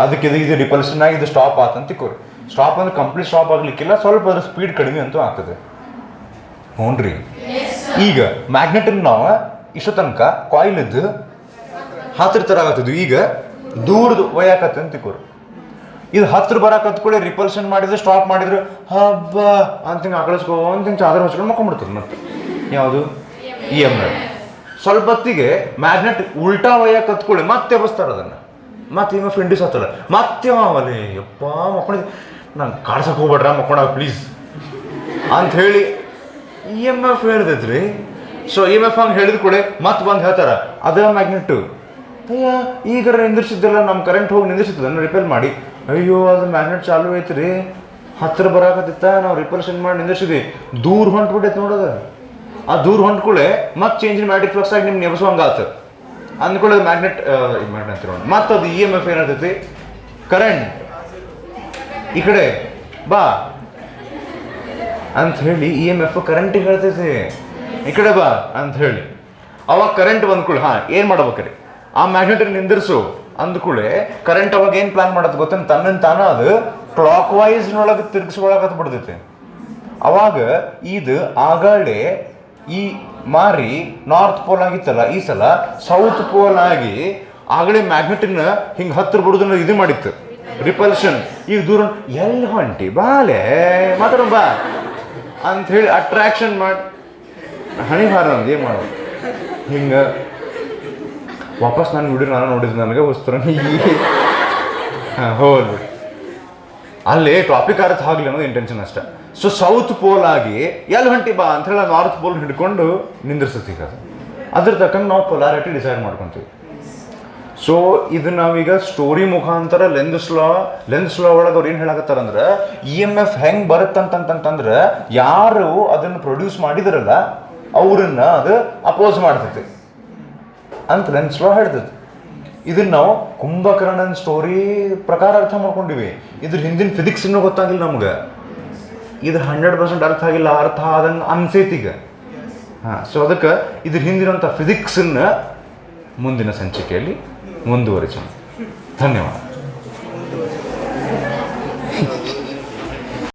ಅದಕ್ಕೆ ಇದು ರಿಪಲ್ಷನ್ ಆಗಿ ಇದು ಸ್ಟಾಪ್ ಆತಂತ ತಿಕ್ಕೋರಿ. ಸ್ಟಾಪ್ ಅಂದ್ರೆ ಕಂಪ್ಲೀಟ್ ಸ್ಟಾಪ್ ಆಗ್ಲಿಕ್ಕಿಲ್ಲ, ಸ್ವಲ್ಪ ಅದ್ರ ಸ್ಪೀಡ್ ಕಡಿಮೆ ಅಂತೂ ಆಗ್ತದೆ. ಹ್ಞೂನ್ರಿ. ಈಗ ಮ್ಯಾಗ್ನೆಟನ್ನು ನಾವು ಇಷ್ಟು ತನಕ ಕಾಯಿಲ್ ಇದ್ದು ಹತ್ರ ತರ ಆಗತ್ತಿದ್ವು, ಈಗ ದೂರದು ಒಯ್ಯಾಕತ್ತೆ ಅಂತ ತಿಕ್ಕೋರಿ. ಇದು ಹತ್ರ ಬರಾಕತ್ ಕೂಡ ರಿಪಲ್ಷನ್ ಮಾಡಿದ್ರೆ ಸ್ಟಾಪ್ ಮಾಡಿದ್ರು ಹಬ್ಬ ಅಂತ ಹಿಂಗೆ ಆಕಳಿಸ್ಕೊಂತ ಹಿಂಗೆ ಚಾದರ ಹೊಚ್ಕೊಂಡು ಮಕ್ಕೊಂಡ್ಬಿಡ್ತದೆ. ಮತ್ತೆ ಯಾವುದು EMF. ಸ್ವಲ್ಪ ಹೊತ್ತಿಗೆ ಮ್ಯಾಗ್ನೆಟ್ ಉಲ್ಟಾ ಒಯ್ಯಕ್ಕೆ ಕತ್ಕೊಳ್ಳಿ ಮತ್ತೆ ಎಬ್ಬಿಸ್ತಾರೆ ಅದನ್ನು, ಮತ್ತೆ EMF ಇಂಡ್ಯೂಸ್ ಆಗ್ತದೆ, ಮತ್ತೆ ಅವಲೇ ಯಪ್ಪ ಮಕ್ಕೊಂಡಿದ್ದೆ, ನಂಗೆ ಕಾಡ್ಸಕ್ಕೆ ಹೋಗ್ಬೇಡ್ರ ಮಕ್ಕೊಂಡಾಗ ಪ್ಲೀಸ್ ಅಂತ ಹೇಳಿ EMF ಹೇಳ್ತೈತ್ರಿ. ಸೊ EMF ಹಂಗೆ ಹೇಳಿದ ಕೂಡ ಮತ್ತೆ ಬಂದು ಹೇಳ್ತಾರೆ ಅದೇ ಮ್ಯಾಗ್ನೆಟ್ಟು, ಅಯ್ಯ ಈಗ ನಿಂದಿರ್ಸಿದ್ದೆಲ್ಲ ನಮ್ಮ ಕರೆಂಟ್ ಹೋಗಿ ನಿಂದಿರ್ಸಿದ್ದನ್ನು ರಿಪೇರ್ ಮಾಡಿ, ಅಯ್ಯೋ ಅದು ಮ್ಯಾಗ್ನೆಟ್ ಚಾಲು ಐತ್ರಿ, ಹತ್ತಿರ ಬರಾಕತ್ತಿತ್ತ, ನಾವು ರಿಪಲ್ಷನ್ ಮಾಡಿ ನಿಂದಿರ್ಸಿದ್ವಿ, ದೂರ ಹೊಂಟ್ಬಿಟ್ಟೈತೆ ನೋಡೋದು. ಆ ದೂರ ಹೊಂಟ್ಕೊಳ್ಳೆ ಮತ್ತೆ ಚೇಂಜ್ ಇನ್ ಮ್ಯಾಗ್ನೆಟಿಕ್ ಫ್ಲಕ್ಸ್ ಆಗಿ ನಿಮ್ಗೆ ನೆಬಸುವಂಗೆ ಆತು ಅಂದ್ಕೊಳ್ಳೋದು ಮ್ಯಾಗ್ನೆಟ್ ಅಂತಿರೋಣ. ಮತ್ತು ಅದು EMF ಏನಾಗ್ತೈತಿ, ಕರೆಂಟ್ ಈ ಕಡೆ ಬಾ ಅಂತ ಹೇಳಿ EMF ಕರೆಂಟಿಗೆ ಹೇಳ್ತೈತಿ, ಈ ಕಡೆ ಬಾ ಅಂತ ಹೇಳಿ. ಅವಾಗ ಕರೆಂಟ್ ಬಂದ್ಕೊಳ್ಳಿ, ಹಾಂ ಏನು ಮಾಡ್ಬೇಕ್ರಿ, ಆ ಮ್ಯಾಗ್ನೆಟನ್ನು ನಿಂದಿರಿಸು ಅಂದ್ಕೂಳೆ ಕರೆಂಟ್ ಅವಾಗ ಏನು ಪ್ಲಾನ್ ಮಾಡತ್ತೆ ಗೊತ್ತೇನು, ತನ್ನ ಅದು ಕ್ಲಾಕ್ ವೈಸ್ನೊಳಗೆ ತಿರ್ಗಿಸ್ಕೊಳಕತ್ ಬಿಡ್ತೈತಿ. ಅವಾಗ ಇದು ಆಗಾಳೆ ಈ ಮಾರಿ ನಾರ್ತ್ ಪೋಲ್ ಆಗಿತ್ತಲ್ಲ, ಈ ಸಲ ಸೌತ್ ಪೋಲ್ ಆಗಿ ಆಗಲೇ ಮ್ಯಾಗ್ನೆಟನ್ನ ಹಿಂಗೆ ಹತ್ತಿರ ಬಿಡೋದನ್ನ ಇದು ಮಾಡಿತ್ತು ರಿಪಲ್ಷನ್. ಈಗ ದೂರ ಎಲ್ಲಿ ಹೊಂಟಿ ಬಾಲೆ ಮಾತಾಡೋ ಬಾ ಅಂತ ಹೇಳಿ ಅಟ್ರಾಕ್ಷನ್ ಮಾಡಿ ಹಣಿ ಹಾರ ಏನು ಮಾಡೋದು ಹಿಂಗೆ ವಾಪಸ್ ನಾನು ವಿಡಿಯೋ ನಾನು ನೋಡಿದ್ದು ನನಗೆ ಉಸ್ತರ ಹಾಂ ಹೋಗ್ಬಿಡಿ ಅಲ್ಲಿ ಟಾಪಿಕ್ ಅರ್ಥ ಆಗಲಿ ಅನ್ನೋದು ಇಂಟೆನ್ಷನ್ ಅಷ್ಟೆ. ಸೊ ಸೌತ್ ಪೋಲ್ ಆಗಿ ಎಲ್ಲಿ ಹೊಂಟಿ ಬಾ ಅಂತ ಹೇಳಿ ನಾರ್ತ್ ಪೋಲ್ ಹಿಡ್ಕೊಂಡು ನಿಂದಿರ್ಸತ್ತೀಗ ಅದು, ಅದ್ರ ತಕ್ಕಂಗೆ ನಾವು ಪೊಲಾರಿಟಿ ಡಿಸೈಡ್ ಮಾಡ್ಕೊತೀವಿ. ಸೊ ಇದು ನಾವೀಗ ಸ್ಟೋರಿ ಮುಖಾಂತರ ಲೆನ್ಸ್ ಲಾ ಒಳಗೆ ಅವ್ರು ಏನು ಹೇಳಕತ್ತಾರಂದ್ರೆ EMF ಹೆಂಗೆ ಬರುತ್ತಂತಂತಂದ್ರೆ ಯಾರು ಅದನ್ನು ಪ್ರೊಡ್ಯೂಸ್ ಮಾಡಿದ್ರಲ್ಲ ಅವ್ರನ್ನ ಅದು ಅಪೋಸ್ ಮಾಡ್ತೈತಿ ಅಂತ ಲೆನ್ಸ್ ಲಾ ಹೇಳ್ತೈತಿ. ಇದನ್ನ ನಾವು ಕುಂಭಕರ್ಣನ್ ಸ್ಟೋರಿ ಪ್ರಕಾರ ಅರ್ಥ ಮಾಡ್ಕೊಂಡಿವಿ. ಇದ್ರ ಹಿಂದಿನ ಫಿಸಿಕ್ಸ್ ಇನ್ನೂ ಗೊತ್ತಾಗಿಲ್ಲ ನಮ್ಗೆ, ಇದು 100% ಅರ್ಥ ಆಗಿಲ್ಲ, ಅರ್ಥ ಆದಂಗೆ ಅನ್ಸೈತೀಗ. ಹಾಂ, ಸೊ ಅದಕ್ಕೆ ಇದ್ರ ಹಿಂದಿರೋಂಥ ಫಿಸಿಕ್ಸನ್ನು ಮುಂದಿನ ಸಂಚಿಕೆಯಲ್ಲಿ ಮುಂದುವರಿಸೋಣ. ಧನ್ಯವಾದ.